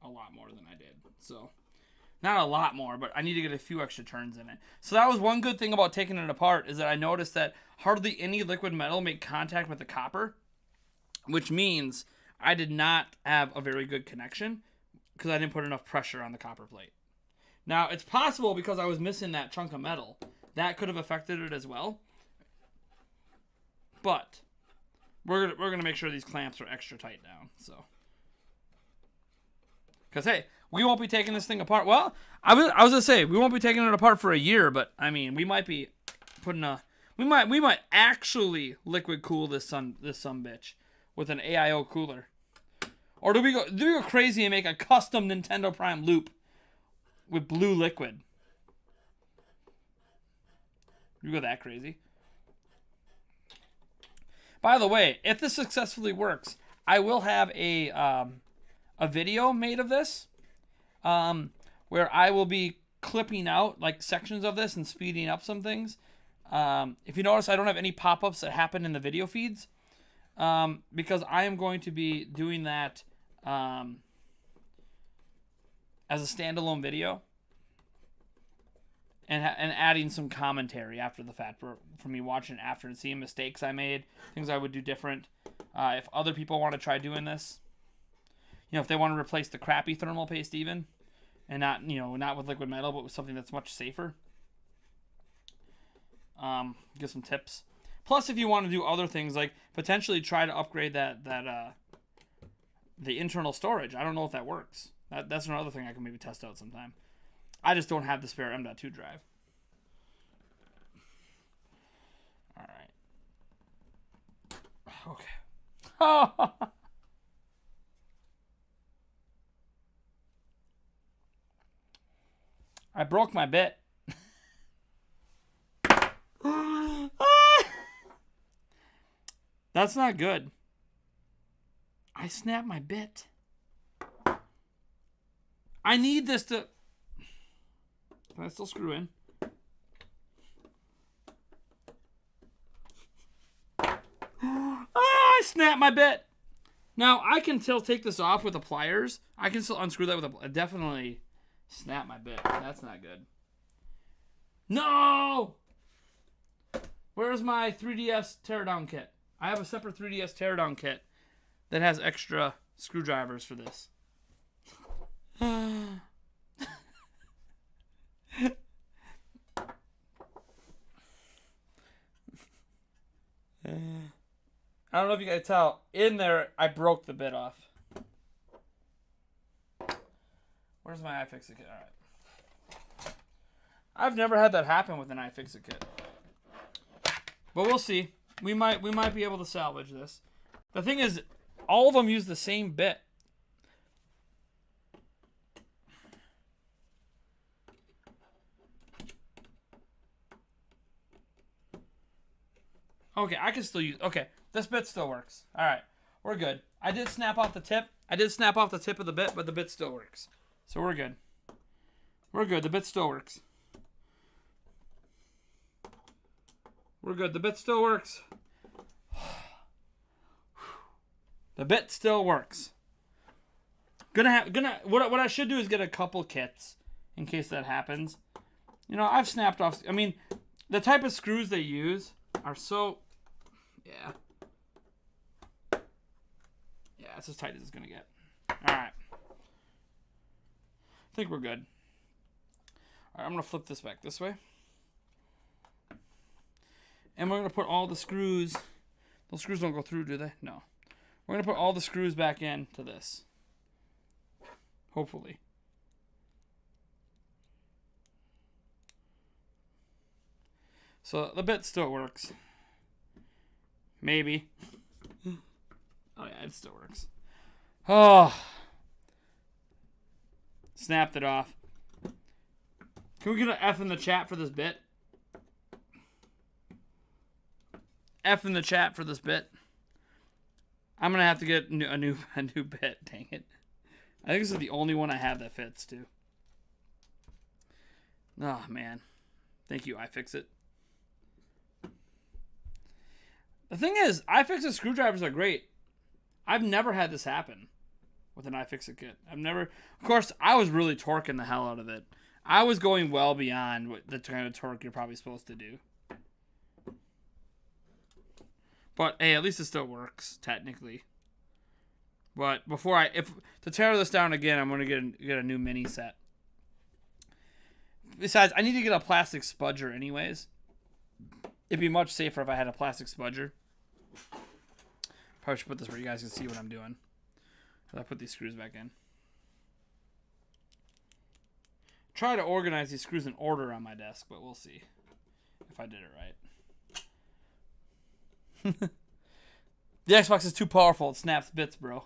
a lot more than I did. So, not a lot more, but I need to get a few extra turns in it. So that was one good thing about taking it apart, is that I noticed that hardly any liquid metal made contact with the copper, which means I did not have a very good connection because I didn't put enough pressure on the copper plate. Now, it's possible because I was missing that chunk of metal. That could have affected it as well. But we're gonna make sure these clamps are extra tight down. So, because hey, we won't be taking this thing apart. Well, I was gonna say we won't be taking it apart for a year, but I mean we might be putting we might actually liquid cool this son bitch with an AIO cooler, or do we go crazy and make a custom Nintendo Prime loop with blue liquid? You go that crazy? By the way, if this successfully works, I will have a video made of this, where I will be clipping out like sections of this and speeding up some things. If you notice, I don't have any pop-ups that happen in the video feeds, because I am going to be doing that as a standalone video. And adding some commentary after the fact for me watching it after and seeing mistakes I made, things I would do different. If other people want to try doing this, if they want to replace the crappy thermal paste even, and not with liquid metal, but with something that's much safer. Give some tips. Plus, if you want to do other things, like potentially try to upgrade the internal storage. I don't know if that works. That's another thing I can maybe test out sometime. I just don't have the spare M.2 drive. All right. Okay. I broke my bit. That's not good. I snapped my bit. I need this to... Can I still screw in? I snapped my bit. Now, I can still take this off with the pliers. I can still unscrew that with a... Definitely snap my bit. That's not good. No! Where's my 3DS teardown kit? I have a separate 3DS teardown kit that has extra screwdrivers for this. I don't know if you guys tell. In there, I broke the bit off. Where's my iFixit kit? All right. I've never had that happen with an iFixit kit. But we'll see. We might be able to salvage this. The thing is, all of them use the same bit. Okay, I can still use... Okay, this bit still works. All right, we're good. I did snap off the tip. I did snap off the tip of the bit, but the bit still works. So we're good. We're good. The bit still works. We're good. The bit still works. The bit still works. What I should do is get a couple kits in case that happens. You know, I've snapped off... I mean, the type of screws they use are so... Yeah. Yeah, it's as tight as it's going to get. Alright. I think we're good. Alright, I'm going to flip this back this way. And we're going to put all the screws... Those screws don't go through, do they? No. We're going to put all the screws back into this. Hopefully. So the bit still works. Maybe. Oh yeah, it still works. Oh. Snapped it off. Can we get an F in the chat for this bit? F in the chat for this bit. I'm gonna have to get a new bit. Dang it! I think this is the only one I have that fits too. Oh man, thank you, iFixit. The thing is, iFixit screwdrivers are great. I've never had this happen with an iFixit kit. Of course, I was really torquing the hell out of it. I was going well beyond what the kind of torque you're probably supposed to do. But hey, at least it still works technically. But if to tear this down again, I'm gonna get a new mini set. Besides, I need to get a plastic spudger anyways. It'd be much safer if I had a plastic spudger. Probably should put this where you guys can see what I'm doing. I put these screws back in. Try to organize these screws in order on my desk, but we'll see if I did it right. The Xbox is too powerful. It snaps bits, bro.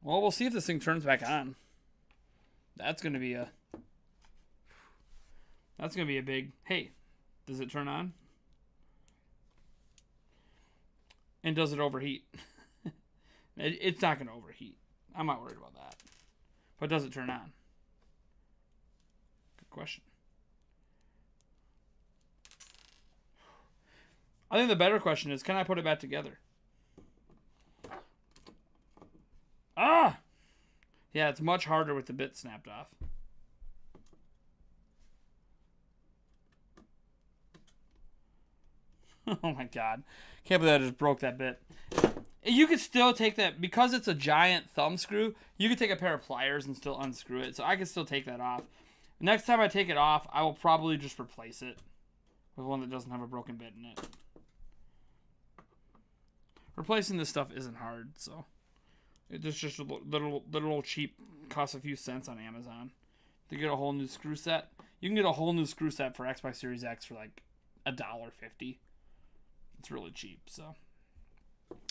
Well, we'll see if this thing turns back on. That's gonna be a big... Hey, does it turn on? And does it overheat? It's not gonna overheat. I'm not worried about that. But does it turn on? Good question. I think the better question is, can I put it back together? Ah! Yeah, it's much harder with the bit snapped off. Oh my god. Can't believe I just broke that bit. You could still take that, because it's a giant thumb screw, you could take a pair of pliers and still unscrew it. So I could still take that off. Next time I take it off, I will probably just replace it with one that doesn't have a broken bit in it. Replacing this stuff isn't hard, so it's just a little cheap, costs a few cents on Amazon to get a whole new screw set. You can get a whole new screw set for Xbox Series X for like $1.50. It's really cheap, so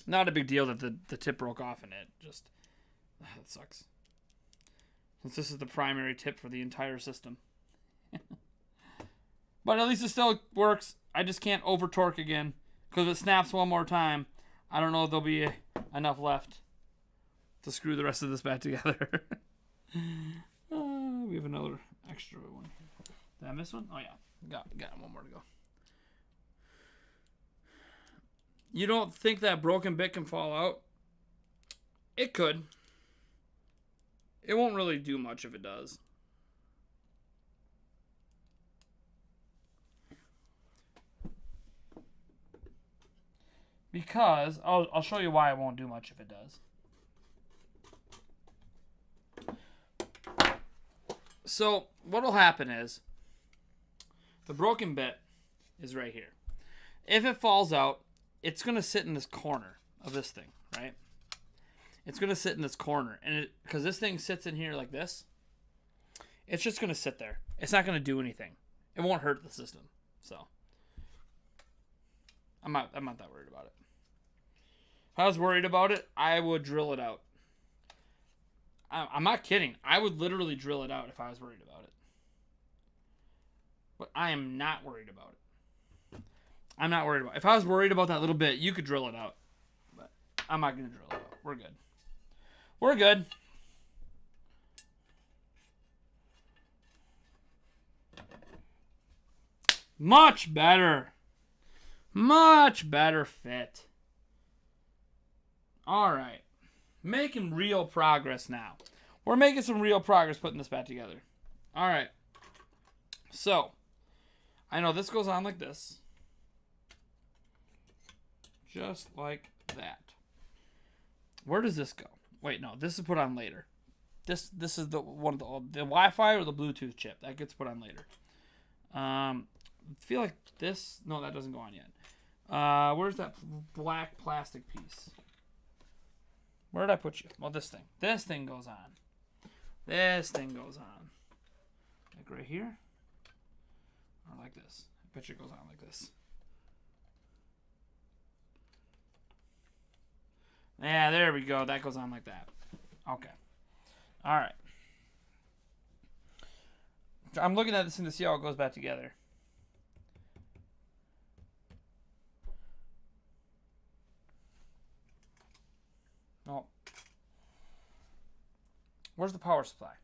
not a big deal that the tip broke off in it. Just that sucks, since this is the primary tip for the entire system. But at least it still works. I just can't over torque again, because if it snaps one more time, I don't know if there'll be enough left to screw the rest of this back together. We have another extra one here. Did I miss one? Oh yeah, got one more to go. You don't think that broken bit can fall out? It could. It won't really do much if it does. Because, I'll show you why it won't do much if it does. So, what'll happen is, the broken bit is right here. If it falls out, it's going to sit in this corner of this thing, right? It's going to sit in this corner. And because this thing sits in here like this, it's just going to sit there. It's not going to do anything. It won't hurt the system. So I'm not that worried about it. If I was worried about it, I would drill it out. I'm not kidding. I would literally drill it out if I was worried about it. But I am not worried about it. I'm not worried about it. If I was worried about that little bit, you could drill it out. But I'm not going to drill it out. We're good. We're good. Much better. Much better fit. All right. Making real progress now. We're making some real progress putting this back together. All right. So, I know this goes on like this. Just like that. Where does this go? Wait, no. This is put on later. This is the one of the Wi-Fi or the Bluetooth chip that gets put on later. I feel like this. No, that doesn't go on yet. Where's that black plastic piece? Where did I put you? Well, this thing. This thing goes on. This thing goes on. Like right here. Or like this. I bet you it goes on like this. Yeah, there we go. That goes on like that. Okay. All right. I'm looking at this thing to see how it goes back together. Oh. Where's the power supply?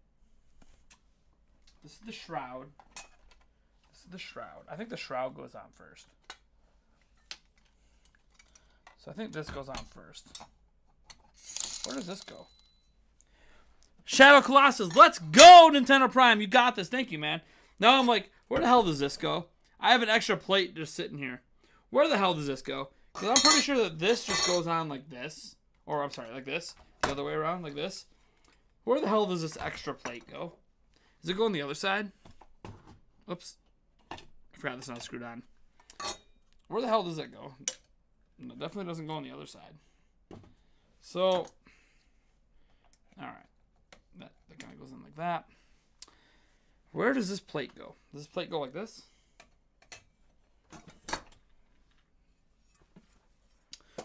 This is the shroud. This is the shroud. I think the shroud goes on first. So I think this goes on first. Where does this go? Shadow Colossus, let's go, Nintendo Prime. You got this. Thank you, man. Now I'm like, where the hell does this go? I have an extra plate just sitting here. Where the hell does this go? Because I'm pretty sure that this just goes on like this. Or, I'm sorry, like this. The other way around, like this. Where the hell does this extra plate go? Does it go on the other side? Oops. I forgot this not screwed on. Where the hell does it go? No, definitely doesn't go on the other side. So, alright. That kind of goes in like that. Where does this plate go? Does this plate go like this?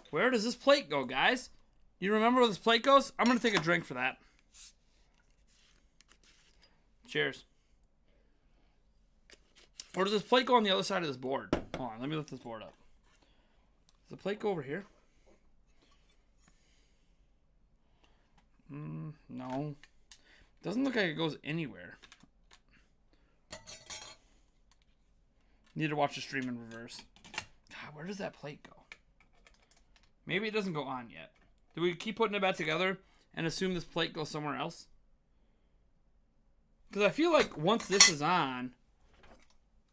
Where does this plate go, guys? You remember where this plate goes? I'm going to take a drink for that. Cheers. Or does this plate go on the other side of this board? Hold on, let me lift this board up. Does the plate go over here? No. Doesn't look like it goes anywhere. Need to watch the stream in reverse. God, where does that plate go? Maybe it doesn't go on yet. Do we keep putting it back together and assume this plate goes somewhere else? Because I feel like once this is on,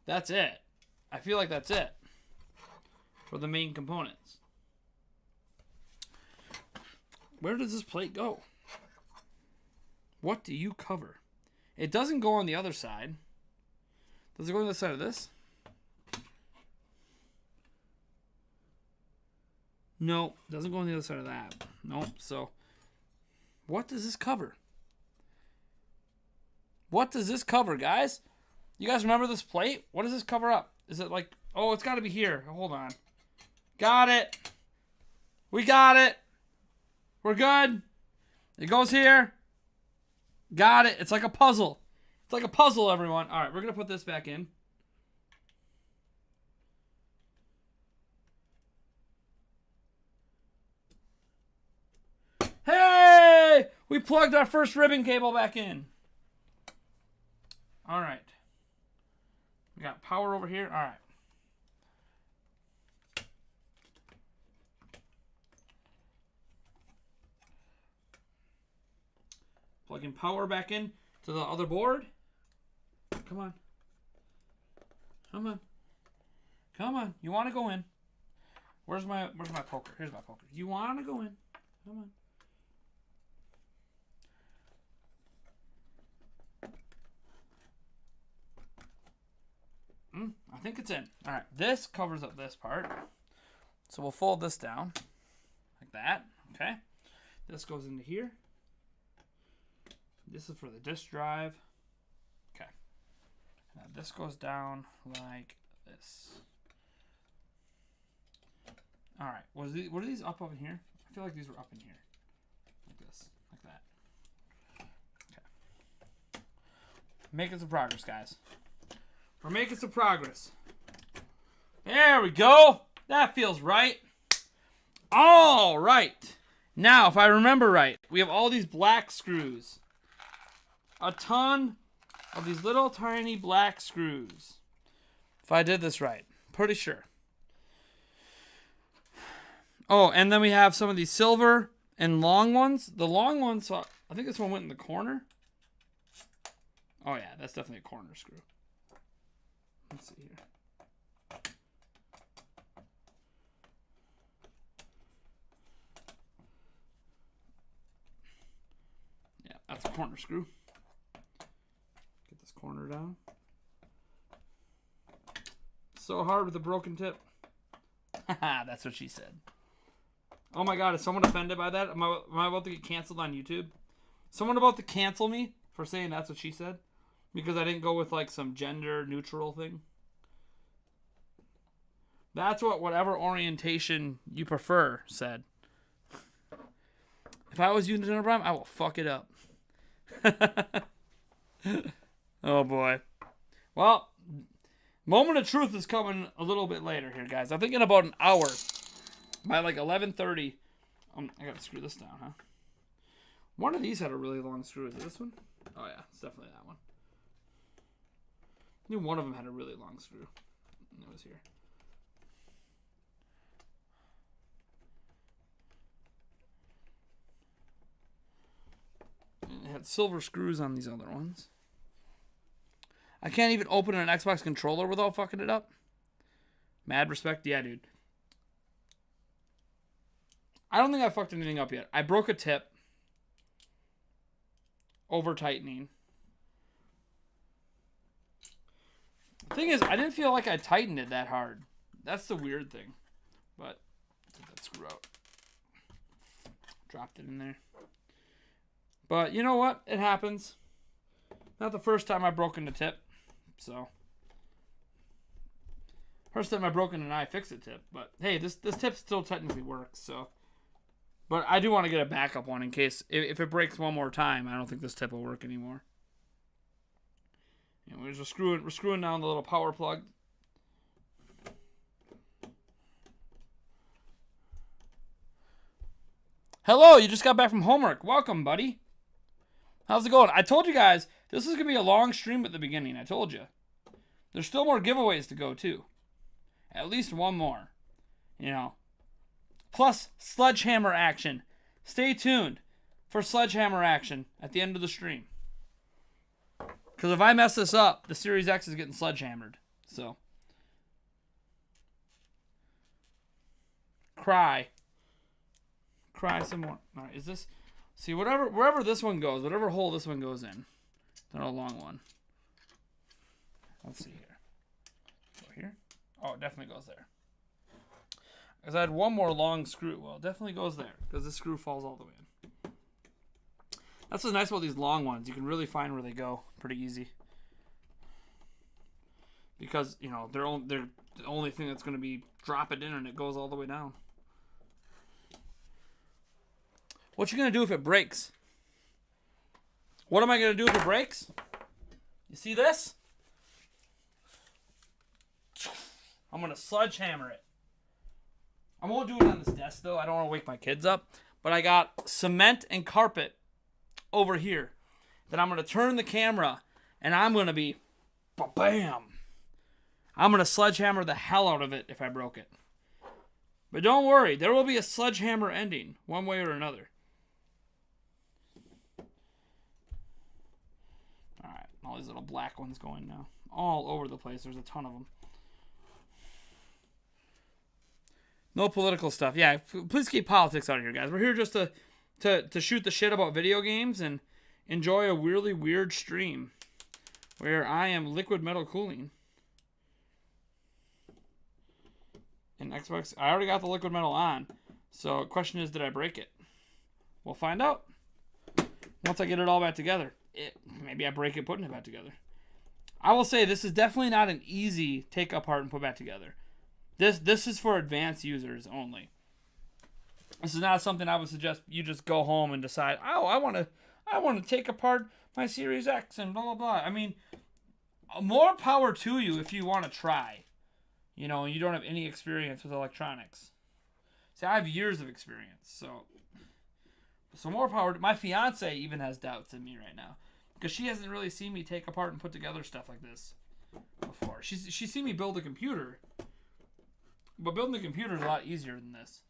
that's it. I feel like that's it for the main components. Where does this plate go? What do you cover? It doesn't go on the other side. Does it go on the side of this? No, doesn't go on the other side of that. Nope. So, what does this cover? What does this cover, guys? You guys remember this plate? What does this cover up? Is it like, oh, it's got to be here. Hold on. Got it. We got it. We're good. It goes here. Got it. It's like a puzzle. It's like a puzzle, everyone. All right, we're going to put this back in. Hey! We plugged our first ribbon cable back in. All right. We got power over here. All right. Plugging power back in to the other board. Come on. Come on. Come on. You want to go in. Where's my poker? Here's my poker. You want to go in. Come on. I think it's in. All right, this covers up this part. So we'll fold this down like that, okay? This goes into here. This is for the disk drive. Okay. Now this goes down like this. All right. What are these up in here? I feel like these were up in here. Like this. Like that. Okay. Making some progress, guys. We're making some progress. There we go. That feels right. All right. Now, if I remember right, we have all these black screws. A ton of these little tiny black screws. If I did this right. Pretty sure. Oh, and then we have some of these silver and long ones. The long ones, I think this one went in the corner. Oh, yeah, that's definitely a corner screw. Let's see here. Yeah, that's a corner screw. Get this corner down. So hard with a broken tip. Haha, that's what she said. Oh my god, is someone offended by that? Am I about to get canceled on YouTube? Someone about to cancel me for saying that's what she said? Because I didn't go with like some gender neutral thing? That's what whatever orientation you prefer said. If I was using a problem, I will fuck it up. Oh boy. Well, moment of truth is coming a little bit later here, guys. I think in about an hour. By like 11:30, I gotta screw this down, huh? One of these had a really long screw. Is it this one? Oh yeah, it's definitely that one. I knew one of them had a really long screw. And it was here. And it had silver screws on these other ones. I can't even open an Xbox controller without fucking it up. Mad respect? Yeah, dude. I don't think I fucked anything up yet. I broke a tip. Over tightening. The thing is, I didn't feel like I tightened it that hard. That's the weird thing. But, take that screw out. Dropped it in there. But, you know what? It happens. Not the first time I've broken a tip. So. First time I've broken an iFixit tip. But, hey, this tip still technically works, so. But I do want to get a backup one in case, if it breaks one more time, I don't think this tip will work anymore. And we're screwing down the little power plug. Hello, you just got back from homework. Welcome, buddy. How's it going? I told you guys, this is going to be a long stream at the beginning. I told you. There's still more giveaways to go, too. At least one more. You know. Plus, sledgehammer action. Stay tuned for sledgehammer action at the end of the stream. Because if I mess this up, the Series X is getting sledgehammered. So. Cry some more. Alright, is this... See, wherever this one goes, whatever hole this one goes in. Not a long one. Let's see here. Go here. Oh, it definitely goes there. Because I had one more long screw. Well, it definitely goes there. Because this screw falls all the way in. That's what's nice about these long ones. You can really find where they go pretty easy. Because, you know, they're the only thing that's going to be drop it in and it goes all the way down. What you going to do if it breaks? What am I going to do if it breaks? You see this? I'm going to sledgehammer it. I won't do it on this desk, though. I don't want to wake my kids up. But I got cement and carpet over here. Then I'm going to turn the camera, and I'm going to be, bam. I'm going to sledgehammer the hell out of it if I broke it. But don't worry. There will be a sledgehammer ending, one way or another. Alright, all these little black ones going now. All over the place. There's a ton of them. No political stuff. Yeah, please keep politics out of here, guys. We're here just to shoot the shit about video games and enjoy a really weird stream where I am liquid metal cooling. And Xbox, I already got the liquid metal on. So the question is, did I break it? We'll find out once I get it all back together. Maybe I break it putting it back together. I will say this is definitely not an easy take apart and put back together. This is for advanced users only. This is not something I would suggest you just go home and decide, oh, I want to take apart my Series X and blah blah blah. I mean, more power to you if you want to try. You know, you don't have any experience with electronics. See, I have years of experience, so more power. My fiance even has doubts in me right now because she hasn't really seen me take apart and put together stuff like this before. She's seen me build a computer, but building a computer is a lot easier than this.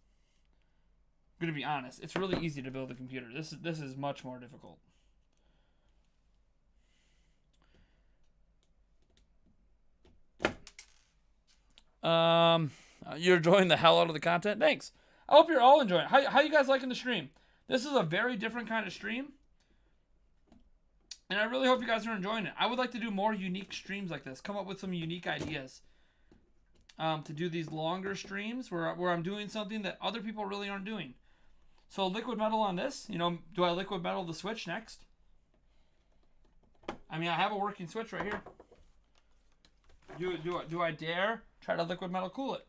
I'm gonna be honest. It's really easy to build a computer. This is much more difficult. You're enjoying the hell out of the content. Thanks. I hope you're all enjoying it. How you guys liking the stream? This is a very different kind of stream, and I really hope you guys are enjoying it. I would like to do more unique streams like this. Come up with some unique ideas. To do these longer streams where I'm doing something that other people really aren't doing. So liquid metal on this, you know, do I liquid metal the switch next? I mean, I have a working switch right here. Do I dare try to liquid metal cool it?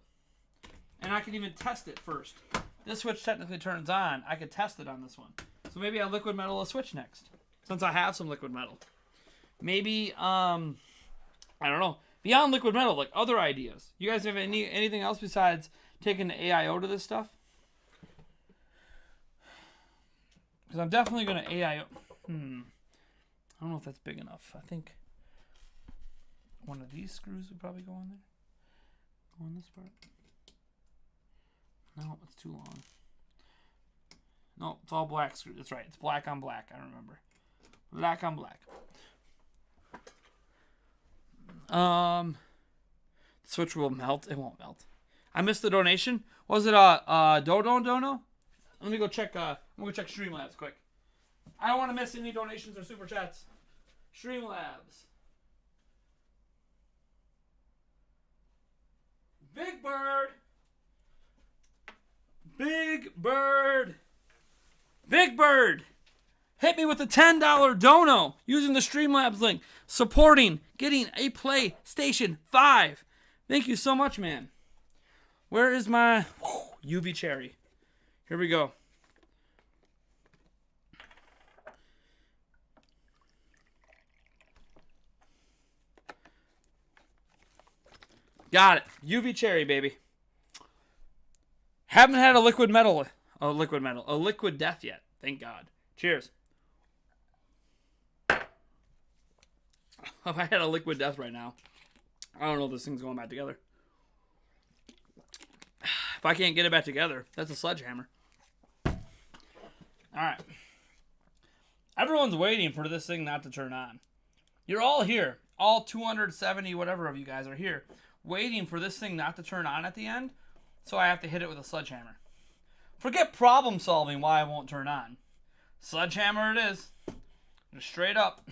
And I can even test it first. This switch technically turns on. I could test it on this one. So maybe I liquid metal a switch next, since I have some liquid metal. Maybe I don't know. Beyond liquid metal, like other ideas. You guys have anything else besides taking the AIO to this stuff? Because I'm definitely going to AIO. I don't know if that's big enough. I think one of these screws would probably go in there. Go in this part. No, it's too long. No, it's all black screw. That's right. It's black on black. I remember. Black on black. The switch will melt. It won't melt. I missed the donation. Was it Dono? Let me go check. I'm gonna go check Streamlabs quick. I don't want to miss any donations or super chats. Streamlabs. Big Bird. Big Bird. Big Bird. Hit me with a $10 dono using the Streamlabs link. Supporting getting a PlayStation 5. Thank you so much, man. Where is my UV cherry? Here we go. Got it. UV cherry, baby. Haven't had a liquid death yet. Thank God. Cheers. If I had a liquid death right now, I don't know if this thing's going back together. If I can't get it back together, that's a sledgehammer. Alright. Everyone's waiting for this thing not to turn on. You're all here. All 270 whatever of you guys are here, waiting for this thing not to turn on at the end, so I have to hit it with a sledgehammer. Forget problem solving why it won't turn on. Sledgehammer it is. Just straight up.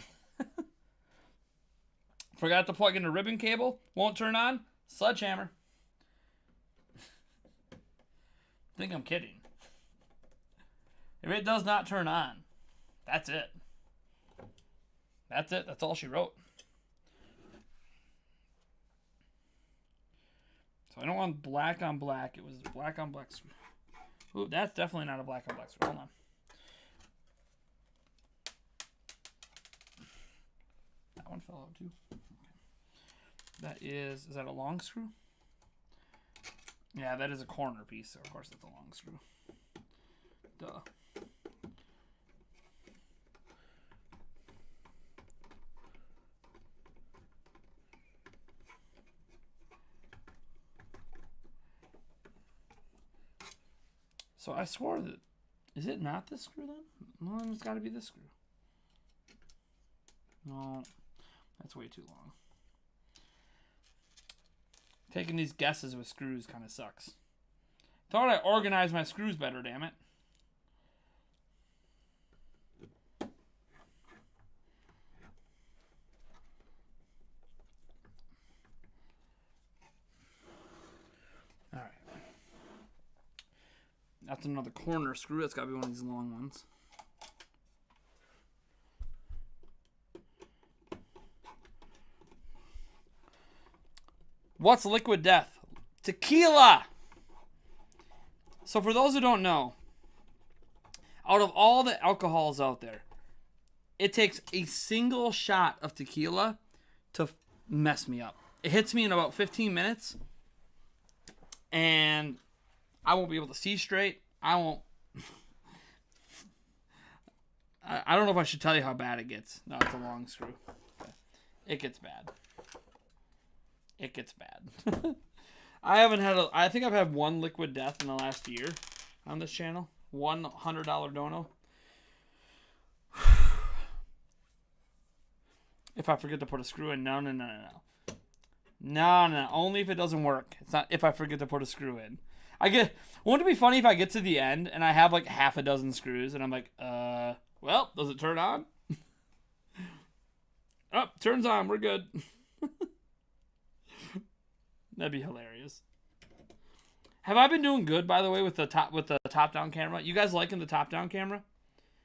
Forgot to plug in the ribbon cable. Won't turn on. Sledgehammer. Think I'm kidding. If it does not turn on, that's it. That's it. That's all she wrote. So I don't want black on black. It was black on black screw. Ooh, that's definitely not a black on black screw. Hold on. That one fell out too. Okay. That is that a long screw? Yeah, that is a corner piece, so of course that's a long screw. Duh. So I swore that, is it not this screw then? Well, then it's got to be this screw. No, that's way too long. Taking these guesses with screws kind of sucks. Thought I organized my screws better, damn it. Alright. That's another corner screw. That's got to be one of these long ones. What's liquid death? Tequila. So for those who don't know, out of all the alcohols out there, it takes a single shot of tequila to mess me up. It hits me in about 15 minutes, and I won't be able to see straight. I won't. I don't know if I should tell you how bad it gets. No, it's a long screw. It gets bad. It gets bad. I think I've had one liquid death in the last year on this channel. $100 dono. If I forget to put a screw in. No. No. Only if it doesn't work. It's not if I forget to put a screw in. Won't it be funny if I get to the end and I have like half a dozen screws and I'm like, well, does it turn on? Oh, turns on. We're good. That'd be hilarious. Have I been doing good, by the way, with the top-down camera? You guys liking the top-down camera?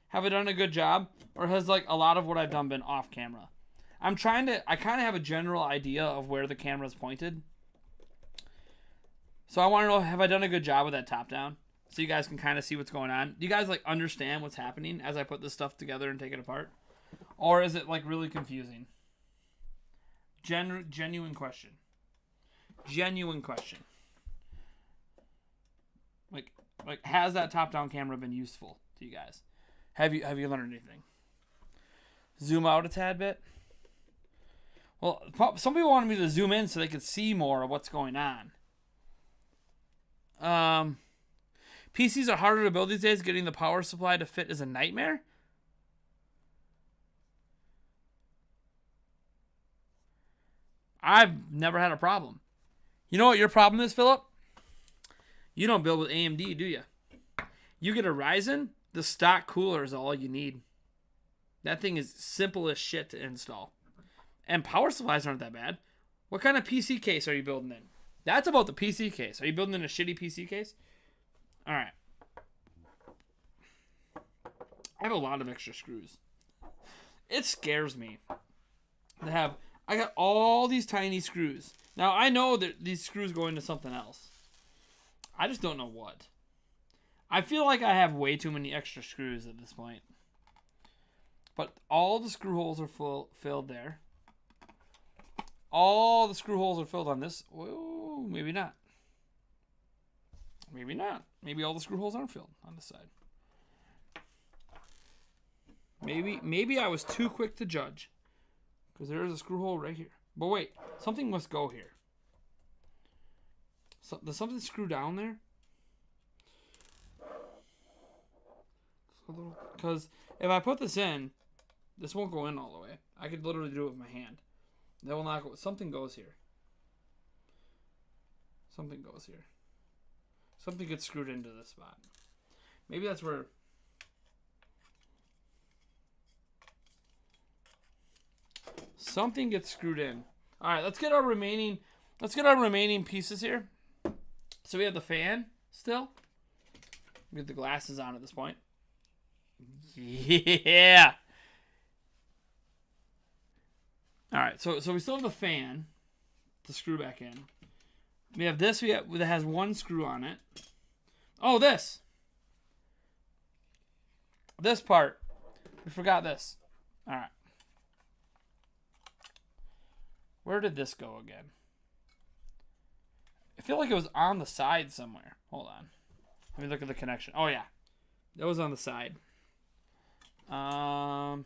Have I done a good job? Or has like a lot of what I've done been off camera? I kind of have a general idea of where the camera's pointed. So I want to know, have I done a good job with that top-down? So you guys can kind of see what's going on. Do you guys like understand what's happening as I put this stuff together and take it apart? Or is it like really confusing? Genuine question. Genuine question. Like has that top-down camera been useful to you guys? Have you learned anything? Zoom out a tad bit. Well, some people wanted me to zoom in so they could see more of what's going on. PCs are harder to build these days. Getting the power supply to fit is a nightmare. I've never had a problem. You know what your problem is, Philip? You don't build with AMD, do you? You get a Ryzen, the stock cooler is all you need. That thing is simple as shit to install. And power supplies aren't that bad. What kind of PC case are you building in? That's about the PC case. Are you building in a shitty PC case? All right. I have a lot of extra screws. It scares me to have... I got all these tiny screws. Now, I know that these screws go into something else. I just don't know what. I feel like I have way too many extra screws at this point. But all the screw holes are filled there. All the screw holes are filled on this. Whoa, maybe not. Maybe not. Maybe all the screw holes aren't filled on this side. Maybe I was too quick to judge. Because there is a screw hole right here. But wait, something must go here. So, does something screw down there? Because if I put this in, this won't go in all the way. I could literally do it with my hand. That will not go. Something goes here. Something goes here. Something gets screwed into this spot. Maybe that's where... Something gets screwed in. All right, let's get our remaining pieces here. So we have the fan still. We have the glasses on at this point. Yeah. All right, so we still have the fan to screw back in. We have this. That has one screw on it. Oh, this part. We forgot this. All right. Where did this go again? I feel like it was on the side somewhere. Hold on. Let me look at the connection. Oh, yeah. That was on the side. Right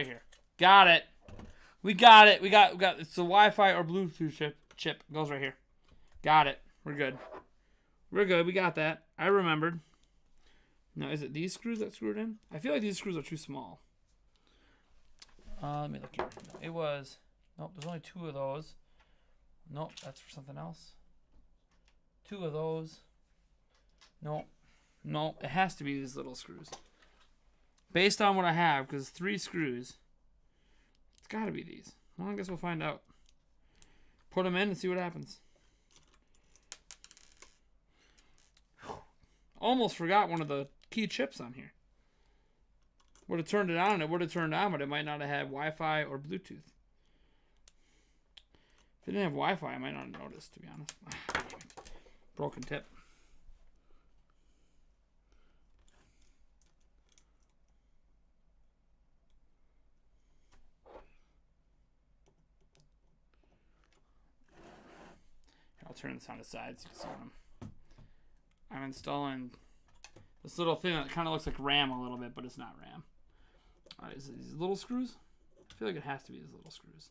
here. Got it. We got it. We got it's the Wi-Fi or Bluetooth chip. Goes right here. Got it. We're good. We're good. We got that. I remembered. Now, is it these screws that screwed in? I feel like these screws are too small. Let me look here. It was... Nope, there's only 2 of those. Nope, that's for something else. 2 of those. Nope. Nope, it has to be these little screws. Based on what I have, because 3 screws, it's got to be these. Well, I guess we'll find out. Put them in and see what happens. Almost forgot one of the key chips on here. Would have turned it on, it would have turned on, but it might not have had Wi-Fi or Bluetooth. If it didn't have Wi-Fi, I might not have noticed, to be honest. Broken tip. Here, I'll turn this on the side so you can see them. I'm installing this little thing that kind of looks like RAM a little bit, but it's not RAM. Is it these little screws? I feel like it has to be these little screws.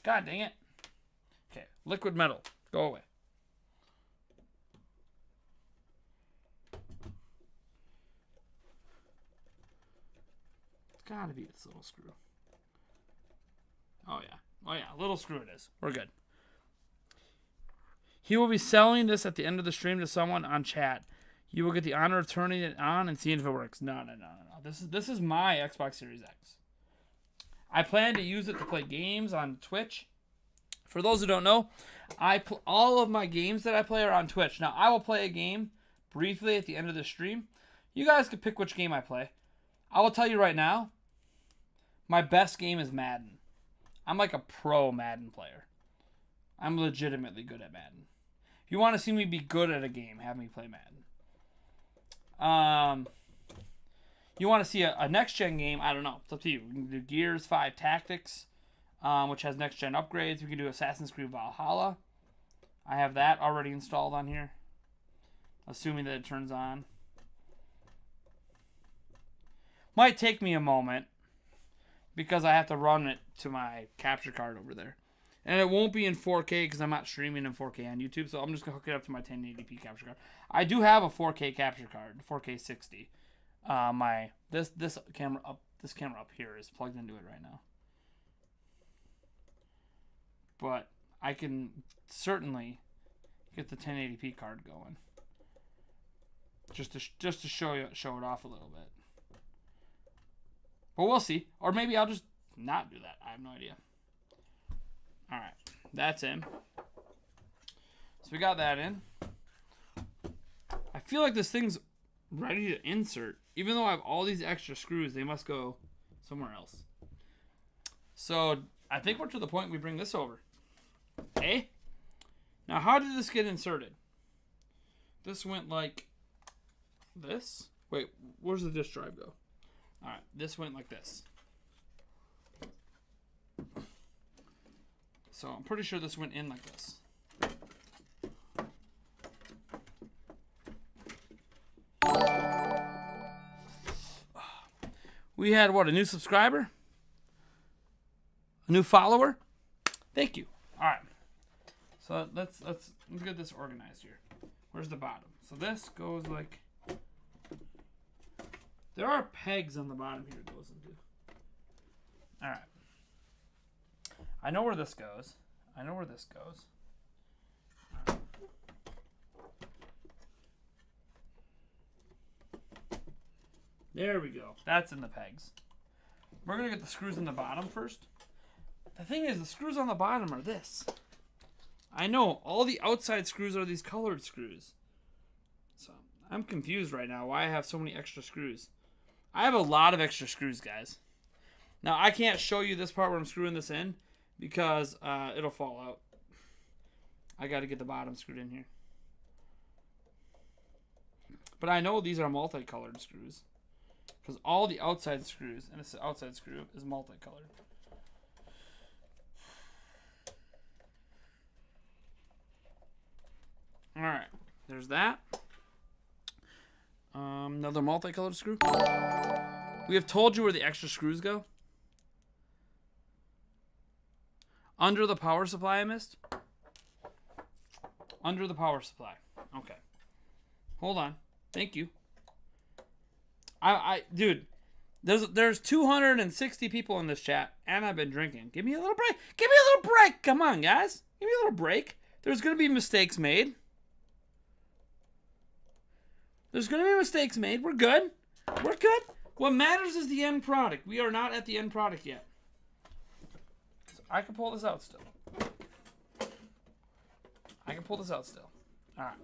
God dang it. Okay, liquid metal. Go away. It's gotta be this little screw. Oh yeah. Oh yeah, little screw it is. We're good. He will be selling this at the end of the stream to someone on chat. You will get the honor of turning it on and seeing if it works. No. This is my Xbox Series X. I plan to use it to play games on Twitch. For those who don't know, all of my games that I play are on Twitch. Now, I will play a game briefly at the end of the stream. You guys can pick which game I play. I will tell you right now, my best game is Madden. I'm like a pro Madden player. I'm legitimately good at Madden. If you want to see me be good at a game, have me play Madden. You want to see a next-gen game? I don't know. It's up to you. We can do Gears 5 Tactics, which has next-gen upgrades. We can do Assassin's Creed Valhalla. I have that already installed on here, assuming that it turns on. Might take me a moment because I have to run it to my capture card over there. And it won't be in 4K because I'm not streaming in 4K on YouTube, so I'm just going to hook it up to my 1080p capture card. I do have a 4K capture card, 4K 60. This camera up here is plugged into it right now. But I can certainly get the 1080p card going. Just to show it off a little bit. But we'll see. Or maybe I'll just not do that. I have no idea. Alright. That's in. So we got that in. I feel like this thing's ready to insert. Even though I have all these extra screws, they must go somewhere else. So I think we're to the point we bring this over. Okay? Now how did this get inserted? This went like this. Wait, where's the disk drive go? Alright, this went like this. So I'm pretty sure this went in like this. We had what, a new subscriber? A new follower? Thank you. Alright. So let's get this organized here. Where's the bottom? So this goes like, there are pegs on the bottom here it goes into. Alright. I know where this goes. Right. There we go. That's in the pegs. We're going to get the screws in the bottom first. The thing is, the screws on the bottom are this. I know, all the outside screws are these colored screws. So, I'm confused right now why I have so many extra screws. I have a lot of extra screws, guys. Now, I can't show you this part where I'm screwing this in because it'll fall out. I got to get the bottom screwed in here. But I know these are multicolored screws because all the outside screws, and this outside screw is multicolored. All right, there's that. Another multicolored screw. We have told you where the extra screws go. Under the power supply, I missed. Under the power supply. Okay. Hold on. Thank you. Dude, there's 260 people in this chat, and I've been drinking. Give me a little break. Give me a little break. Come on, guys. Give me a little break. There's gonna be mistakes made. There's gonna be mistakes made. We're good. We're good. What matters is the end product. We are not at the end product yet. So I can pull this out still. All right.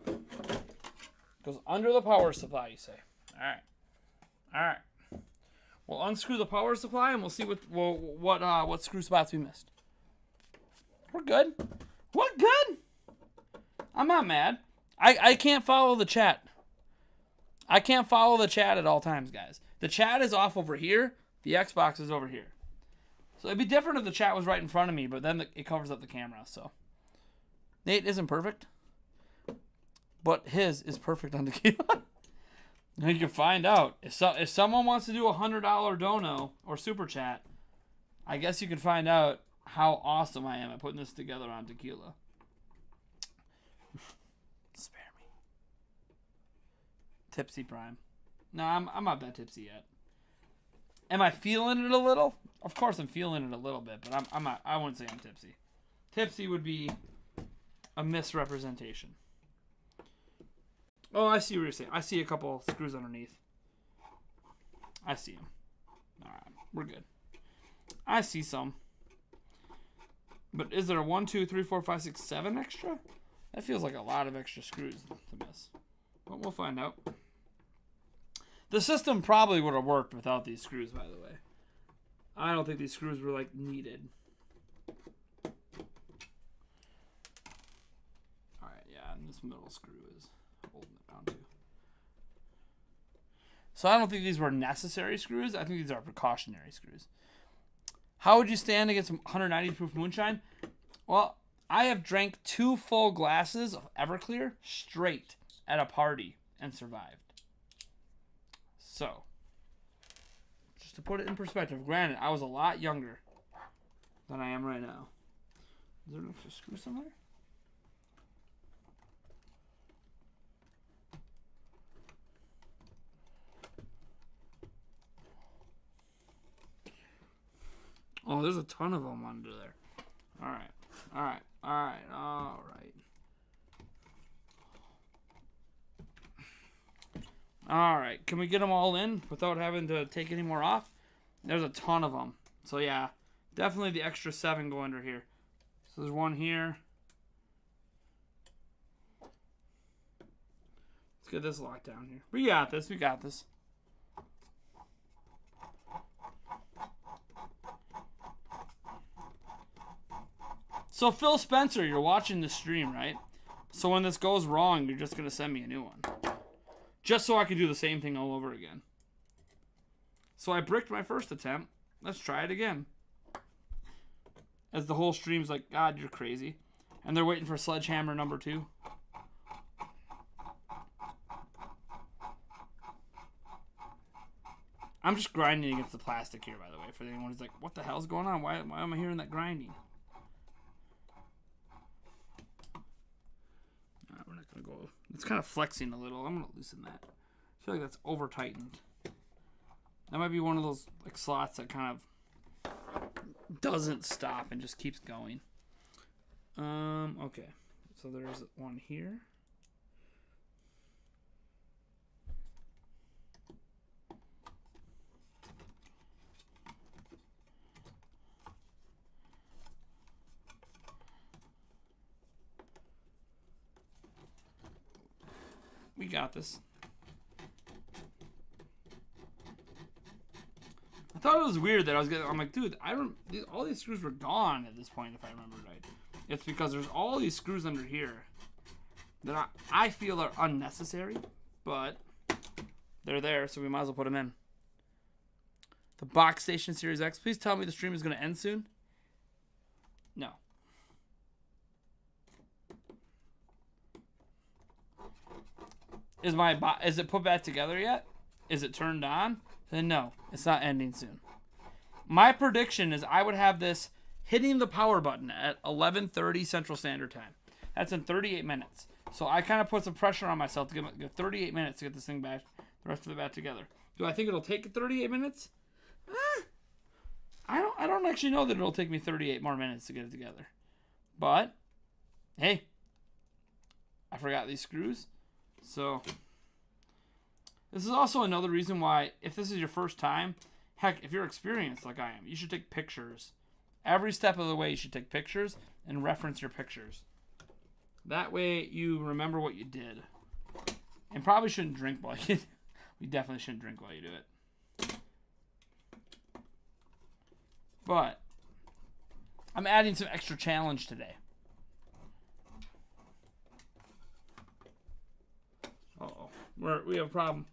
Goes under the power supply, you say. All right. All right. We'll unscrew the power supply and we'll see what screw spots we missed. We're good. We're good. I'm not mad. I can't follow the chat. I can't follow the chat at all times, guys. The chat is off over here. The Xbox is over here. So it'd be different if the chat was right in front of me, but then it covers up the camera. So Nate isn't perfect, but his is perfect on the keyboard. Now you can find out. If someone wants to do a $100 dono or super chat, I guess you can find out how awesome I am at putting this together on tequila. Spare me. Tipsy Prime. No, I'm not that tipsy yet. Am I feeling it a little? Of course I'm feeling it a little bit, but I'm not. I wouldn't say I'm tipsy. Tipsy would be a misrepresentation. Oh, I see what you're saying. I see a couple screws underneath. I see them. All right, we're good. I see some. But is there a 1, 2, 3, 4, 5, 6, 7 extra? That feels like a lot of extra screws to miss. But we'll find out. The system probably would have worked without these screws, by the way. I don't think these screws were, like, needed. Alright, yeah, and this middle screw is holding it down, too. So I don't think these were necessary screws. I think these are precautionary screws. How would you stand against 190 proof moonshine? Well, I have drank 2 full glasses of Everclear straight at a party and survived. So, just to put it in perspective, granted, I was a lot younger than I am right now. Is there an extra screw somewhere? Oh, there's a ton of them under there. All right. All right. All right. All right. All right. Can we get them all in without having to take any more off? There's a ton of them. So, yeah, definitely the extra 7 go under here. So, there's one here. Let's get this locked down here. We got this. We got this. So, Phil Spencer, you're watching the stream, right? So, when this goes wrong, you're just going to send me a new one. Just so I can do the same thing all over again. So, I bricked my first attempt. Let's try it again. As the whole stream's like, God, you're crazy. And they're waiting for Sledgehammer number 2. I'm just grinding against the plastic here, by the way, for anyone who's like, what the hell's going on? Why am I hearing that grinding? We're not going to go. It's kind of flexing a little. I'm going to loosen that. I feel like that's over tightened. That might be one of those like slots that kind of doesn't stop and just keeps going. Okay. So there's one here. We got this. I thought it was weird that I'm like, dude, all these screws were gone at this point, if I remember right. It's because there's all these screws under here that I feel are unnecessary, but they're there, so we might as well put them in. The Box Station Series X. Please tell me the stream is going to end soon. No. Is it put back together yet? Is it turned on? Then no, it's not ending soon. My prediction is I would have this hitting the power button at 11:30 Central Standard Time. That's in 38 minutes. So I kind of put some pressure on myself to get 38 minutes to get this thing back, the rest of it back together. Do I think it'll take 38 minutes? I don't actually know that it'll take me 38 more minutes to get it together. But hey, I forgot these screws. So, this is also another reason why, if this is your first time, heck, if you're experienced like I am, you should take pictures. Every step of the way, you should take pictures and reference your pictures. That way, you remember what you did. And probably shouldn't drink while you... We definitely shouldn't drink while you do it. But I'm adding some extra challenge today. Uh-oh. We have a problem.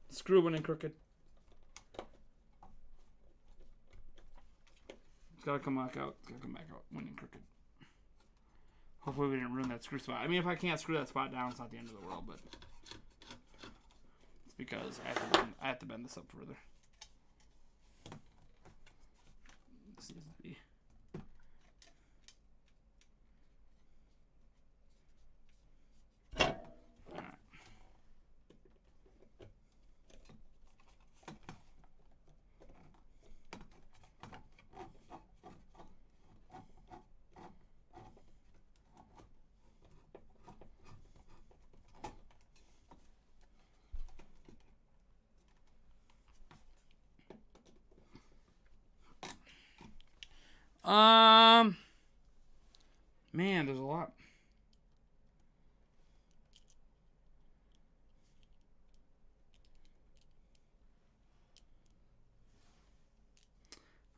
Screw went in crooked. It's gotta come back out. It's gotta come back out. Went in crooked. Hopefully we didn't ruin that screw spot. I mean, if I can't screw that spot down, it's not the end of the world, but it's because I have to bend this up further. This needs to be. Man, there's a lot.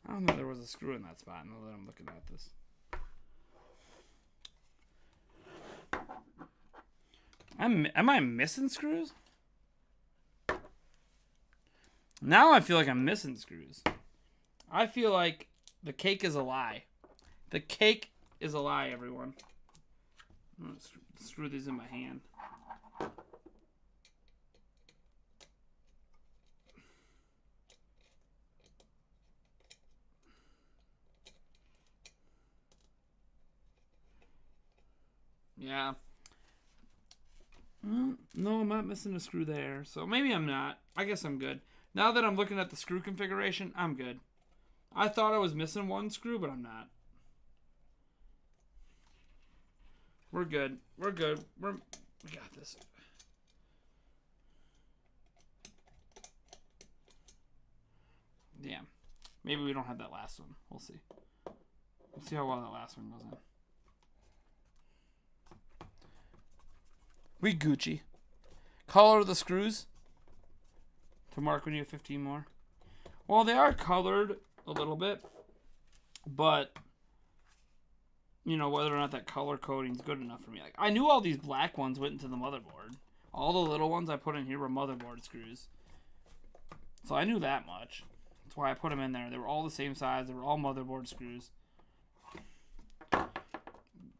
I don't know there was a screw in that spot now that I'm looking at this. Am I missing screws? Now I feel like I'm missing screws. I feel like the cake is a lie. The cake is a lie, everyone. I'm gonna screw these in my hand. Yeah. No, I'm not missing a screw there. So maybe I'm not. I guess I'm good. Now that I'm looking at the screw configuration, I'm good. I thought I was missing one screw, but I'm not. We're good. We're good. We got this. Yeah. Maybe we don't have that last one. We'll see. We'll see how well that last one goes in. We Gucci. Color the screws. To mark when you have 15 more. Well, they are colored a little bit. But, you know, whether or not that color coding is good enough for me. Like, I knew all these black ones went into the motherboard. All the little ones I put in here were motherboard screws. So I knew that much. That's why I put them in there. They were all the same size. They were all motherboard screws.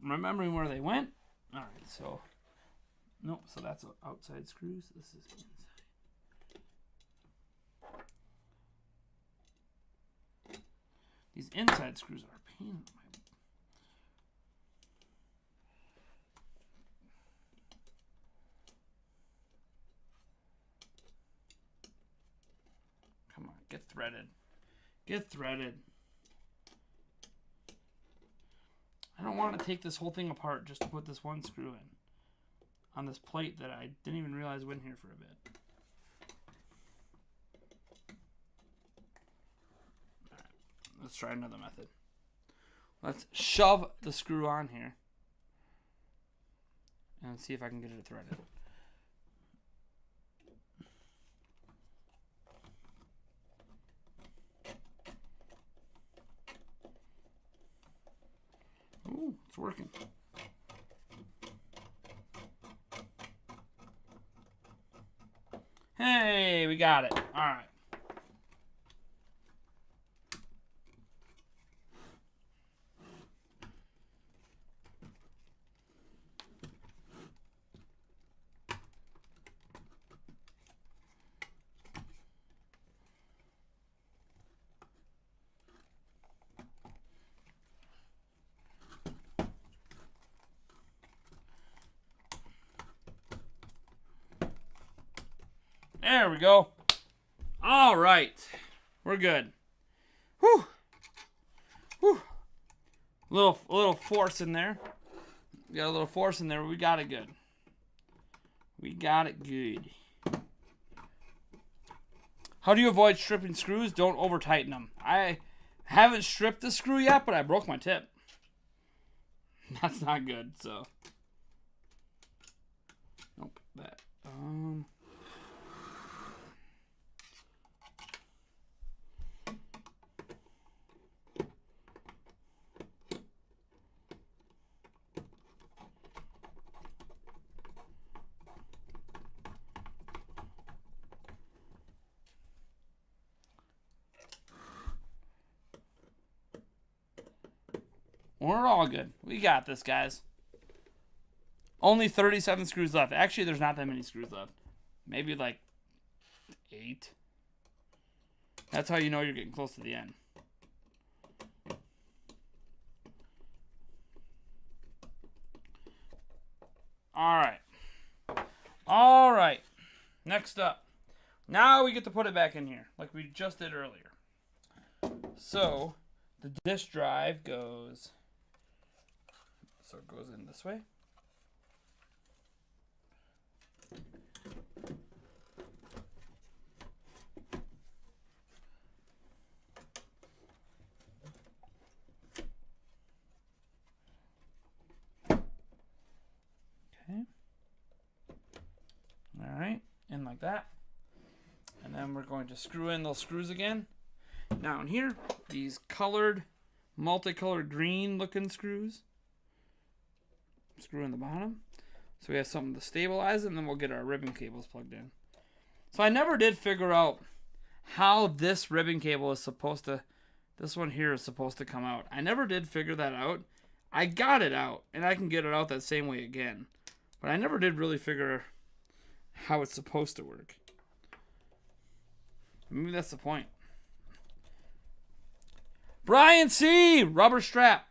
Remembering where they went. Alright, so. Nope, so that's outside screws. This is inside. These inside screws are a pain in my. Come on, get threaded. Get threaded. I don't want to take this whole thing apart just to put this one screw in. On this plate that I didn't even realize went here for a bit. Alright, let's try another method. Let's shove the screw on here. And see if I can get it threaded. Ooh, it's working. Hey, we got it. All right. There we go. All right. We're good. Whew. Whew. Little force in there. We got a little force in there. We got it good. We got it good. How do you avoid stripping screws? Don't over tighten them. I haven't stripped the screw yet, but I broke my tip. That's not good, so. Nope. That. We're all good. We got this, guys. Only 37 screws left. Actually, there's not that many screws left. Maybe like 8. That's how you know you're getting close to the end. All right. Next up. Now we get to put it back in here like we just did earlier. So the disk drive goes, so it goes in this way. Okay. All right, in like that. And then we're going to screw in those screws again. Down here, these colored, multicolored green looking screws. Screw in the bottom. So we have something to stabilize it, and then we'll get our ribbon cables plugged in. So I never did figure out how this ribbon cable is supposed to, this one here is supposed to come out. I never did figure that out. I got it out, and I can get it out that same way again. But I never did really figure how it's supposed to work. Maybe that's the point. Brian C. Rubber strap.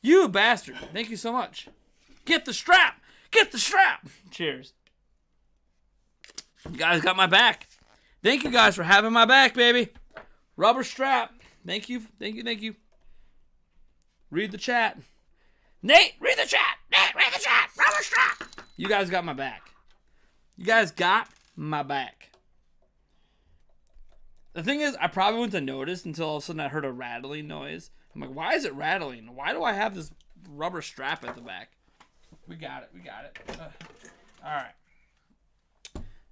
You bastard. Thank you so much. Get the strap. Get the strap. Cheers. You guys got my back. Thank you guys for having my back, baby. Rubber strap. Thank you. Thank you. Thank you. Read the chat. Nate, read the chat. Nate, read the chat. Rubber strap. You guys got my back. You guys got my back. The thing is, I probably wouldn't have noticed until all of a sudden I heard a rattling noise. I'm like, why is it rattling? Why do I have this rubber strap at the back? We got it. We got it. All right.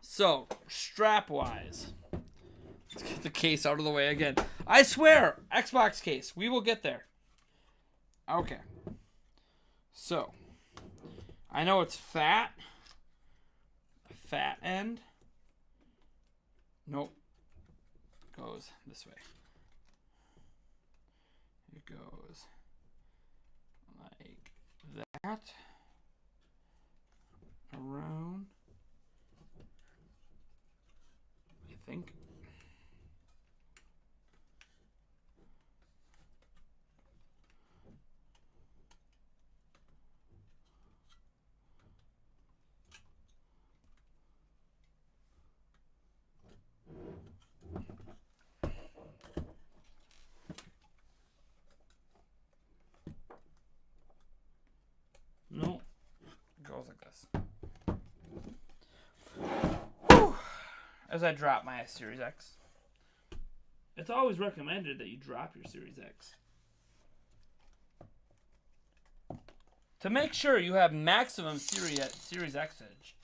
So, strap-wise. Let's get the case out of the way again. I swear, Xbox case. We will get there. Okay. So, I know it's fat. Fat end. Nope. Goes this way. It goes like that. Around. I think. No, it goes like this. Whew. As I drop my Series X. It's always recommended that you drop your Series X. To make sure you have maximum Series X edge,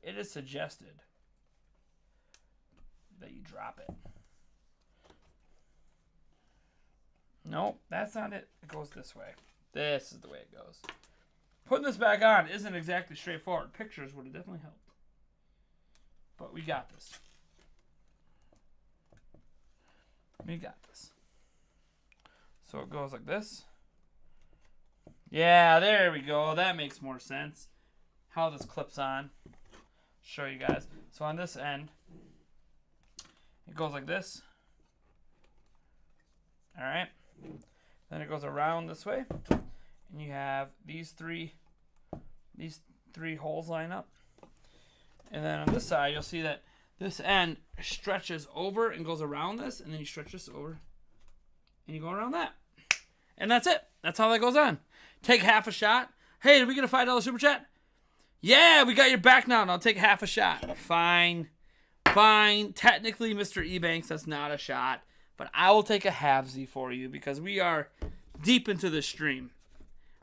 it is suggested that you drop it. Nope, that's not it. It goes this way. This is the way it goes. Putting this back on isn't exactly straightforward. Pictures would have definitely helped. But we got this. We got this. So it goes like this. Yeah, there we go. That makes more sense. How this clips on. Show you guys. So on this end, it goes like this. Alright. Then it goes around this way. And you have these three holes line up. And then on this side, you'll see that this end stretches over and goes around this, and then you stretch this over, and you go around that. And that's it. That's how that goes on. Take half a shot. Hey, did we get a $5 super chat? Yeah, we got your back now, and I'll take half a shot. Fine. Fine. Technically, Mr. Ebanks, that's not a shot, but I will take a halvesy for you because we are deep into the stream.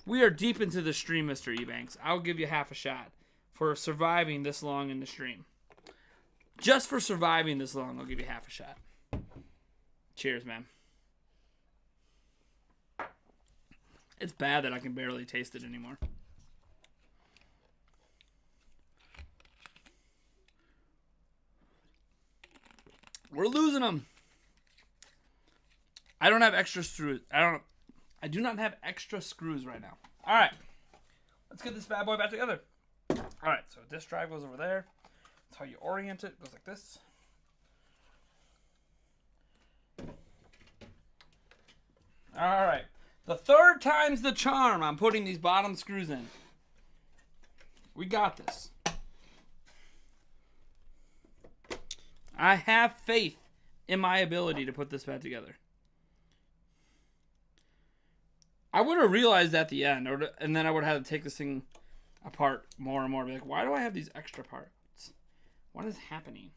We are deep into the stream, Mr. Ebanks. I'll give you half a shot for surviving this long in the stream. Just for surviving this long, I'll give you half a shot. Cheers, man. It's bad that I can barely taste it anymore. We're losing them. I don't have extra screws. I do not have extra screws right now. All right. Let's get this bad boy back together. All right, so disk drive goes over there. That's how you orient it. It goes like this. All right. The third time's the charm. I'm putting these bottom screws in. We got this. I have faith in my ability to put this back together. I would have realized at the end, and then I would have had to take this thing apart more and more. Be like, why do I have these extra parts? What is happening?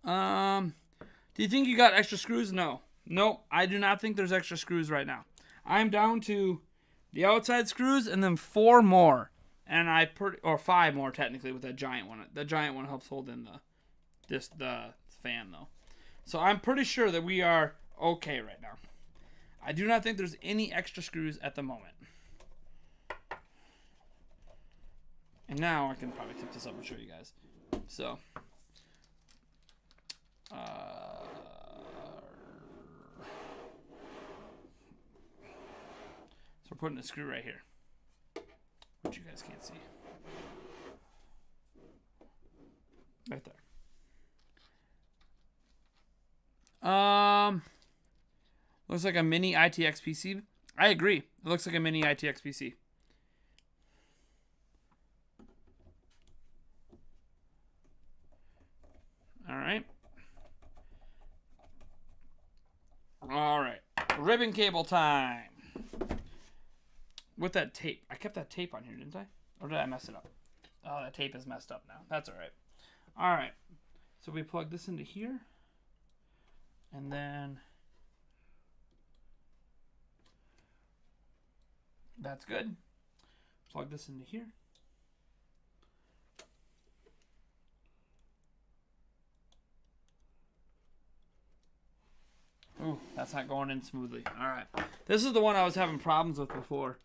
Do you think you got extra screws? No. No, I do not think there's extra screws right now. I'm down to the outside screws and then 4 more. And or 5 more technically with that giant one. The giant one helps hold in the fan though. So I'm pretty sure that we are okay right now. I do not think there's any extra screws at the moment. And now I can probably tip this up and show you guys. So we're putting a screw right here, which you guys can't see. Right there. Looks like a mini ITX PC. I agree. It looks like a mini ITX PC. All right. All right. Ribbon cable time. With that tape. I kept that tape on here, didn't I? Or did I mess it up? Oh, that tape is messed up now. That's all right. All right. So we plug this into here. And then that's good. Plug this into here. Ooh, that's not going in smoothly. All right. This is the one I was having problems with before.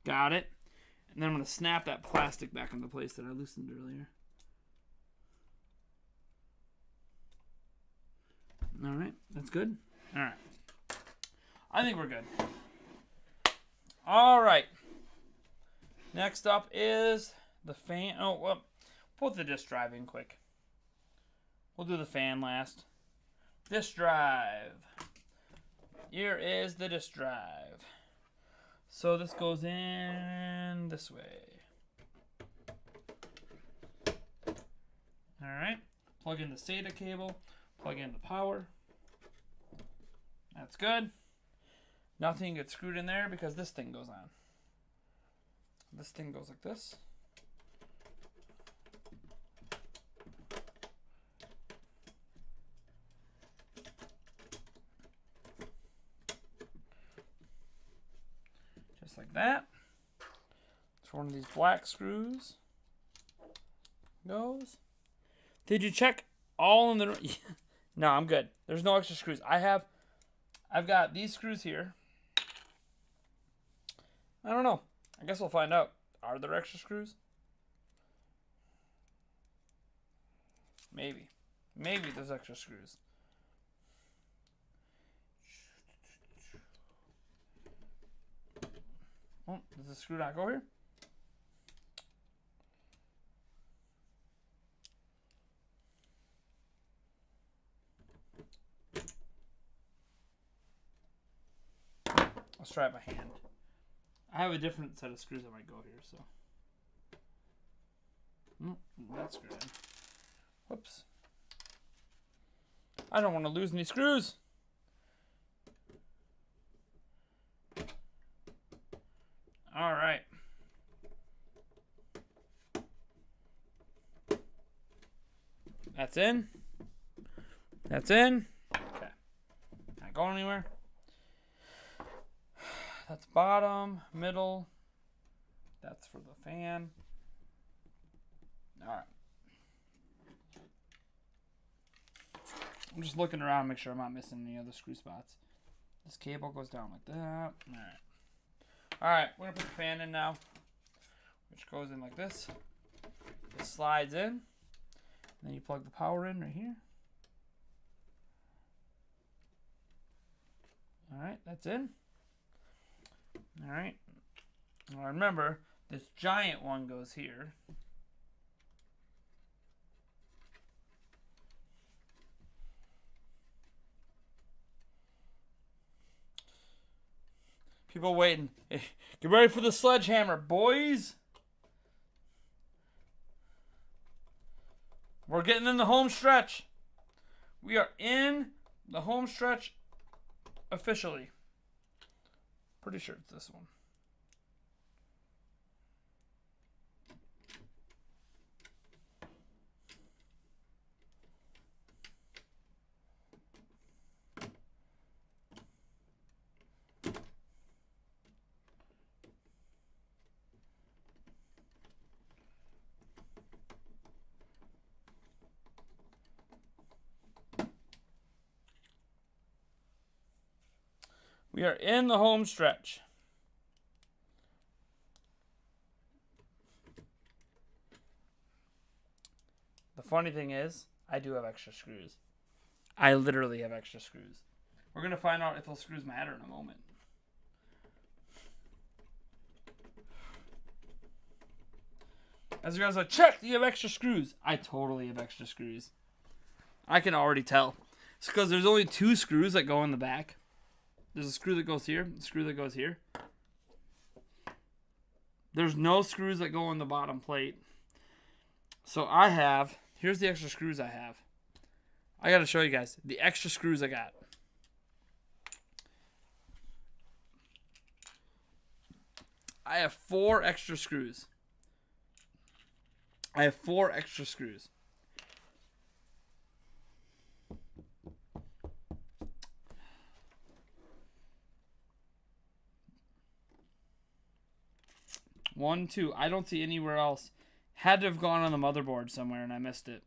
Got it. And then I'm going to snap that plastic back into place that I loosened earlier. All right. That's good. All right. I think we're good. All right. Next up is the fan. Oh, well, put the disk drive in quick. We'll do the fan last. Disk drive. Here is the disk drive. So this goes in this way. All right. Plug in the SATA cable. Plug in the power. That's good. Nothing gets screwed in there because this thing goes on. This thing goes like this. Just like that. It's one of these black screws. Goes. Did you check all in the... No, I'm good. There's no extra screws. I've got these screws here. I don't know. I guess we'll find out. Are there extra screws? Maybe. Maybe there's extra screws. Oh, does the screw not go here? Let's try it by hand. I have a different set of screws that might go here, so. That's screwed in. Whoops. I don't want to lose any screws. All right. That's in. That's in. Okay. Not going anywhere. That's bottom, middle. That's for the fan. All right. I'm just looking around, make sure I'm not missing any other screw spots. This cable goes down like that. All right. All right, we're gonna put the fan in now, which goes in like this. slides in. And then you plug the power in right here. All right, that's in. All right. Now remember, this giant one goes here. People waiting. Hey, get ready for the sledgehammer, boys. We're getting in the home stretch. We are in the home stretch officially. Pretty sure it's this one. We are in the home stretch. The funny thing is, I do have extra screws. I literally have extra screws. We're going to find out if those screws matter in a moment. As you guys are like, check, do you have extra screws? I totally have extra screws. I can already tell. It's because there's only 2 screws that go in the back. There's a screw that goes here, a screw that goes here. There's no screws that go in the bottom plate. So I have, here's the extra screws I have. I got to show you guys the extra screws I got. I have 4 extra screws. I have 4 extra screws. One, 2. I don't see anywhere else. Had to have gone on the motherboard somewhere and I missed it.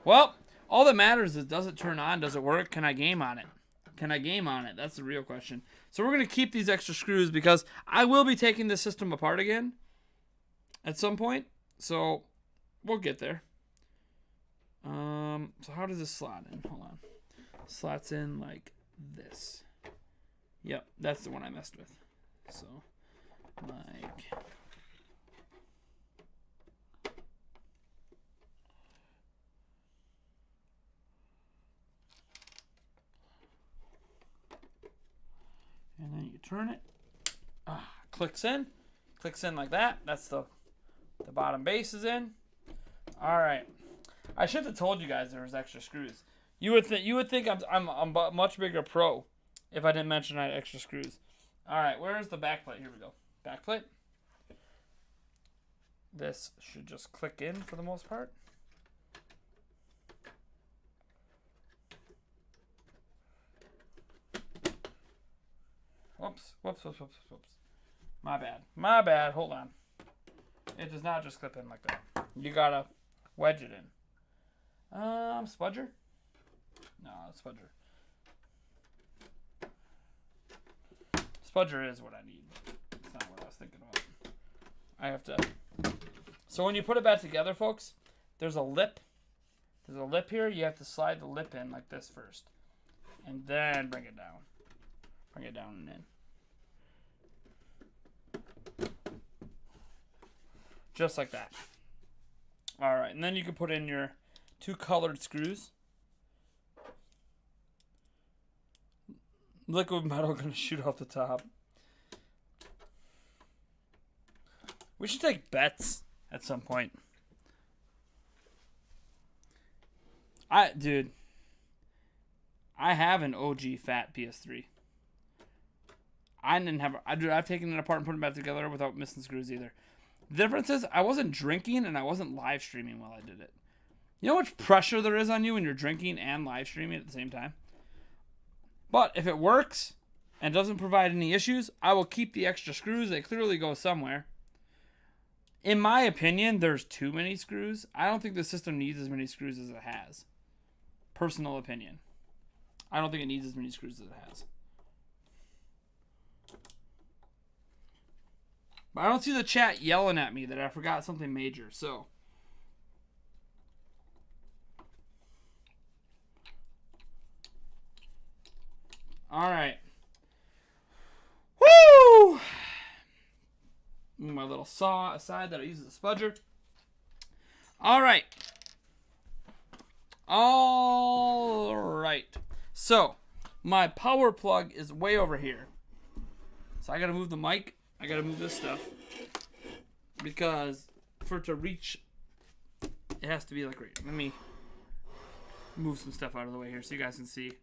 Well, all that matters is, does it turn on? Does it work? Can I game on it? Can I game on it? That's the real question. So we're going to keep these extra screws because I will be taking this system apart again at some point. So we'll get there. So how does this slot in? Hold on. Slots in like this. Yep, that's the one I messed with. So like... and then you turn it. Clicks in like that. That's the bottom base is in. All right. I should have told you guys there was extra screws. You would think I'm a much bigger pro if I didn't mention I had extra screws. All right. Where's the back plate? Here we go. Back plate. This should just click in for the most part. Whoops. My bad. Hold on. It does not just clip in like that. You gotta wedge it in. Spudger? No, spudger. Spudger is what I need. It's not what I was thinking about. I have to... So when you put it back together, folks, there's a lip. There's a lip here. You have to slide the lip in like this first. And then bring it down. Bring it down and in. Just like that. Alright, and then you can put in your 2 colored screws. Liquid metal gonna shoot off the top. We should take bets at some point. Dude, I have an OG fat PS3. I've taken it apart and put it back together without missing screws either. The difference is I wasn't drinking and I wasn't live streaming while I did it. You know how much pressure there is on you when you're drinking and live streaming at the same time? But if it works and doesn't provide any issues, I will keep the extra screws. They clearly go somewhere. In my opinion, there's too many screws. I don't think the system needs as many screws as it has. Personal opinion. I don't think it needs as many screws as it has. But I don't see the chat yelling at me that I forgot something major. So All right. Woo! Move my little saw aside that I use as a spudger. All right. All right. So, my power plug is way over here. So I gotta move the mic. I gotta move this stuff. Because for it to reach, it has to be like right. Let me move some stuff out of the way here so you guys can see.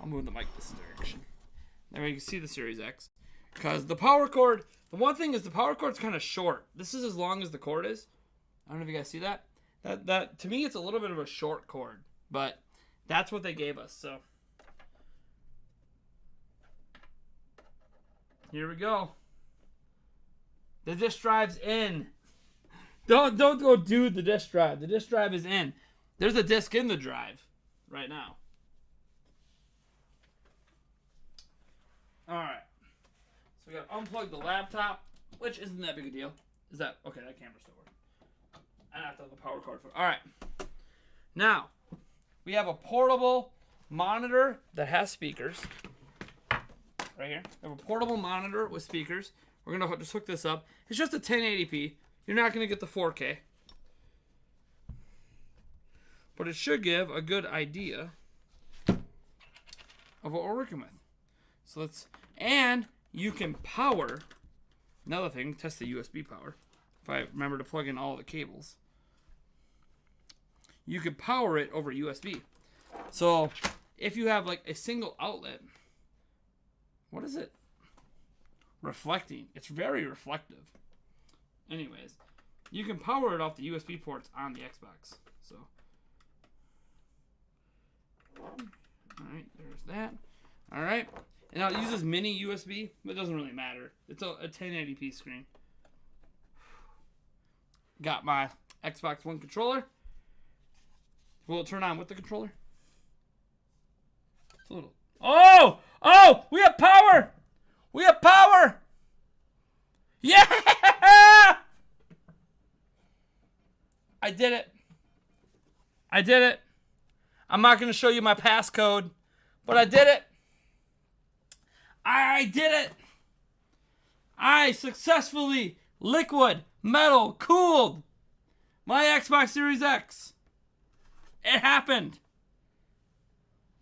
I'll move the mic this direction. There you can see the Series X. Because the power cord, the one thing is the power cord's kind of short. This is as long as the cord is. I don't know if you guys see that. That to me, it's a little bit of a short cord. But that's what they gave us, so. Here we go. The disk drive's in. Don't go do the disk drive. The disk drive is in. There's a disk in the drive right now. Alright. So we gotta unplug the laptop, which isn't that big a deal. Is that okay, that camera's still working. I have to have the power cord for it. Alright. Now, we have a portable monitor that has speakers. Right here. We have a portable monitor with speakers. We're gonna just hook this up. It's just a 1080p. You're not gonna get the 4K. But it should give a good idea of what we're working with. So let's, and you can power, another thing, test the USB power. If I remember to plug in all the cables. You can power it over USB. So if you have like a single outlet, what is it? Reflecting. It's very reflective. Anyways, you can power it off the USB ports on the Xbox. So, alright, there's that. Alright, and now it uses mini USB, but it doesn't really matter. It's a 1080p screen. Got my Xbox One controller. Will it turn on with the controller? It's a little. Oh! Oh! We have power! We have power! Yeah! I did it. I did it. I'm not going to show you my passcode, but I did it. I did it. I successfully liquid metal cooled my Xbox Series X. It happened.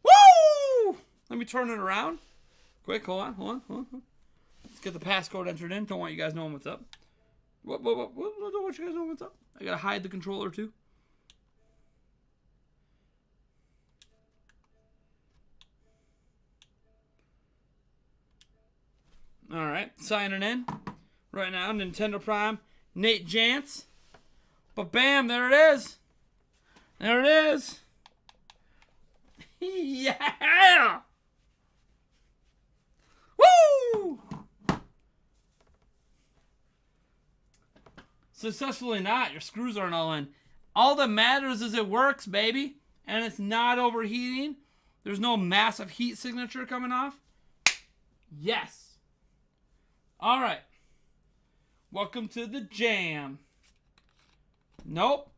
Woo! Let me turn it around. Quick, hold on. Let's get the passcode entered in. Don't want you guys knowing what's up. What? Don't want you guys knowing what's up. I gotta hide the controller too. Alright, signing in. Right now, Nintendo Prime, Nate Jantz. But bam, there it is. There it is. Yeah! Woo! Successfully not. Your screws aren't all in. All that matters is it works, baby. And it's not overheating. There's no massive heat signature coming off. Yes. All right. Welcome to the jam. Nope.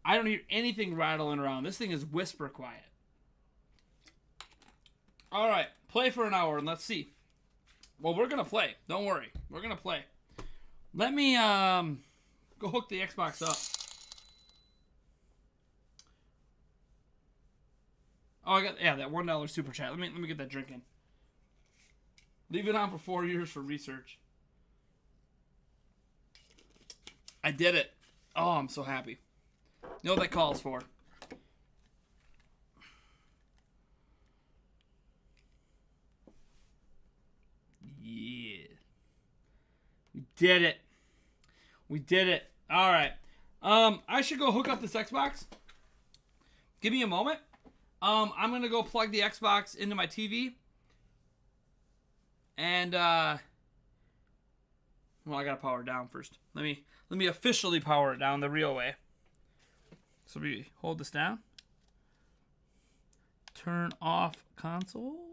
I don't hear anything rattling around. This thing is whisper quiet. All right. Play for an hour and let's see. Well, we're going to play. Don't worry. We're going to play. Let me go hook the Xbox up. Oh, I got that $1 super chat. Let me get that drink in. Leave it on for 4 years for research. I did it. Oh, I'm so happy. You know what that calls for? Yeah. We did it. We did it. All right. I should go hook up this Xbox. Give me a moment. I'm going to go plug the Xbox into my TV. And, well, I got to power it down first. Let me officially power it down the real way. So we hold this down. Turn off console.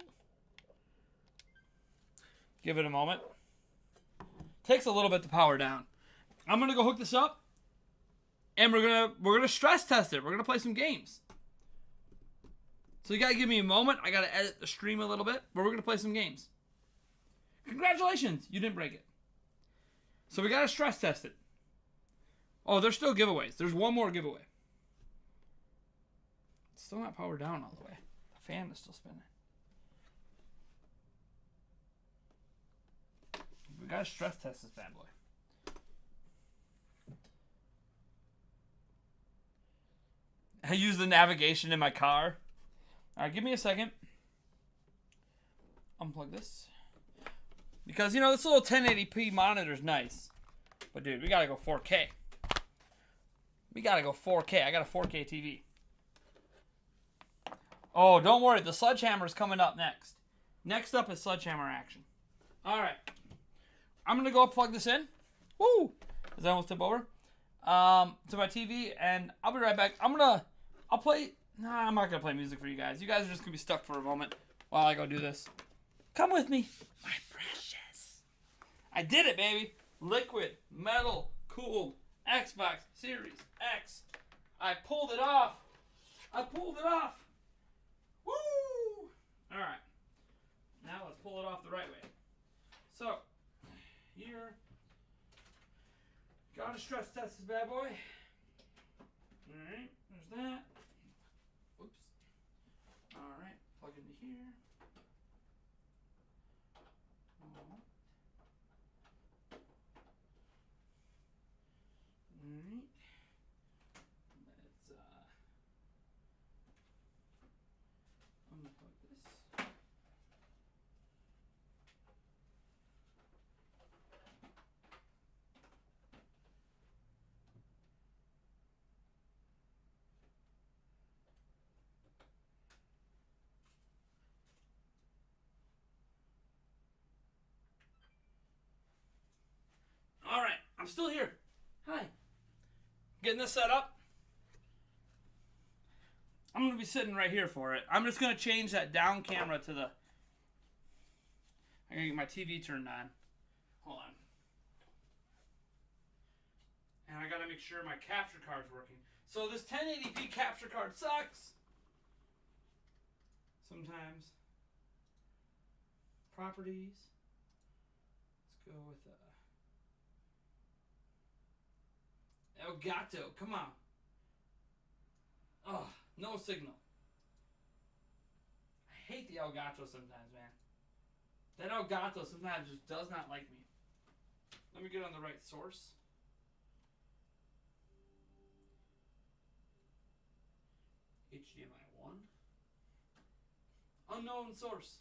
Give it a moment. Takes a little bit to power down. I'm going to go hook this up. and we're gonna stress test it. We're gonna play some games. So you gotta give me a moment. I gotta edit the stream a little bit, but we're gonna play some games. Congratulations, you didn't break it. So we gotta stress test it. Oh, there's still giveaways. There's one more giveaway. It's still not powered down all the way. The fan is still spinning. We gotta stress test this bad boy. I use the navigation in my car. Alright, give me a second. Unplug this. Because, you know, this little 1080p monitor is nice. But, dude, we gotta go 4K. We gotta go 4K. I got a 4K TV. Oh, don't worry. The Sledgehammer's coming up next. Next up is Sledgehammer action. Alright. I'm gonna go plug this in. Woo! Is that almost tip over? To my TV, and I'll be right back. I'll play... Nah, I'm not gonna play music for you guys. You guys are just gonna be stuck for a moment while I go do this. Come with me, my precious. I did it, baby. Liquid, metal, cooled, Xbox Series X. I pulled it off. I pulled it off. Woo! Alright. Now let's pull it off the right way. So, here. Gotta stress test this bad boy. Alright, there's that. Whoops. Alright, plug into here. Alright. Let's unplug this. Alright, I'm still here. Hi. Getting this set up. I'm going to be sitting right here for it. I'm just going to change that down camera to the... I'm going to get my TV turned on. Hold on. And I got to make sure my capture card's working. So this 1080p capture card sucks. Sometimes. Properties. Let's go with... Elgato, come on. Oh, no signal. I hate the Elgato sometimes, man. That Elgato sometimes just does not like me. Let me get on the right source. HDMI 1. Unknown source.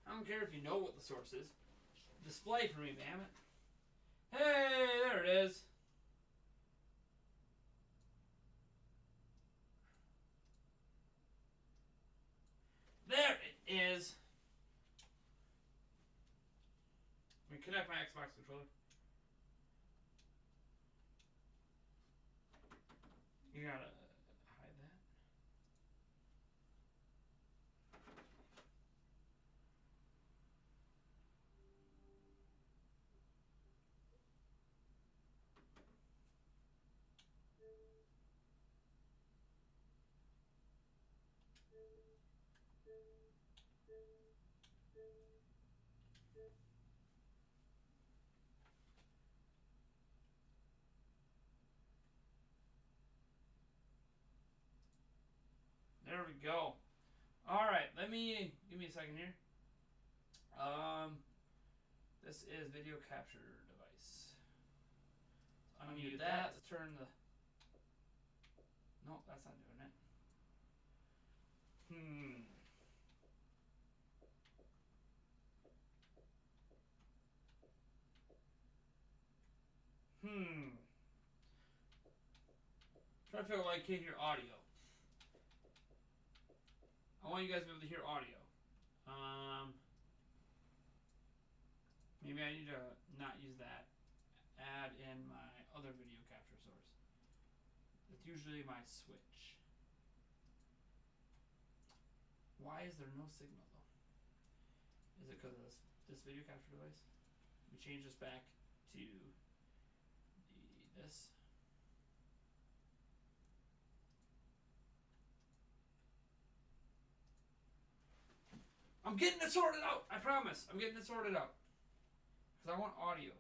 I don't care if you know what the source is. Display for me, damn it. Hey, there it is. There it is. Let me connect my Xbox controller. You gotta hide that. There we go. Alright, give me a second here. This is video capture device. Unmute that. Let's turn the... Nope, that's not doing it. Trying to figure out why I can't hear audio. I want you guys to be able to hear audio. Maybe I need to not use that. Add in my other video capture source. It's usually my Switch. Why is there no signal though? Is it because of this video capture device? Let me change this back to this. I'm getting it sorted out. I promise. I'm getting it sorted out. Because I want audio.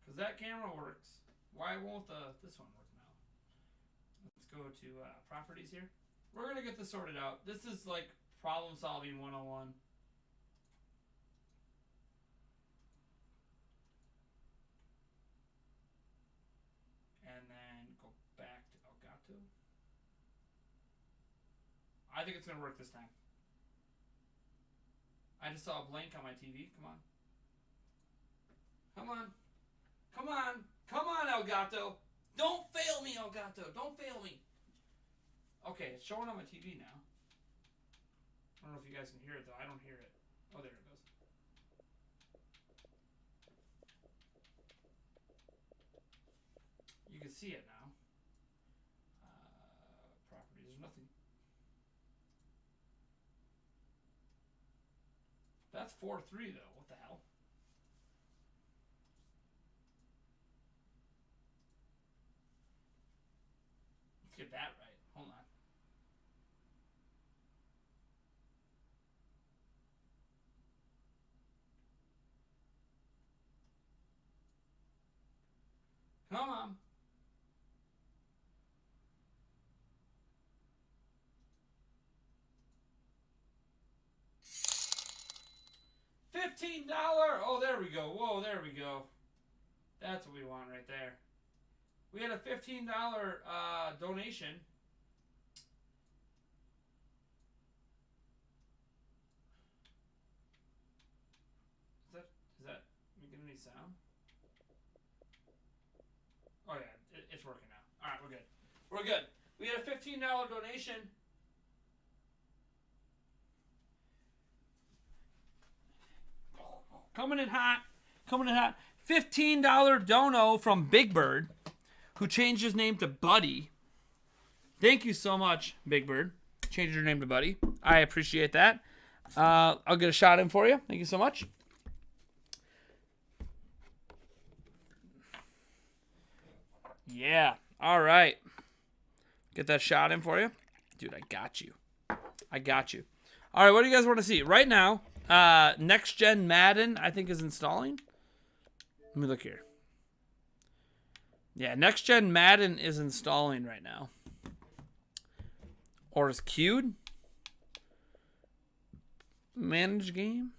Because that camera works. Why won't this one work now? Let's go to properties here. We're going to get this sorted out. This is like problem solving 101. And then go back to Elgato. I think it's going to work this time. I just saw a blank on my TV. Come on. Come on. Come on. Come on, Elgato. Don't fail me, Elgato. Don't fail me. Okay, it's showing on my TV now. I don't know if you guys can hear it, though. I don't hear it. Oh, there it goes. You can see it now. Properties. There's nothing. That's 4:3 though. What the hell? Let's get that right. Hold on. Come on. $15. Oh, there we go. Whoa, there we go. That's what we want right there. We had a $15 donation. Is that making any sound? Oh yeah, it's working now. All right, we're good. We're good. We had a $15 donation. Coming in hot. Coming in hot. $15 dono from Big Bird, who changed his name to Buddy. Thank you so much, Big Bird. Changed your name to Buddy. I appreciate that. I'll get a shot in for you. Thank you so much. Yeah. All right. Get that shot in for you. Dude, I got you. I got you. All right, what do you guys want to see? Right now, Next Gen Madden, I think, is installing. Let me look here. Yeah, Next Gen Madden is installing right now. Or is queued? Manage game?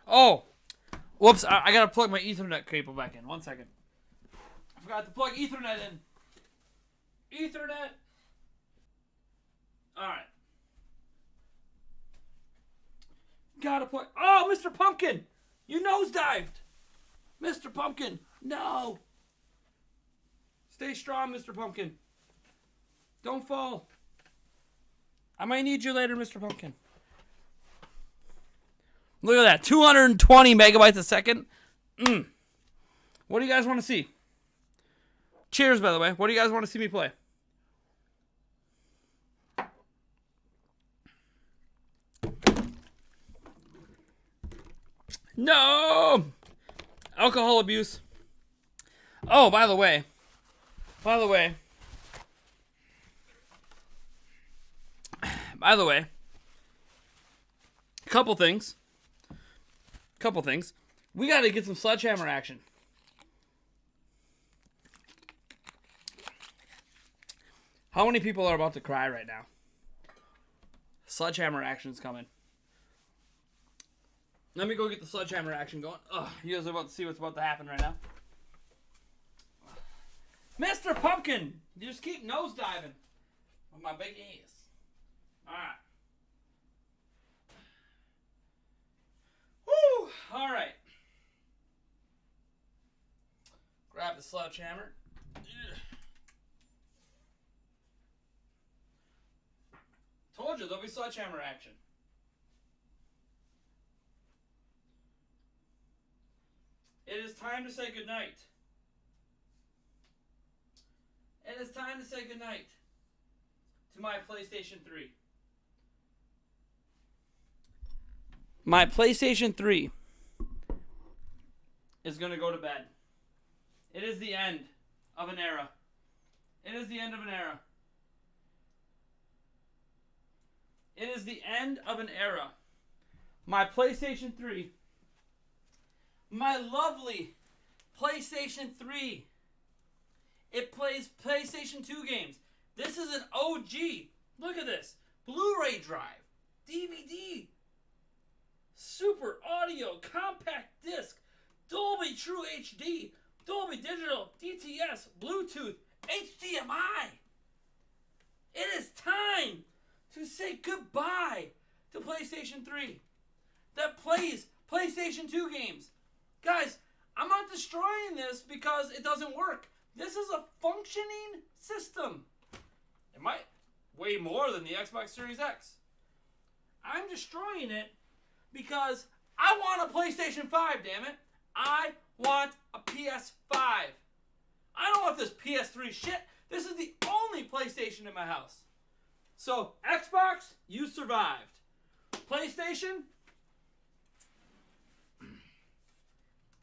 Oh! Whoops, I gotta plug my Ethernet cable back in. 1 second. I forgot to plug Ethernet in. Ethernet! Alright. Gotta plug. Oh, Mr. Pumpkin! You nosedived! Mr. Pumpkin! No! Stay strong, Mr. Pumpkin. Don't fall. I might need you later, Mr. Pumpkin. Look at that. 220 megabytes a second. What do you guys want to see? Cheers, by the way. What do you guys want to see me play? No! Alcohol abuse. Oh, by the way. Couple things. We got to get some sledgehammer action. How many people are about to cry right now? Sledgehammer action's coming. Let me go get the sledgehammer action going. Ugh, you guys are about to see what's about to happen right now. Mr. Pumpkin! You just keep nosediving with my big ass. Alright. Woo! Alright. Grab the sledgehammer. Told you there'll be sledgehammer action. It is time to say goodnight. It is time to say goodnight to my PlayStation 3. My PlayStation 3 is going to go to bed. It is the end of an era. It is the end of an era. It is the end of an era. My PlayStation 3. My lovely PlayStation 3. It plays PlayStation 2 games. This is an OG. Look at this. Blu-ray drive. DVD. Super audio. Compact disc. Dolby True HD. Dolby Digital. DTS. Bluetooth. HDMI. It is time to say goodbye to PlayStation 3 that plays PlayStation 2 games. Guys, I'm not destroying this because it doesn't work. This is a functioning system. It might weigh more than the Xbox Series X. I'm destroying it because I want a PlayStation 5, damn it. I want a PS5. I don't want this PS3 shit. This is the only PlayStation in my house. So, Xbox, you survived. PlayStation,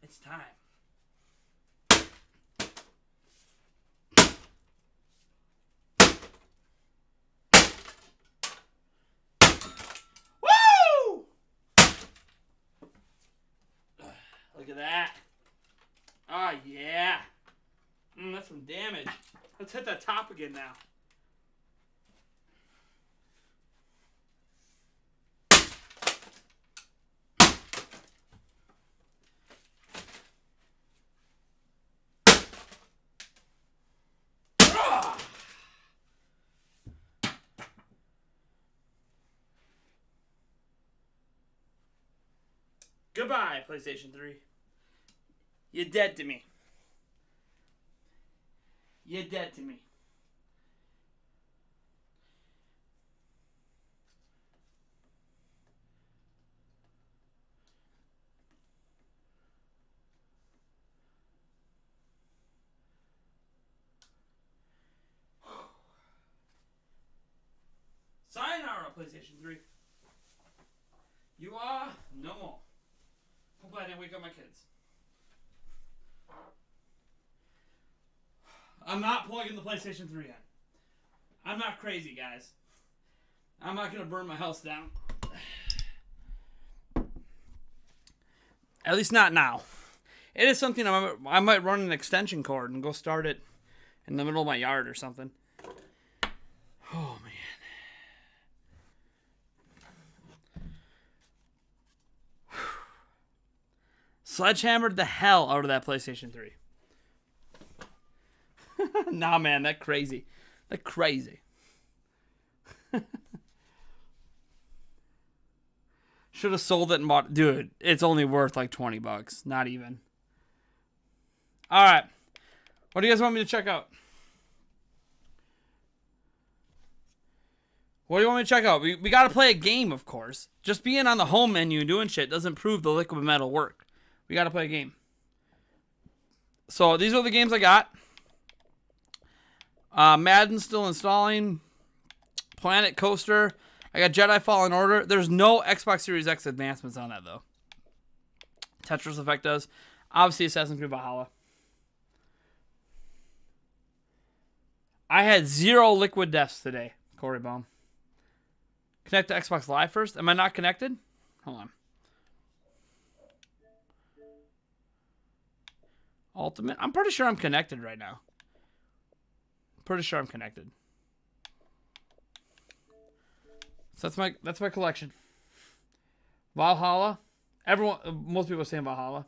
it's time. Woo! Look at that. Oh, yeah. That's some damage. Let's hit that top again now. Goodbye, PlayStation 3. You're dead to me. You're dead to me. Sayonara, PlayStation 3. You are no more. Hope I didn't wake up my kids. I'm not plugging the PlayStation 3 in. I'm not crazy, guys. I'm not going to burn my house down. At least not now. It is something I might run an extension cord and go start it in the middle of my yard or something. Oh, man. Sledgehammered the hell out of that PlayStation 3. Nah, man, that's crazy. That's crazy. Should have sold it and bought... Dude, it's only worth like $20. Not even. Alright. What do you guys want me to check out? What do you want me to check out? We got to play a game, of course. Just being on the home menu and doing shit doesn't prove the liquid metal work. We got to play a game. So, these are the games I got. Madden still installing. Planet Coaster. I got Jedi Fallen Order. There's no Xbox Series X advancements on that, though. Tetris Effect does. Obviously, Assassin's Creed Valhalla. I had 0 liquid deaths today, Corey Baum. Connect to Xbox Live first. Am I not connected? Hold on. Ultimate. I'm pretty sure I'm connected right now. Pretty sure I'm connected. So that's my collection. Valhalla. Most people are saying Valhalla.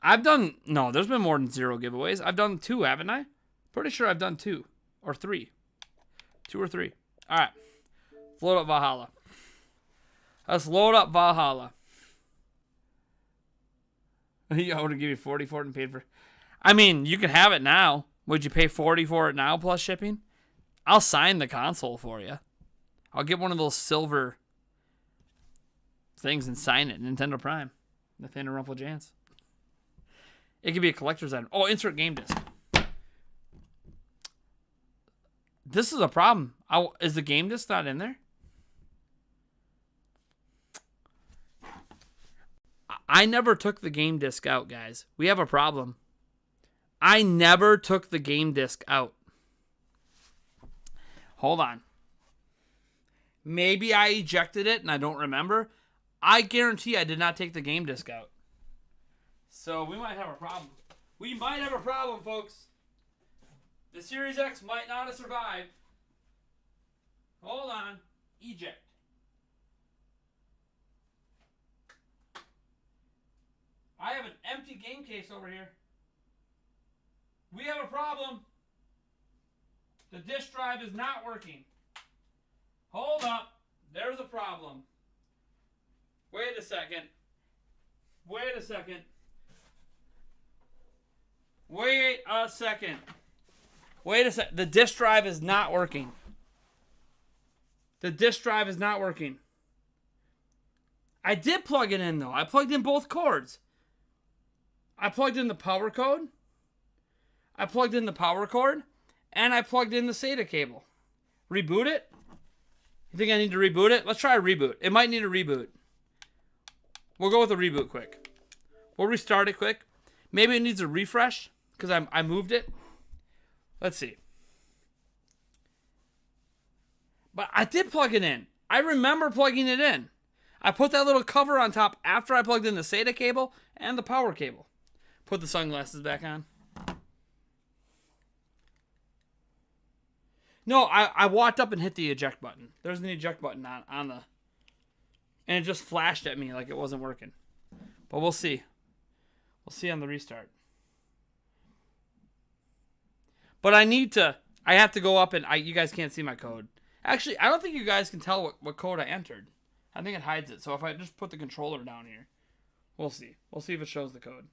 There's been more than 0 giveaways. I've done 2, haven't I? Pretty sure I've done 2 or 3. 2 or 3. All right. Let's load up Valhalla. Let's load up Valhalla. I would give you 40 for it and paid for. I mean, you can have it now. Would you pay 40 for it now plus shipping? I'll sign the console for you. I'll get one of those silver things and sign it. Nintendo Prime. Nathaniel Rumpeljans. It could be a collector's item. Oh, insert game disc. This is a problem. Is the game disc not in there? I never took the game disc out, guys. We have a problem. I never took the game disc out. Hold on. Maybe I ejected it and I don't remember. I guarantee I did not take the game disc out. So we might have a problem. We might have a problem, folks. The Series X might not have survived. Hold on. Eject. I have an empty game case over here. We have a problem. The disk drive is not working. Hold up. There's a problem. Wait a second. Wait a second. Wait a second. Wait a second. The disk drive is not working. The disk drive is not working. I did plug it in, though. I plugged in both cords. I plugged in the power cord. I plugged in the power cord. And I plugged in the SATA cable. Reboot it? You think I need to reboot it? Let's try a reboot. It might need a reboot. We'll go with a reboot quick. We'll restart it quick. Maybe it needs a refresh because I moved it. Let's see. But I did plug it in. I remember plugging it in. I put that little cover on top after I plugged in the SATA cable and the power cable. Put the sunglasses back on. No, I walked up and hit the eject button. There's an eject button on the... And it just flashed at me like it wasn't working. But we'll see. We'll see on the restart. But I have to go up and... you guys can't see my code. Actually, I don't think you guys can tell what code I entered. I think it hides it. So if I just put the controller down here, we'll see. We'll see if it shows the code.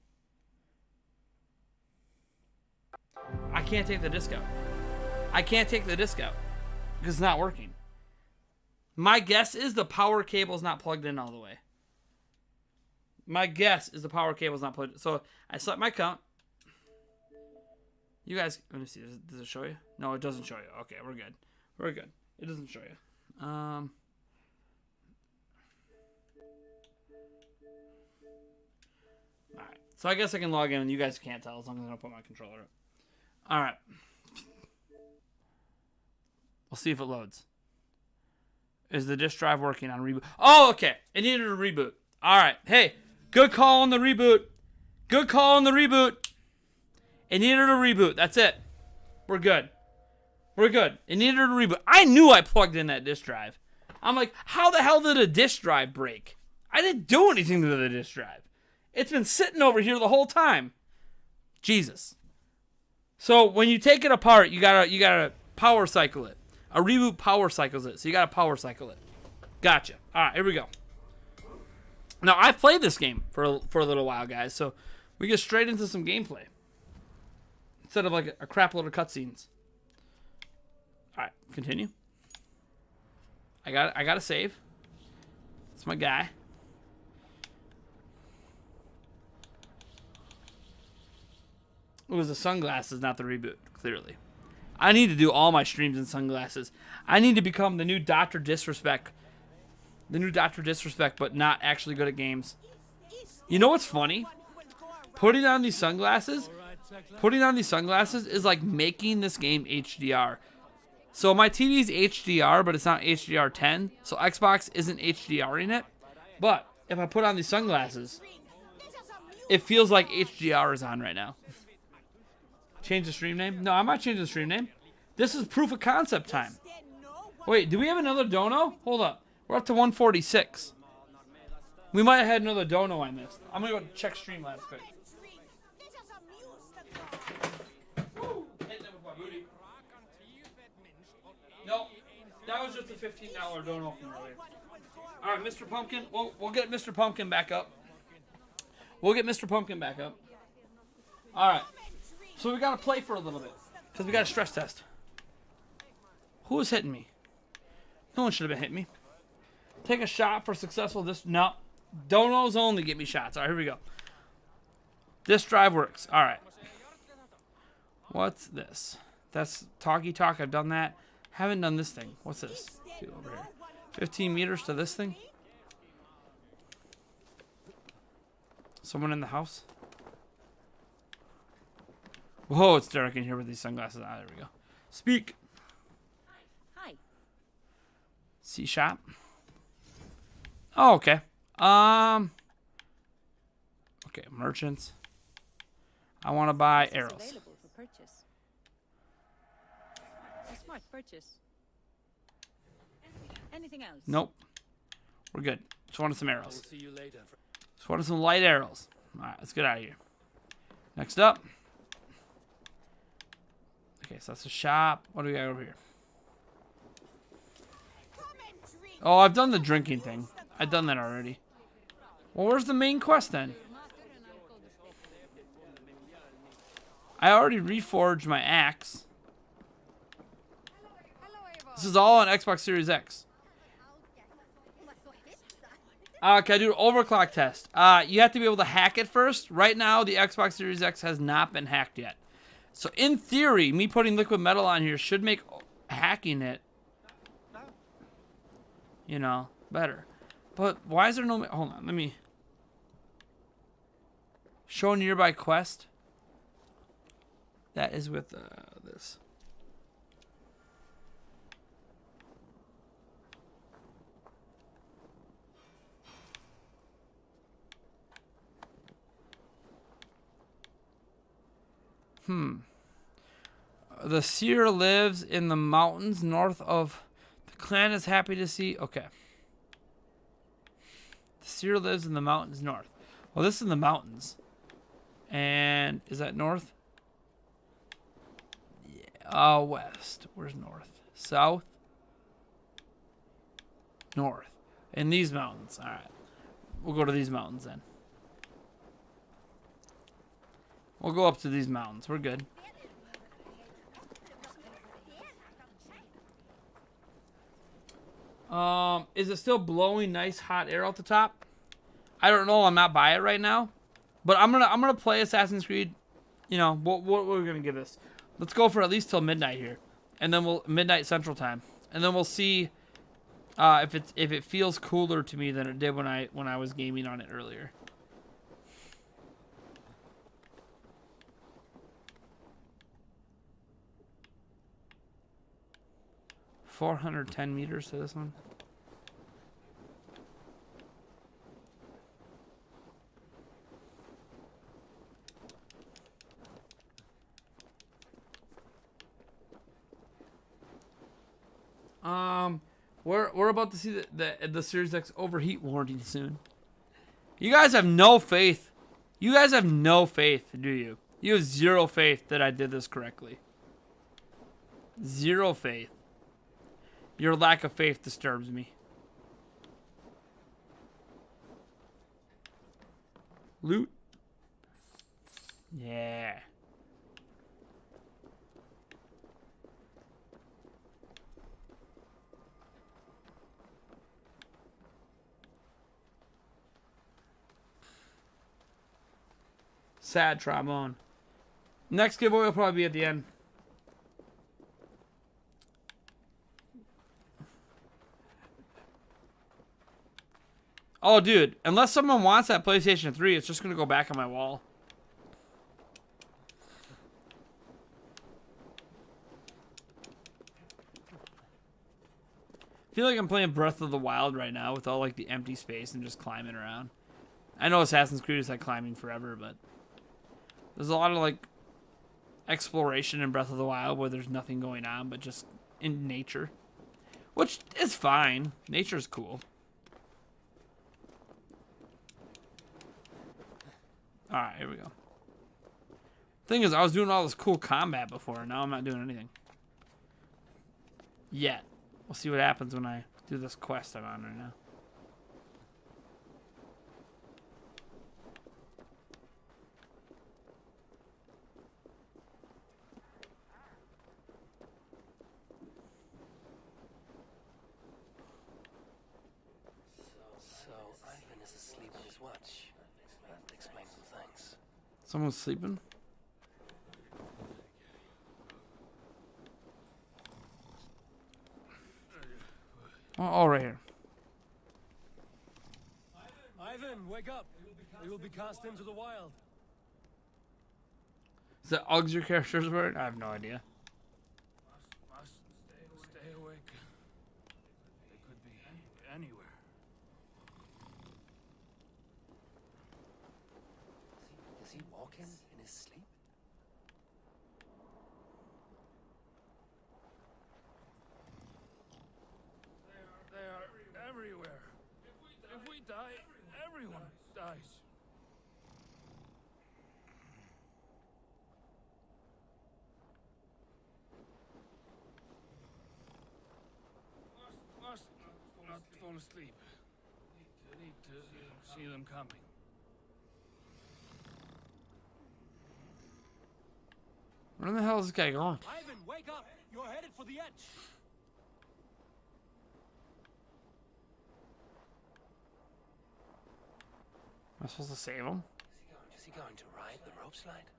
I can't take the disc out. I can't take the disc out because it's not working. My guess is the power cable is not plugged in all the way. My guess is the power cable is not plugged in. So I select my count. You guys, let me see. Does it show you? No, it doesn't show you. Okay, we're good. We're good. It doesn't show you. All right. So I guess I can log in and you guys can't tell as long as I don't put my controller up. All right. We'll see if it loads. Is the disk drive working on reboot? Oh, okay. It needed a reboot. All right. Hey, good call on the reboot. Good call on the reboot. It needed a reboot. That's it. We're good. We're good. It needed a reboot. I knew I plugged in that disk drive. I'm like, how the hell did a disk drive break? I didn't do anything to the disk drive. It's been sitting over here the whole time. Jesus. So when you take it apart, you gotta power cycle it. A reboot power cycles it, so you gotta power cycle it. Gotcha. All right, here we go. Now I've played this game for a little while, guys, so we get straight into some gameplay instead of like a crap load of cutscenes. All right, continue. I got to save. It's my guy. It was the sunglasses, not the reboot. Clearly. I need to do all my streams in sunglasses. I need to become the new Dr. Disrespect. The new Dr. Disrespect, but not actually good at games. You know what's funny? Putting on these sunglasses is like making this game HDR. So my TV's HDR, but it's not HDR 10. So Xbox isn't HDRing it. But if I put on these sunglasses, it feels like HDR is on right now. Change the stream name? No, I'm not changing the stream name. This is proof of concept time. Wait, do we have another dono? Hold up. We're up to 146. We might have had another dono I missed. I'm going to go check Streamlabs quick. Woo! Hitting it with my booty. Nope. That was just a $15 dono from earlier. Alright, Mr. Pumpkin. We'll get Mr. Pumpkin back up. Alright. So we gotta play for a little bit. Because we got a stress test. Who was hitting me? No one should have been hitting me. Take a shot for successful no. Donos only get me shots. Alright, here we go. This drive works. All right. What's this? That's talkie talk. I've done that. Haven't done this thing. What's this? Dude, over here. 15 meters to this thing. Someone in the house? Whoa, it's dark in here with these sunglasses. Ah, there we go. Speak. Hi. C shop. Oh, okay. Okay, merchants. I want to buy This is arrows. available for purchase. A smart purchase. Anything else? Nope. We're good. Just wanted some arrows. See you later. Just wanted some light arrows. All right, let's get out of here. Next up. Okay, so that's the shop. What do we got over here? Oh, I've done the drinking thing. I've done that already. Well, where's the main quest then? I already reforged my axe. This is all on Xbox Series X. Can I do an overclock test? You have to be able to hack it first. Right now, the Xbox Series X has not been hacked yet. So in theory, me putting liquid metal on here should make hacking it, you know, better. But why is there no... Hold on, let me... Show nearby quest. That is with this. The seer lives in the mountains north of... The clan is happy to see... Okay. The seer lives in the mountains north. Well, this is in the mountains. And is that north? Yeah. West. Where's north? South? North. In these mountains. All right. We'll go to these mountains then. We'll go up to these mountains. We're good. Is it still blowing nice hot air out the top? I don't know. I'm not by it right now. But I'm gonna play Assassin's Creed. You know, what we're gonna give this. Let's go for at least till midnight here. And then we'll midnight Central Time. And then we'll see if it feels cooler to me than it did when I was gaming on it earlier. $410 meters to this one. We're about to see the Series X overheat warning soon. You guys have no faith. You guys have no faith, do you? You have zero faith that I did this correctly. Zero faith. Your lack of faith disturbs me. Loot. Yeah. Sad trombone. Next giveaway will probably be at the end. Oh, dude. Unless someone wants that PlayStation 3, it's just going to go back on my wall. I feel like I'm playing Breath of the Wild right now with all, like, the empty space and just climbing around. I know Assassin's Creed is, like, climbing forever, but... There's a lot of, like, exploration in Breath of the Wild where there's nothing going on but just in nature. Which is fine. Nature's cool. Alright, here we go. Thing is, I was doing all this cool combat before, and now I'm not doing anything. Yet. We'll see what happens when I do this quest I'm on right now. So Ivan is asleep on his watch. That explains some things. Someone's sleeping. Oh, right here. Ivan, wake up! You will be cast into the wild. Is that Uggs your character's word? I have no idea. Must stay awake. They could be anywhere. Is he walking in his sleep? They are everywhere. If we die, everyone dies. Must not fall asleep. Need to see them coming. Where the hell is this guy going? Ivan, wake up! You're headed for the edge. Am I supposed to save him? Is he going to ride the rope slide?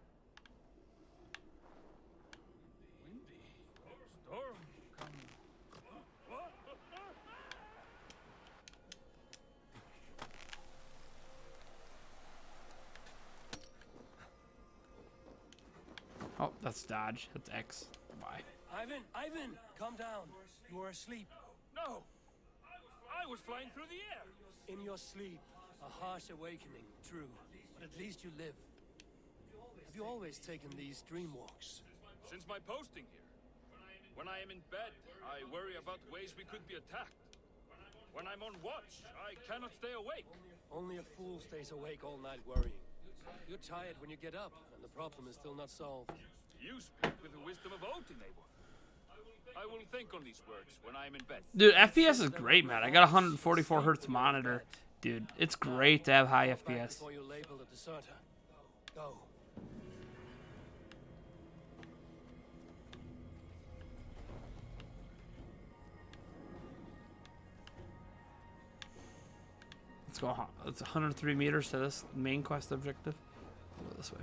Windy. Storm coming. Oh, that's dodge. That's X. Y. Ivan, calm down. You are asleep. No! I was flying through the air! In your sleep. A harsh awakening, true. But at least you live. Have you always taken these dream walks? Since my posting here. When I am in bed, I worry about ways we could be attacked. When I'm on watch, I cannot stay awake. Only a fool stays awake all night worrying. You're tired when you get up, and the problem is still not solved. You speak with the wisdom of Odin, Eivor. I will think on these words when I am in bed. Dude, FPS is great, man. I got a 144 hertz monitor. Dude, it's great to have high Back FPS. before you're labeled a deserter. Go. Let's go. It's 103 meters to this main quest objective. Go this way.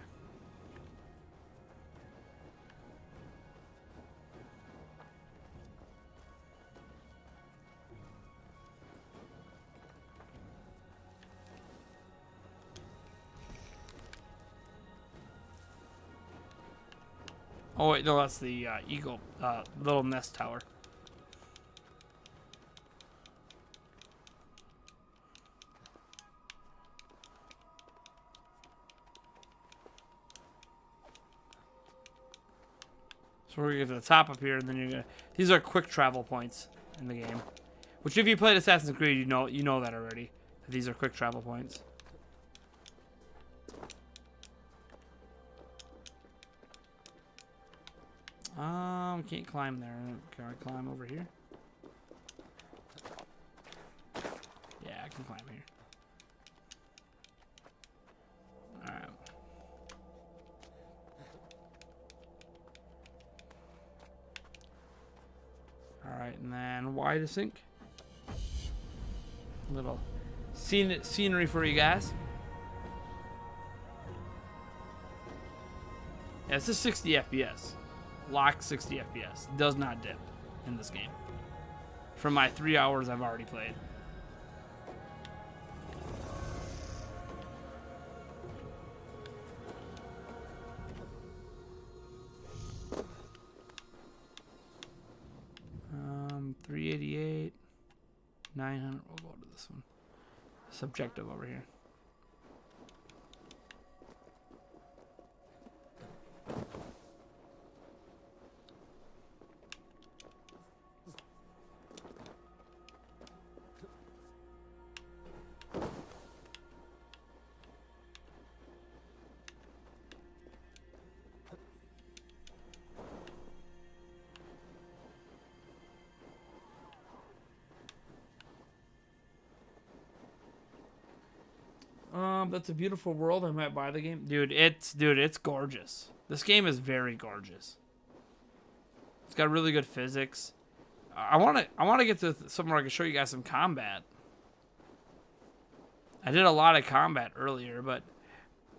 Oh wait, no, that's the eagle, little nest tower. So we're gonna get to the top up here, and then you're gonna. These are quick travel points in the game, which if you played Assassin's Creed, you know that already. That these are quick travel points. Can't climb there. Can I climb over here? Yeah, I can climb here. Alright. Alright, and then Y to sync. Little scenery for you guys. Yeah, it's a 60 FPS. Locked 60 FPS. Does not dip in this game. From my 3 hours I've already played. Um, 388, 900. We'll go to this one. Subjective over here. That's a beautiful world. I might buy the game. Dude, it's gorgeous. This game is very gorgeous. It's got really good physics. I want to get to somewhere I can show you guys some combat. I did a lot of combat earlier, but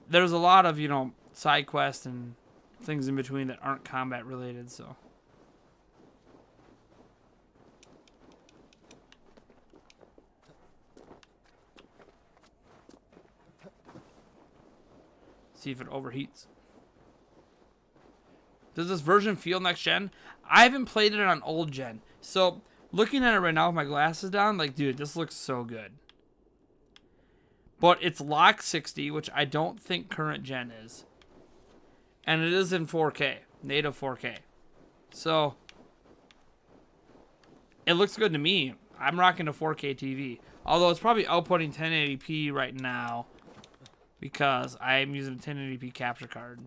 there's a lot of, you know, side quests and things in between that aren't combat related, so. See if it overheats. Does this version feel next gen? I haven't played it on old gen. So, looking at it right now with my glasses down, like, dude, this looks so good. But it's locked 60, which I don't think current gen is. And it is in 4K, native 4K. So, it looks good to me. I'm rocking a 4K TV. Although it's probably outputting 1080p right now. Because I'm using a 1080p capture card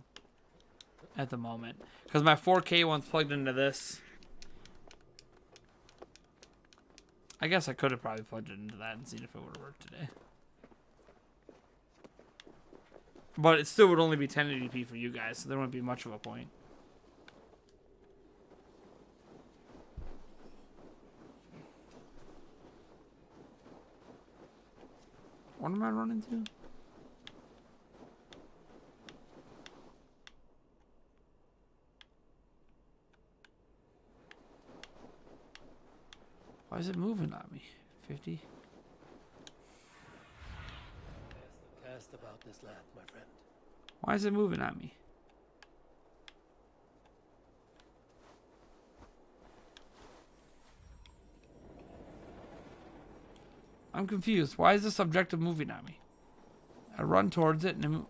at the moment. Because my 4K one's plugged into this. I guess I could have probably plugged it into that and seen if it would have worked today. But it still would only be 1080p for you guys, so there wouldn't be much of a point. What am I running to? Why is it moving on me? 50? Cast about this land, my friend. Why is it moving on me? I'm confused. Why is this objective moving on me? I run towards it and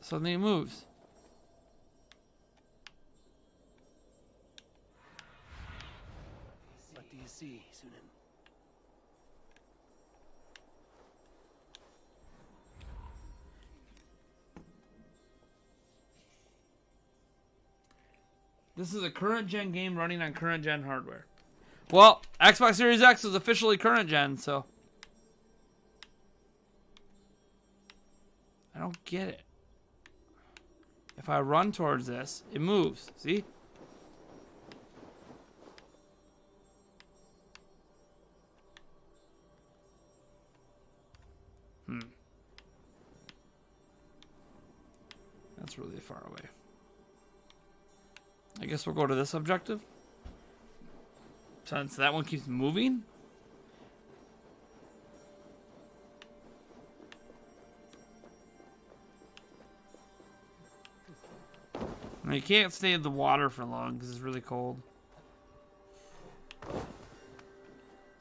suddenly it moves. What do you see, Sunan? This is a current gen game running on current gen hardware. Well, Xbox Series X is officially current gen, so. I don't get it. If I run towards this, it moves. See? That's really far away. I guess we'll go to this objective. Since that one keeps moving. Now you can't stay in the water for long because it's really cold.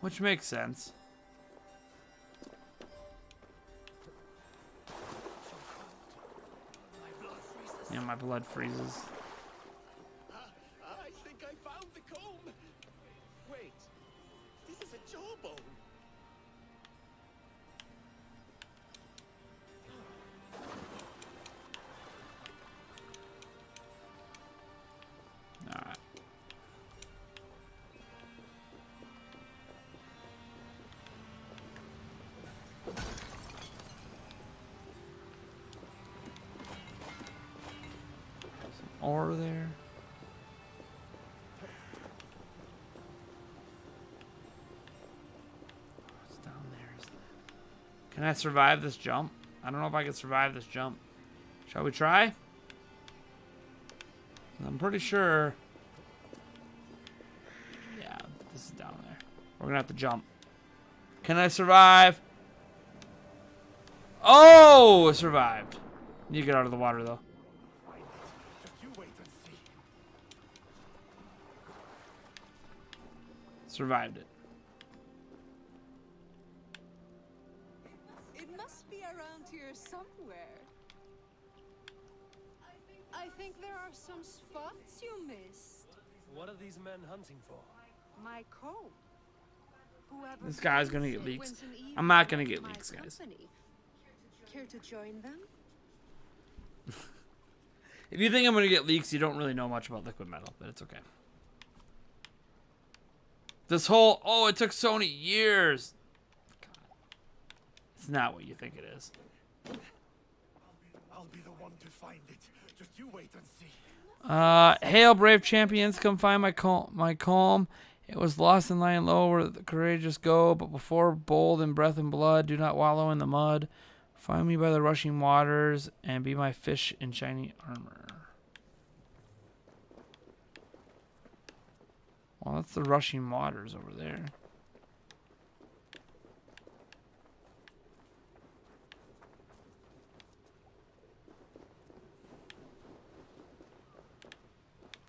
Which makes sense. Yeah, my blood freezes. I think I found the comb. Wait, this is a jawbone. Alright. Some ore there. What's down there? Can I survive this jump? I don't know if I can survive this jump. Shall we try? I'm pretty sure. Yeah, this is down there. We're gonna have to jump. Can I survive? Oh, I survived. Need to get out of the water though. Just you wait and see. Survived it. It must be around here somewhere. I think there are some spots you missed. What are these men hunting for? My comb. Whoever This guy's gonna finds get it leaks. wins an evening I'm not gonna with get my leaks, guys. company. Care to join them? If you think I'm gonna get leaks, you don't really know much about liquid metal, but it's okay. This whole, oh, it took Sony years. God. It's not what you think it is. I'll be the one to find it. Just you wait and see. Hail, brave champions, come find my calm. It was lost and lying low where the courageous go, but before bold in breath and blood, do not wallow in the mud. Find me by the rushing waters and be my fish in shiny armor. Well, that's the rushing waters over there.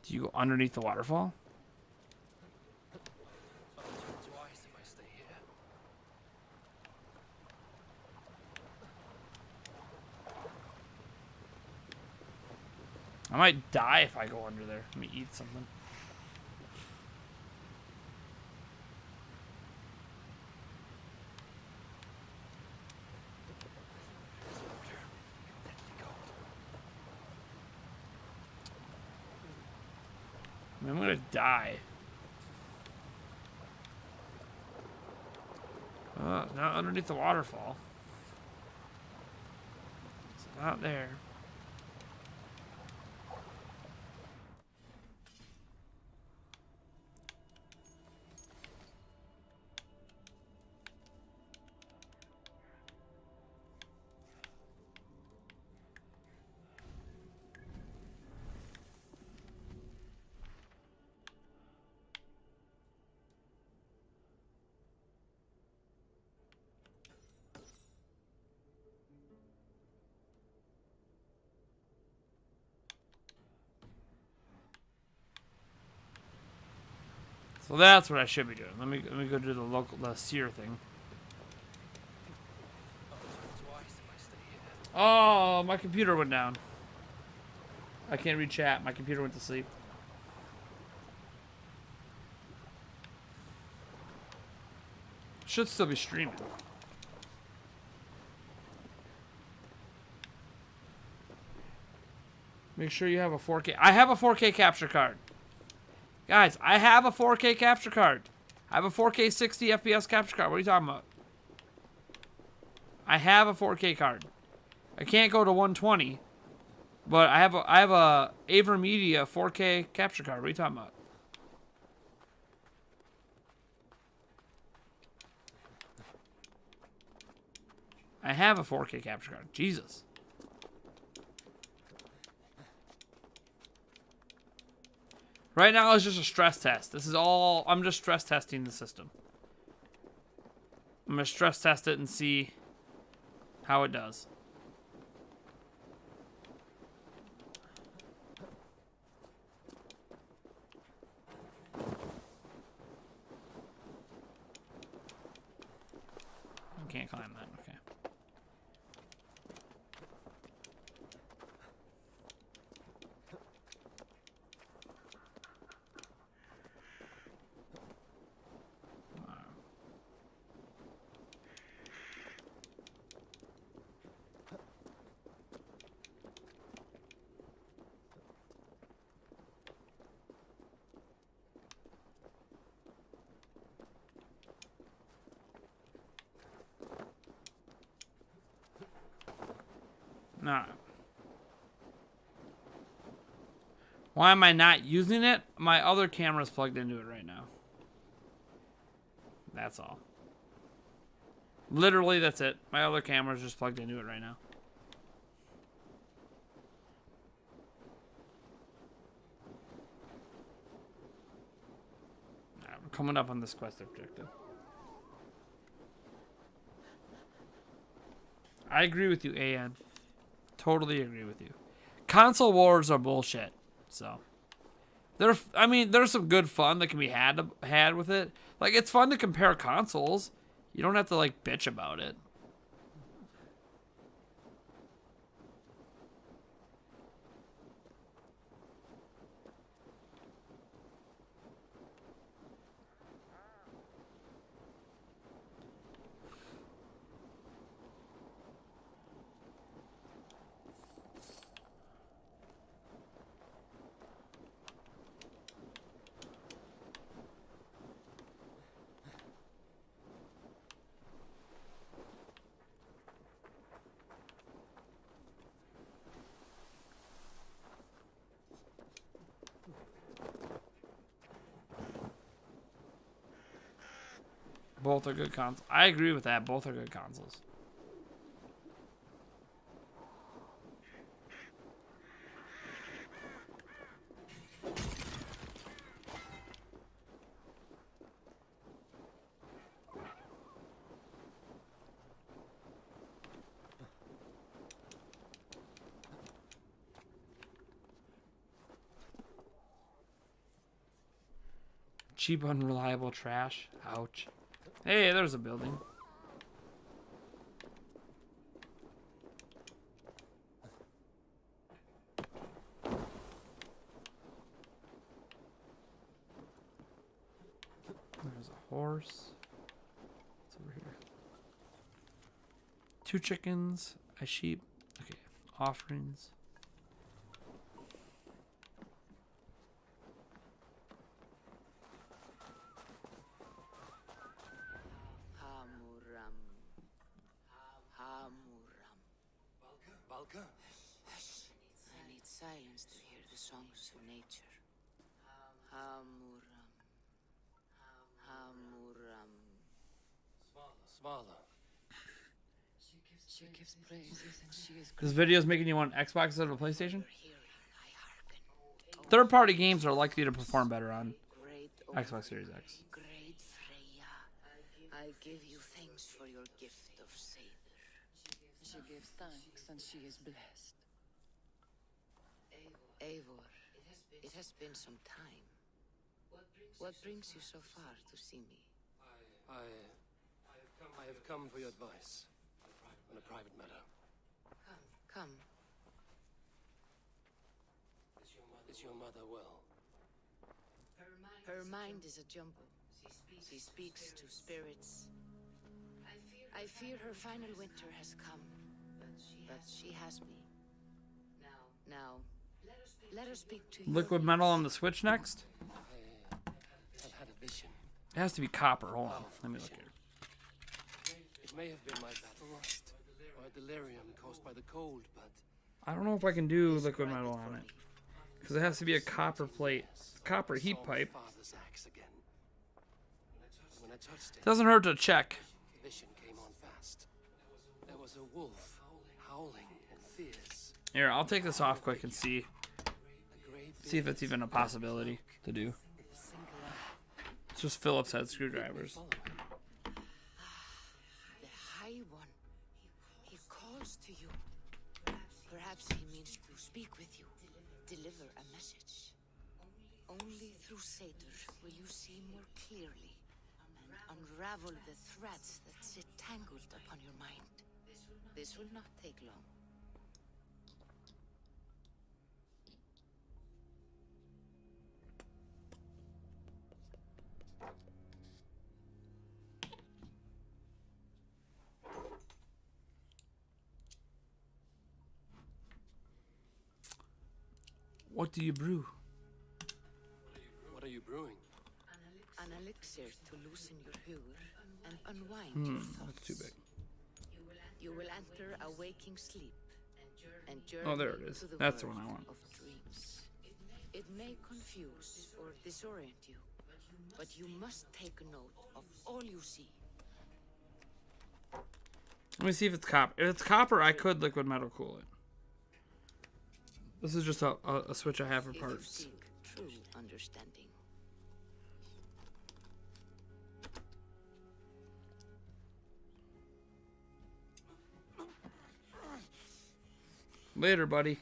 Do you go underneath the waterfall? I'll think twice if I stay here. I might die if I go under there. Let me eat something. There's water. Deadly cold. I mean, I'm gonna die. Not underneath the waterfall. It's not there. So that's what I should be doing. Let me go do the seer thing. I'll think twice if I stay here. Oh, my computer went down. I can't read chat. My computer went to sleep. Should still be streaming. Make sure you have a 4K. I have a 4K capture card. Guys, I have a 4K capture card. I have a 4K 60 FPS capture card. What are you talking about? I have a 4K card. I can't go to 120, but I have a AverMedia 4K capture card. What are you talking about? I have a 4K capture card. Jesus. Right now it's just a stress test. This is all, I'm just stress testing the system. I'm going to stress test it and see how it does. I can't climb that, okay. No. Why am I not using it? My other camera's plugged into it right now. That's all. Literally, that's it. My other camera's just plugged into it right now. Alright, we're coming up on this quest objective. I agree with you, AN. Totally agree with you. Console wars are bullshit. So, I mean, there's some good fun that can be had with it. Like, it's fun to compare consoles. You don't have to like bitch about it. Both are good consoles. I agree with that. Both are good consoles. Cheap, unreliable trash. Ouch. Hey, there's a building. There's a horse. What's over here? 2 chickens, a sheep. Okay, offerings. Hamuram. Hamuram. Balka? Hush. I need silence to hear the songs of nature. Hamuram. Hamuram. Svala. She gives praises and she is This video is making you want Xbox instead of a PlayStation? hearing. I hearken. Third-party games are likely to perform better on Great Xbox Series X. Great Freya, I give you thanks for your gift of Seder. She gives thanks and she is blessed. Eivor, it has been some time. What brings you so far to see me? I have come for your advice on a private matter. Come. Is your mother well? Her mind is a jumble. She speaks to spirits. I fear her final winter has come, but she has me. Now, let her speak to you. Liquid Metal on the Switch next? I've had a vision. It has to be copper. Hold on. Let me look here. It may have been my battle lust, or a delirium caused by the cold, but I don't know if I can do liquid metal on it. Because it has to be a copper plate. Copper heat saw pipe. my father's axe again. When I touched it, Doesn't hurt to check. vision came on fast. There was a wolf, howling and fierce. Here, I'll take this off quick and see. A great See if it's even a possibility to do. It's just Phillips head screwdrivers. The High One. He calls to you. Perhaps he means to speak with you, deliver a message. Only through Seder will you see more clearly and unravel the threads that sit tangled upon your mind. This will not take long. What do you brew? What are you brewing? An elixir to loosen your huer and unwind your thoughts. That's too big. You will enter a waking sleep and journey Oh, there it is. to the That's the world one I want. of dreams. It may confuse or disorient you, but you must take note of all you see. Let me see if it's copper. If it's copper, I could liquid metal cool it. This is just a switch I have for If you parts. seek true understanding. Later, buddy.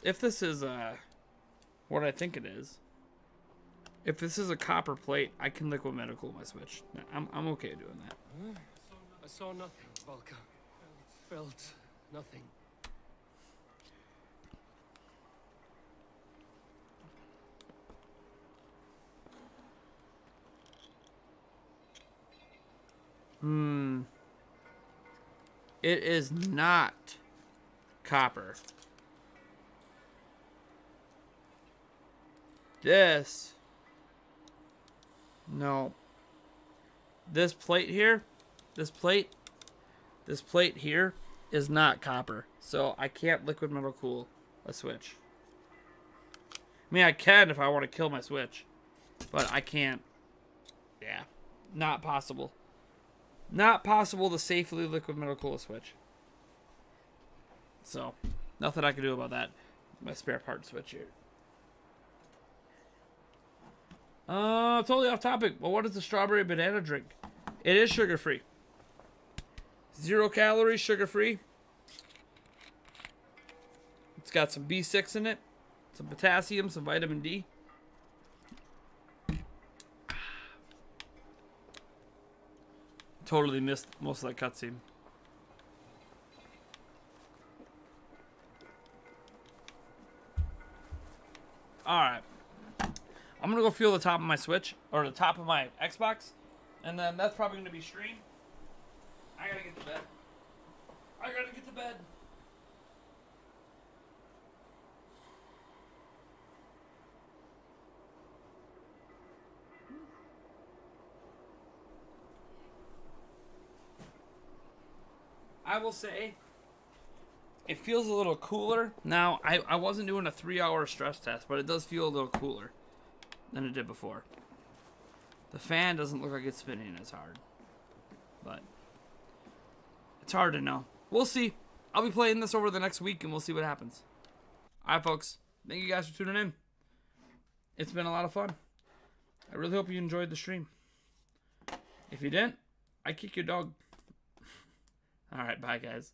If this is what I think it is, if this is a copper plate, I can liquid metal cool my Switch. I'm okay doing that. I saw nothing, Valka. Felt nothing. It is not copper. This. No. This plate here, this plate here is not copper. So I can't liquid metal cool a Switch. I mean, I can if I want to kill my Switch, but I can't. Yeah, not possible. Not possible to safely liquid metal cool a Switch. So, nothing I can do about that. My spare part Switch here. Totally off topic. Well, what is the strawberry banana drink? It is sugar free. 0 calories, sugar free. It's got some B6 in it, some potassium, some vitamin D. Totally missed most of that cutscene. Alright. I'm gonna go feel the top of my Switch, or the top of my Xbox, and then that's probably gonna be stream. I gotta get to bed. I gotta get to bed. I will say, it feels a little cooler. Now, I wasn't doing a 3-hour stress test, but it does feel a little cooler than it did before. The fan doesn't look like it's spinning as hard, but it's hard to know. We'll see. I'll be playing this over the next week, and we'll see what happens. All right, folks. Thank you guys for tuning in. It's been a lot of fun. I really hope you enjoyed the stream. If you didn't, I kick your dog. All right, bye, guys.